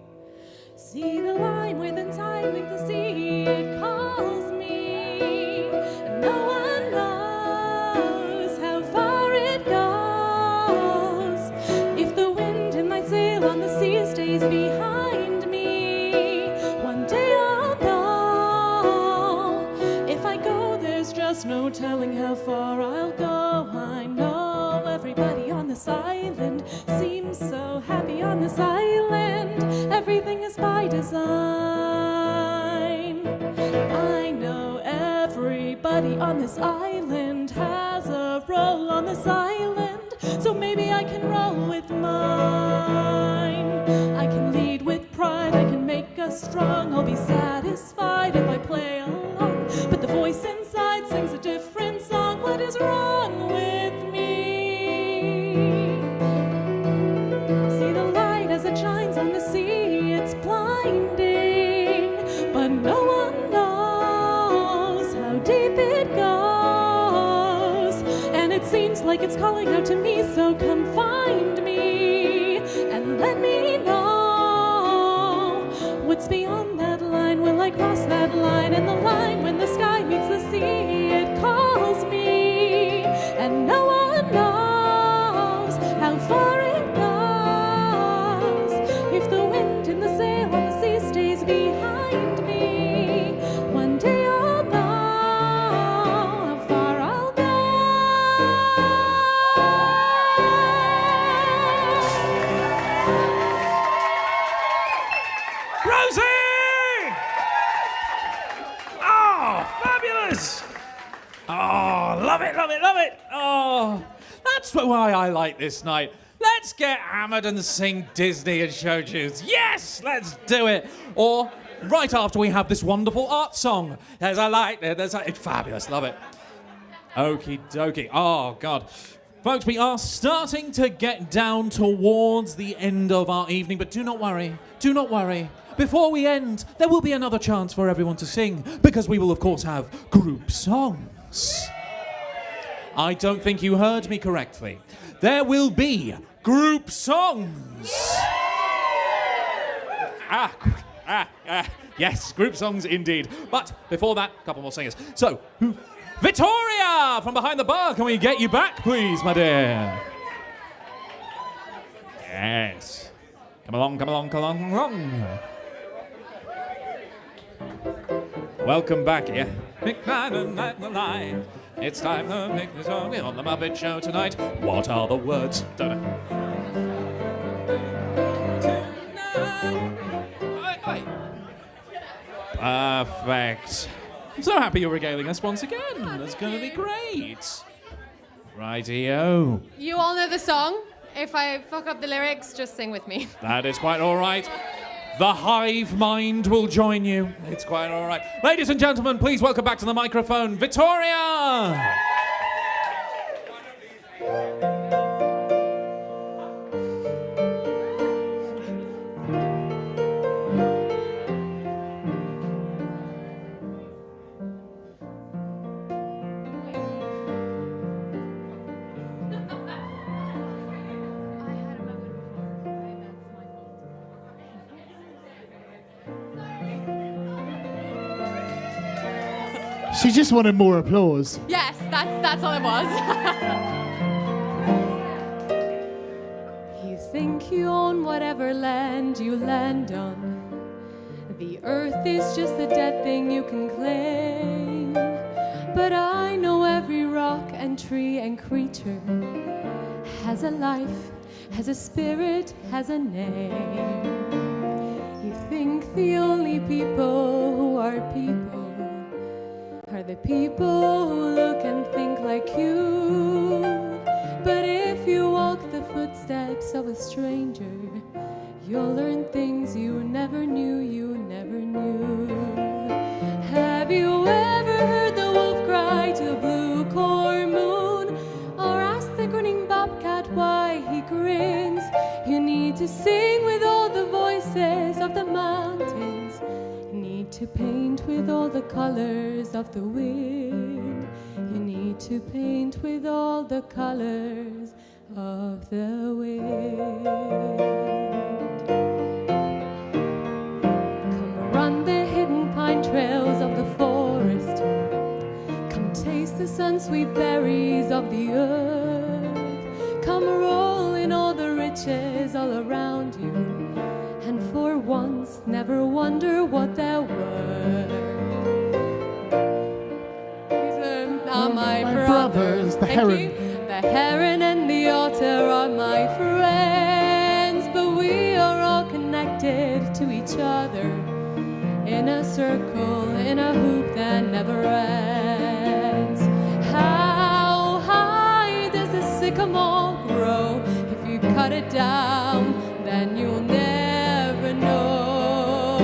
See the line where the tide meets the sea, it calls me, and no one knows how far it goes. If the wind in my sail on the sea stays behind me, one day I'll know. If I go, there's just no telling how far I'll go. I know everybody on this island seems so happy on this island. Everything is by design. I know everybody on this island has a role on this island, so maybe I can roll with mine. I can lead with pride, I can make us strong. I'll be satisfied if I play along, but the voice inside sings a different song. What is wrong with me? See the light as it shines on the sea, it's blinding, but no one knows how deep it goes. And it seems like it's calling out to me, so come find me and let me know what's beyond that line. Will I cross that line? And the line when the sky meets the sea, it calls me, and no one knows how far it goes. If the wind in the sail on the sea stays behind me, one day I'll know how far I'll go. Rosie! Oh, fabulous! Oh, love it, love it, love it! Oh, that's why I like this night. Let's get hammered and sing Disney and show tunes. Yes, let's do it. Or right after we have this wonderful art song. There's a light, it's fabulous, love it. Okie dokie. Oh, God. Folks, we are starting to get down towards the end of our evening, but do not worry, do not worry. Before we end, there will be another chance for everyone to sing, because we will, of course, have group songs. I don't think you heard me correctly. There will be group songs. Yes, group songs indeed. But before that, a couple more singers. So, Victoria from behind the bar, can we get you back, please, my dear? Yes. Come along, come along, come along, come along. Welcome back here. It's time to make this on the Muppet Show tonight. What are the words? Don't know. Perfect. I'm so happy you're regaling us once again. It's going to be great. Rightio. You all know the song. If I fuck up the lyrics, just sing with me. That is quite all right. The hive mind will join you. It's quite all right. Ladies and gentlemen, please welcome back to the microphone, Victoria! She just wanted more applause. Yes, that's all it was. You think you own whatever land you land on. The earth is just a dead thing you can claim. But I know every rock and tree and creature has a life, has a spirit, has a name. You think the only people who are people are the people who look and think like you. But if you walk the footsteps of a stranger, you'll learn things you never knew, you never knew. Have you ever heard the wolf cry to the blue corn moon? Or ask the grinning bobcat why he grins? You need to sing with all the voices of the mountains. To paint with all the colors of the wind. You need to paint with all the colors of the wind. Come run the hidden pine trails of the forest. Come taste the sun-sweet berries of the earth. Come roll in all the riches all around you. And for once, never wonder what they're worth. These are my brothers, the heron. The heron and the otter are my friends, but we are all connected to each other in a circle, in a hoop that never ends. How high does the sycamore grow? If you cut it down, then you'll never know.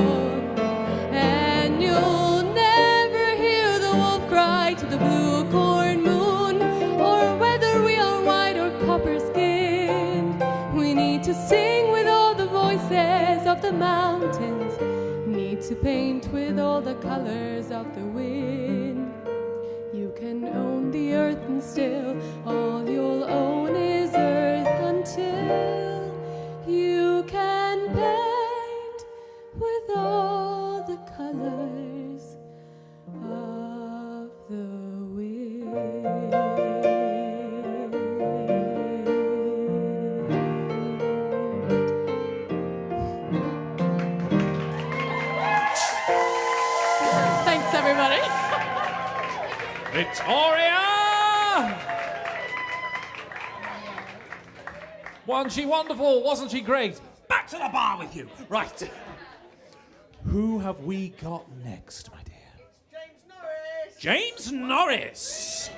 And you'll never hear the wolf cry to the blue corn moon, or whether we are white or copper skinned. We need to sing with all the voices of the mountains, need to paint with all the colors of the wind. You can own the earth and still all you'll own is earth until you can paint with all the colors of the wind. Thanks, everybody. Victoria! Wasn't she wonderful? Wasn't she great? Back to the bar with you. Right. Who have we got next, my dear? James Norris.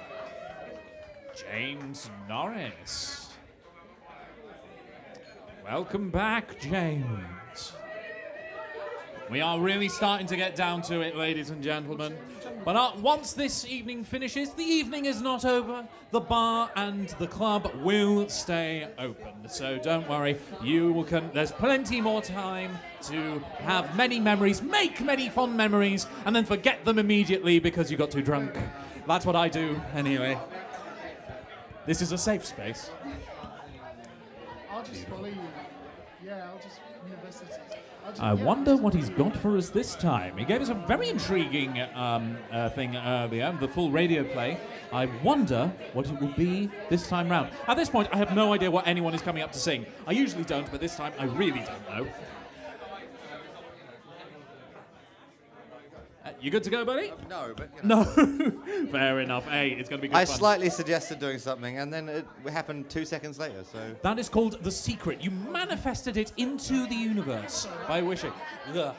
James Norris. Welcome back, James. We are really starting to get down to it, ladies and gentlemen. But once this evening finishes, the evening is not over. The bar and the club will stay open. So don't worry, there's plenty more time to have many memories, make many fond memories, and then forget them immediately because you got too drunk. That's what I do, anyway. This is a safe space. I'll just follow you. Yeah, I'll just university. I wonder what he's got for us this time. He gave us a very intriguing thing earlier, the full radio play. I wonder what it will be this time round. At this point, I have no idea what anyone is coming up to sing. I usually don't, but this time I really don't know. You good to go, buddy? No, but you know. No. Fair enough. Hey, it's going to be good I fun. slightly suggested doing something, and then it happened 2 seconds later, so... That is called The Secret. You manifested it into the universe by wishing. Ugh.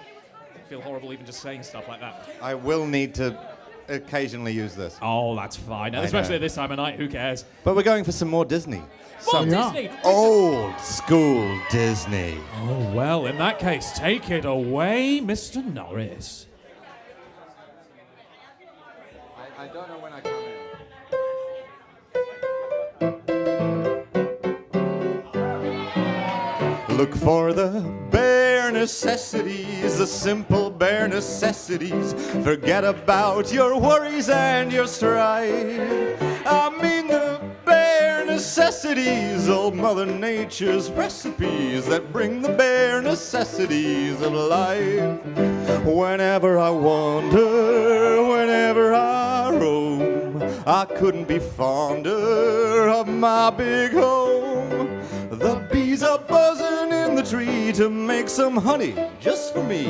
I feel horrible even just saying stuff like that. I will need to occasionally use this. Oh, that's fine. I Especially know. at this time of night. Who cares? But we're going for some more Disney. More Disney. Old school Disney. Oh, well, in that case, take it away, Mr. Norris. I don't know when I come in. Look for the bare necessities, the simple bare necessities. Forget about your worries and your strife. I mean the bare necessities, old Mother Nature's recipes that bring the bare necessities of life. Whenever I wander, whenever I roam, I couldn't be fonder of my big home. The bees are buzzing in the tree to make some honey just for me.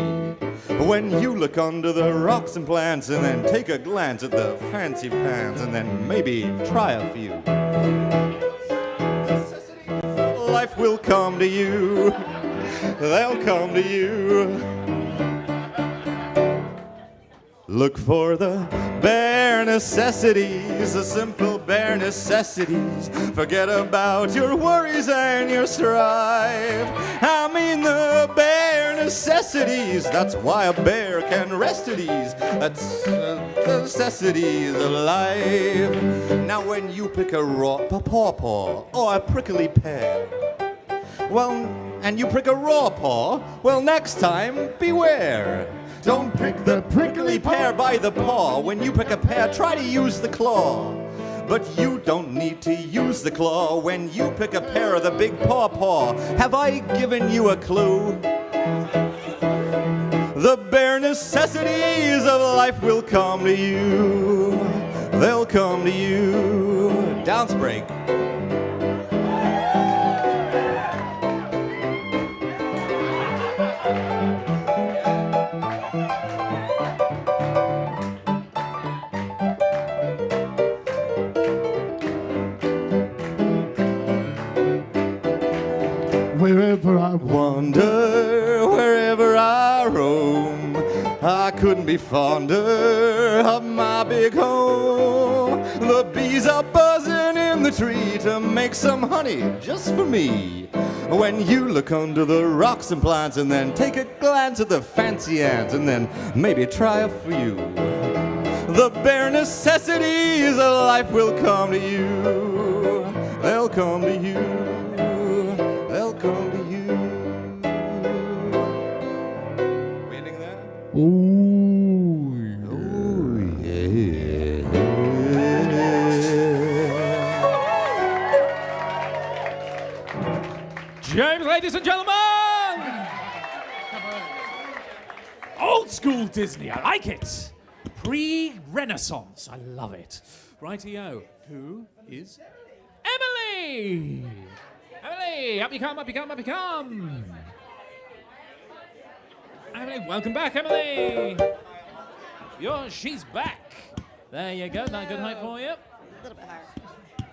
When you look under the rocks and plants and then take a glance at the fancy pants and then maybe try a few. Life will come to you, they'll come to you. Look for the bare necessities, the simple bare necessities. Forget about your worries and your strife. I mean the bare necessities. That's why a bear can rest at ease. That's the necessities of life. Now when you pick a raw pawpaw or a prickly pear, well, and you prick a raw paw, well, next time, beware. Don't pick the prickly pear by the paw. When you pick a pear, try to use the claw. But you don't need to use the claw when you pick a pear of the big paw. Have I given you a clue? The bare necessities of life will come to you. They'll come to you. Dance break. Wherever I wander, wherever I roam, I couldn't be fonder of my big home. The bees are buzzing in the tree to make some honey just for me. When you look under the rocks and plants and then take a glance at the fancy ants and then maybe try a few. The bare necessities of life will come to you. They'll come to you. They'll come to you. We ending there? Ooh, yeah. James, ladies and gentlemen! Old school Disney, I like it. Pre-Renaissance, I love it. Rightio, who is Emily? Emily, up you come, up you come, up you come. Emily, welcome back, Emily. She's back. There you go, that good height for you. A little bit higher.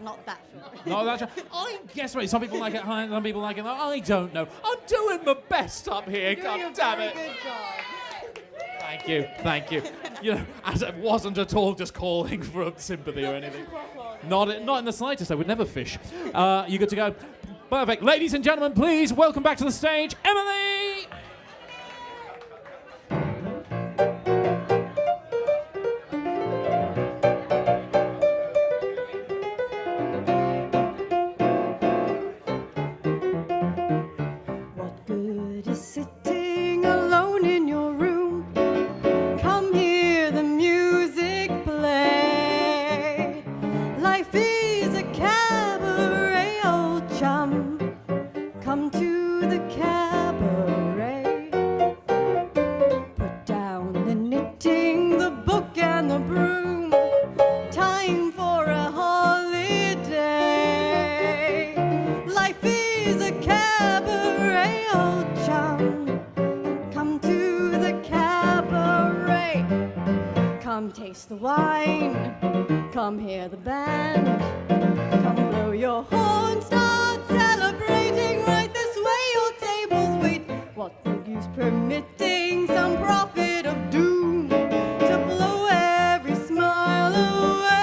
Not that. No, that's I guess right. Some people like it high, some people like it low. I don't know. I'm doing my best up here. God damn it. Good job. Thank you, thank you. You know, as it wasn't at all just calling for sympathy or anything. Not in the slightest. I would never fish. You good to go? Perfect. Ladies and gentlemen, please welcome back to the stage, Emily. What good is sitting alone in your room? Come hear the music play. Life is a cabaret, old chum. Come to the cabaret. wine. Come hear the band, come blow your horn, start celebrating right this way. Your tables wait. What the use permitting some prophet of doom to blow every smile away?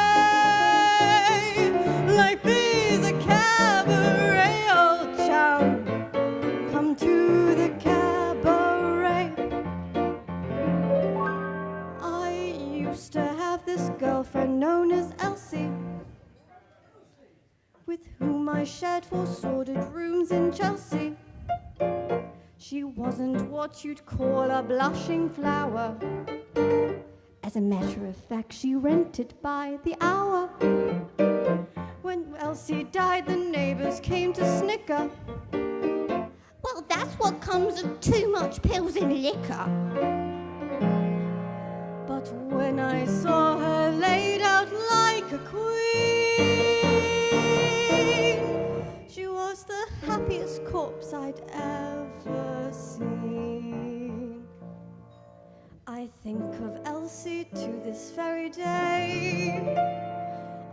Life is a cabaret, old chum. Come to the cabaret. I used to have this girlfriend known as Elsie, with whom I shared 4 sordid rooms in Chelsea. She wasn't what you'd call a blushing flower. As a matter of fact, she rented by the hour. When Elsie died, the neighbors came to snicker. Well, that's what comes of too much pills and liquor. But when I saw her laid out like a queen, she was the happiest corpse I'd ever seen. I think of Elsie to this very day.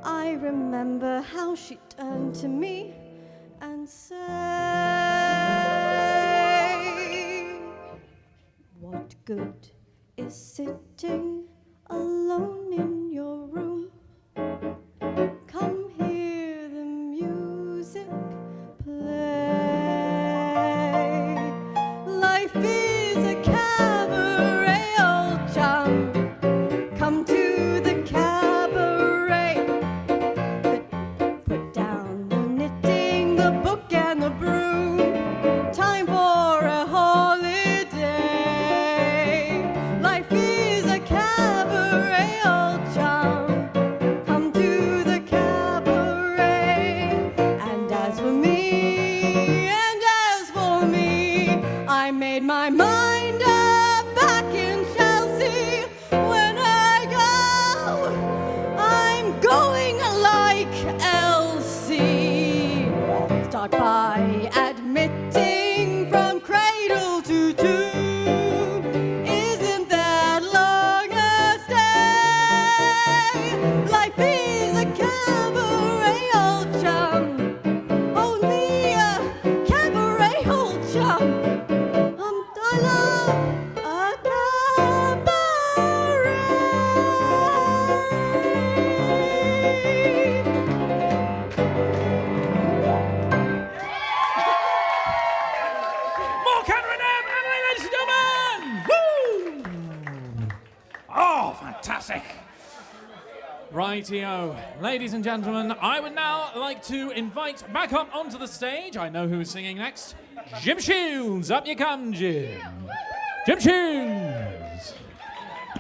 I remember how she turned to me and said, what good is sitting alone in your room? Come hear the music play. Life is a cabaret, old chum. Come to the cabaret. Put down the knitting, the book and the broom. Time for a holiday. Life is a cabaret, old chum. Come to the cabaret. And as for me, I made my mind up back in Chelsea. When I go, I'm going like Elsie. Start by admitting from cradle to tomb. Isn't that long a stay? Life is a cabaret, old chum. Only a cabaret, old chum. I love a More Catherine M. Emily, ladies and gentlemen! Woo! Oh, fantastic. Rightio. Ladies and gentlemen, I would now like to invite back up onto the stage. I know who's singing next. Jim Shields. Up you come, Jim. Jim Shields.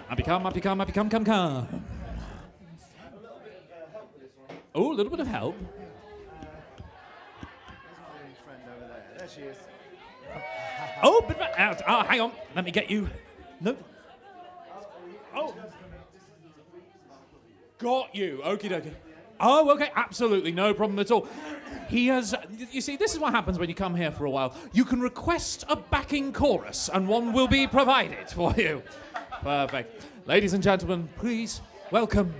Up you come, come. Oh, a little bit of help. There she is. Oh, bit of out. Oh, hang on. Let me get you. No. Oh. Got you. Okie dokie. Oh, okay. Absolutely. No problem at all. He has... You see, this is what happens when you come here for a while. You can request a backing chorus, and one will be provided for you. Perfect. Ladies and gentlemen, please welcome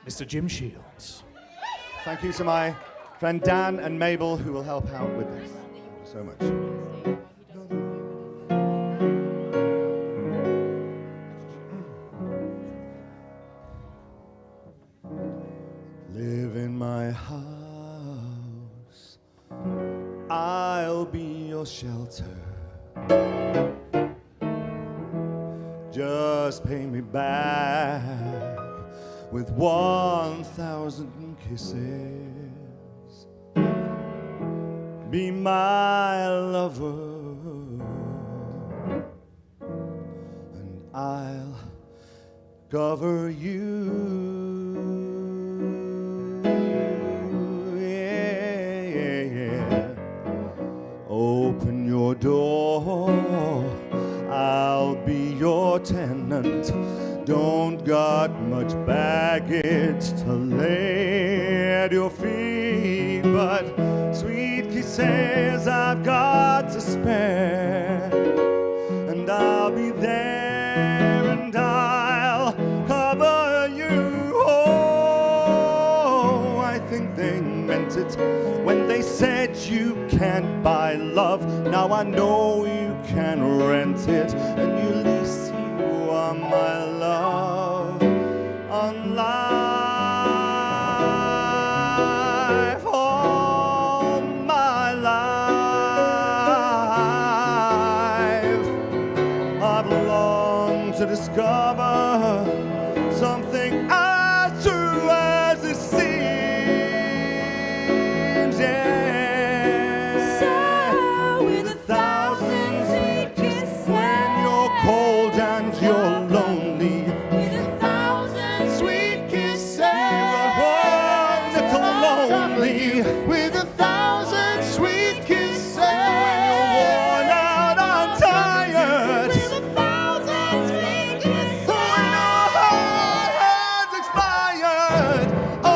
Mr. Jim Shields. Thank you to my friend Dan and Mabel, who will help out with this. Thank you so much. Live in my house, I'll be your shelter. Just pay me back with 1,000 kisses. Be my lover, and I'll cover you. Open your door, I'll be your tenant. Don't got much baggage to lay at your feet, but sweet kisses I've got to spare. And I'll be there and I'll cover you. love. Now I know you can rent it, and you lease you are my love. On life, all my life, I've longed to discover something as true as it seems, yeah. So with 1,000 sweet kisses, when you're cold and you're lonely, with 1,000 sweet kisses, wonderful lonely, with 1,000 sweet kisses. when you're worn out and tired, with 1,000 sweet kisses, when your heart has expired. Oh,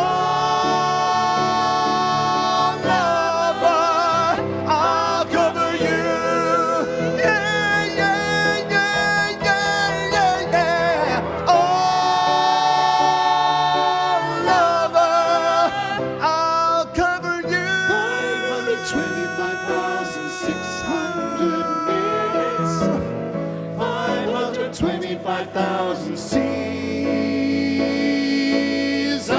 lover, I'll cover you. Yeah, yeah, yeah, yeah, yeah, yeah. Oh, lover, I'll cover you. 525,600 minutes. 525,000 seasons of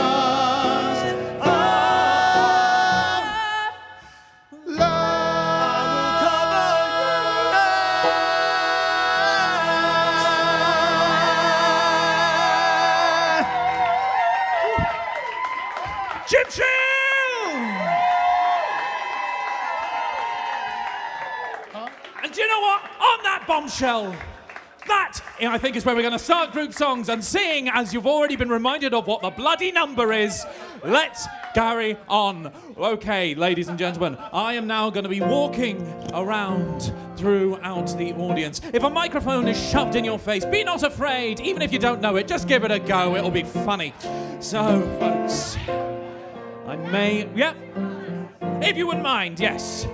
Chip Chill! And do you know what? On that bombshell, that, I think, is where we're going to start group songs and sing, as you've already been reminded of what the bloody number is. Let's carry on. Okay, ladies and gentlemen, I am now going to be walking around throughout the audience. If a microphone is shoved in your face, be not afraid. Even if you don't know it, just give it a go. It'll be funny. So, folks, I may... Yeah. If you wouldn't mind, yes.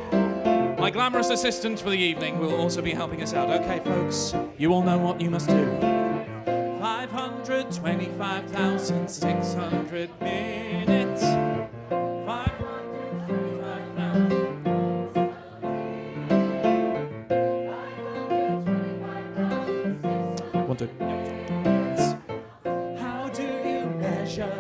My glamorous assistant for the evening will also be helping us out. Okay, folks, you all know what you must do. 525,600 minutes. 525,000. 1, 2. How do you measure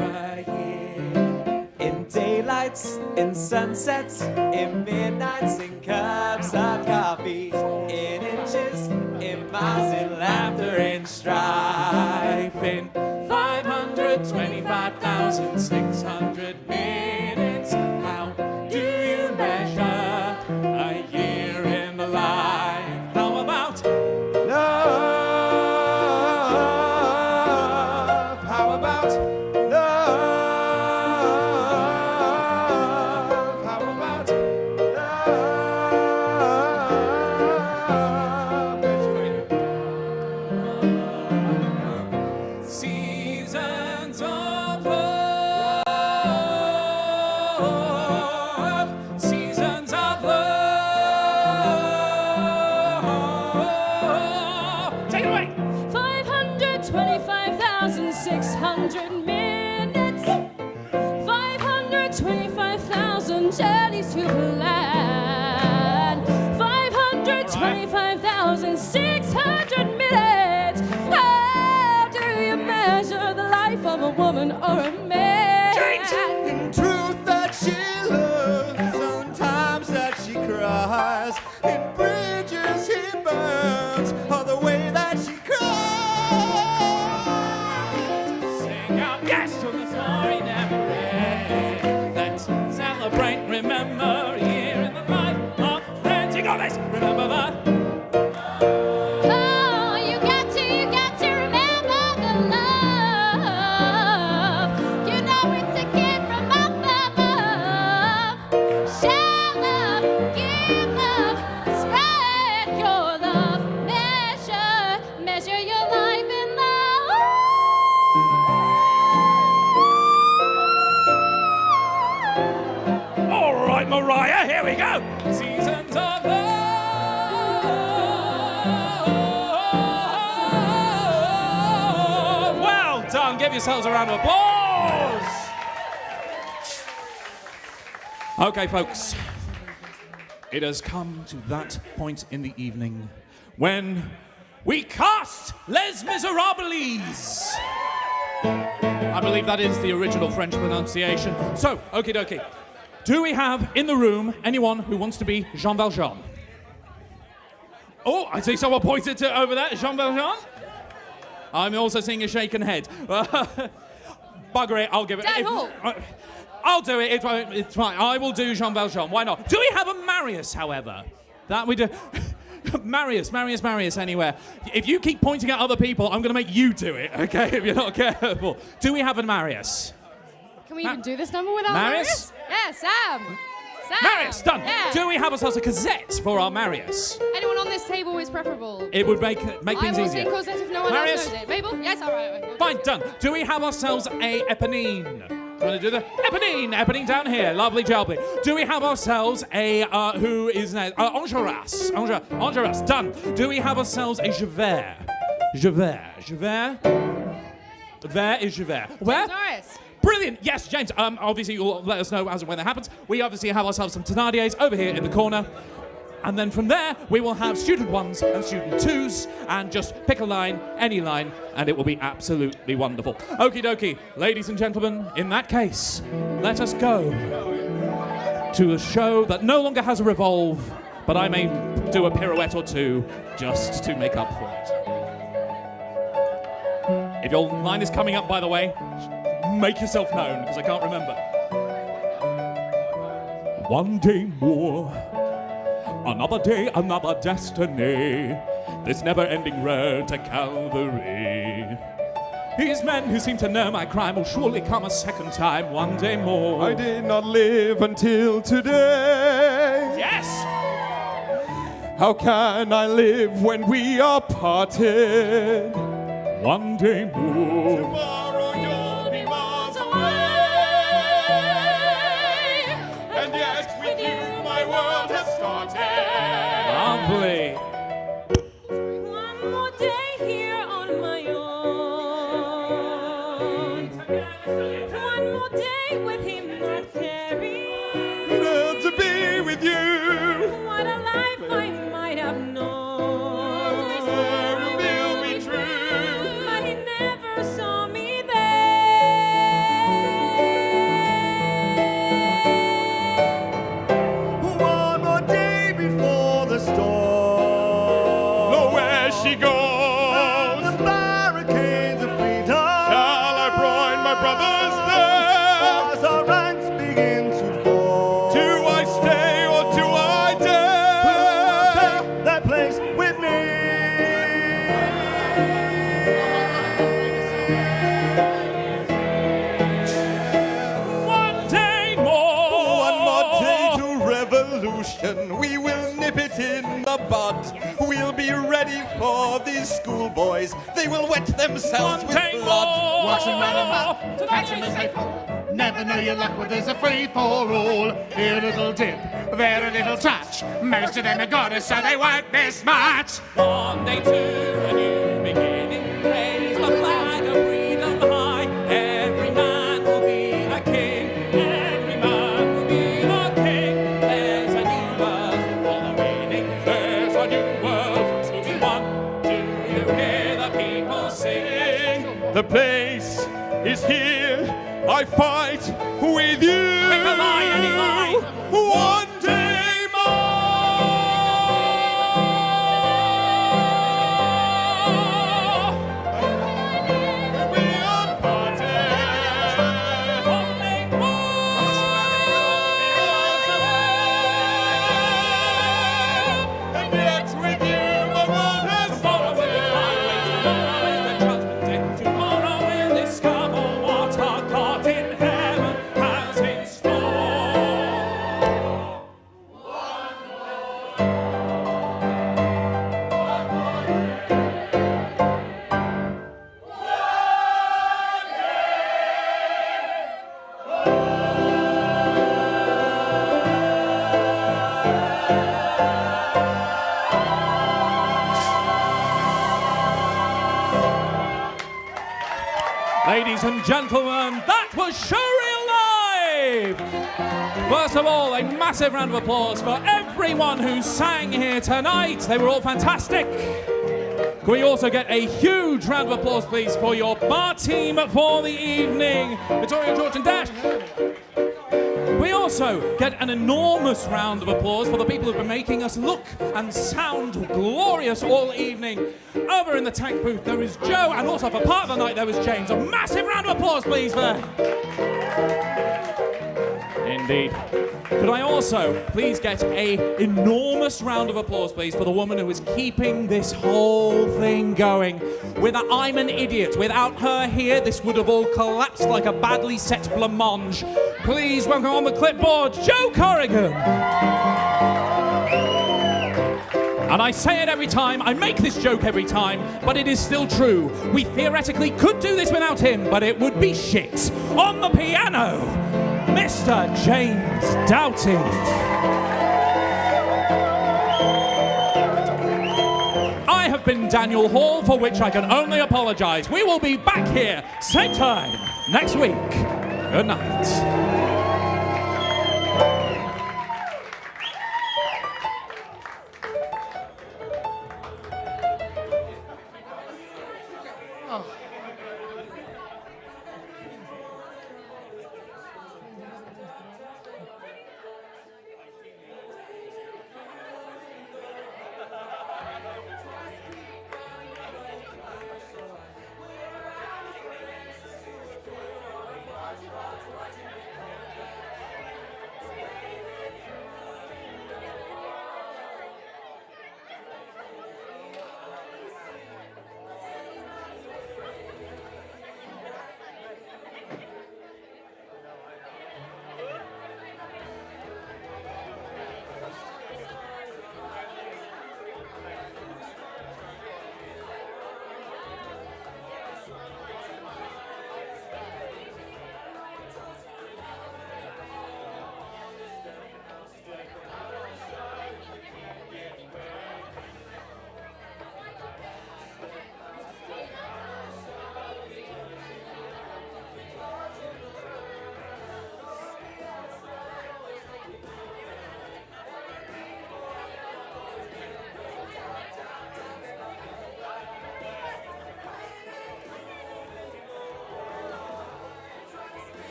a year? In daylights, in sunsets, in midnights, in cups of coffee, in inches, in miles, in laughter, in strife, in 525,600 minutes. How do you measure a year in the life? How about Love, how about love? How about love? seasons of love? Seasons of love. Take it away. 525,600 minutes. 525,000 journeys to the land. 525,600 minutes. How do you measure the life of a woman or a man? In truth that she loves, sometimes that she cries. In bridges he burns, or the way that she cries. Sing out yes to the story never ends. Let's celebrate, remember, a year in the life of friends. You got this. Remember that. Oh, you got to remember the love. You know it's a gift from up above. Share love, give love, spread your love. Measure your life in love. All right, Mariah, here we go. Seasons of love. Well done. Give yourselves a round of applause. Okay, folks. it has come to that point in the evening when we cast Les Miserables. I believe that is the original French pronunciation. So, okie dokie. Do we have in the room anyone who wants to be Jean Valjean? Oh, I see someone pointed to over there, Jean Valjean. I'm also seeing a shaken head. Bugger it, I'll give it. Dan Hall. I'll do it. It's fine. I will do Jean Valjean. Why not? Do we have a Marius, however? That we do. Marius, anywhere. If you keep pointing at other people, I'm going to make you do it, okay? If you're not careful. Do we have a Marius? Can we even do this number without Marius? Yeah, Sam. Marius, done. Yeah. Do we have ourselves a Cosette for our Marius? Anyone on this table is preferable. It would make things I will easier. sing Cosette if no one Marius? else knows it. Mabel? Yes, all right. Fine, done. Do we have ourselves a Eponine? Trying to do the Eponine down here. Lovely jubbly. Do we have ourselves a who is next? Enjolras. Enjolras, done. Do we have ourselves a Javert? Where is Javert? Where? Norris. Brilliant. Yes, James. Obviously, you'll let us know as and when that happens. We obviously have ourselves some Thénardiers over here in the corner. And then from there, we will have student ones and student twos, and just pick a line, any line, and it will be absolutely wonderful. Okie dokie, ladies and gentlemen, in that case, let us go to a show that no longer has a revolve, but I may do a pirouette or two just to make up for it. If your line is coming up, by the way, make yourself known, because I can't remember. One day more. Another day, another destiny. This never-ending road to Calvary. These men who seem to know my crime will surely come a second time one day more. I did not live until today. Yes! How can I live when we are parted? One day more. Tomorrow you'll be miles away. And yet with you my world has started. Lovely. One more day here on my own. One more day with him not caring. Glad to be with you. What a life I might have known. Will be true. But he never saw me there. One more day before the storm. Nowhere she goes. The barricades of freedom. Shall I join my brothers there? As our ranks begin to fall. Do I stay or do I dare? Take that place with me. One day more. One more day to revolution. We will nip it in the bud. We'll be ready for these schoolboys. They will wet themselves with blood. Watching around the map, catch 'em as they fall. Never know your luck when there's a free-for-all. Here a little dip, there a little touch. Most of them are goddess, so they won't miss much. One day to a new beginning. Raise the flag of freedom high. Every man will be a king. Every man will be a king. There's a new world for the winning. There's a new world to be won. Do you hear the people sing? The place is here. I fight with you. Pick a line, any line. One day more. And we are parted. One day And yet with you my world has started. Tomorrow we'll discover what our God in heaven has in store. Ladies and gentlemen, that was Showreel Live! live. First of all, a massive round of applause for everyone who sang here tonight. They were all fantastic. Can we also get a huge round of applause, please, for your bar team for the evening, Victoria, George, and Dash. We also get an enormous round of applause for the people who've been making us look and sound glorious all evening. Over in the tech booth, there is Joe, and also for part of the night, there was James. A massive round of applause, please, for them. Indeed. Could I also please get an enormous round of applause, please, for the woman who is keeping this whole thing going. I'm an idiot. Without her here, this would have all collapsed like a badly set blancmange. Please welcome on the clipboard, Joe Corrigan. And I say it every time, I make this joke every time, but it is still true. We theoretically could do this without him, but it would be shit. On the piano, Mr. James Doughty. I have been Daniel Hall, for which I can only apologise. We will be back here, same time, next week. Good night.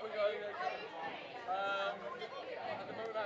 We're going at the moment,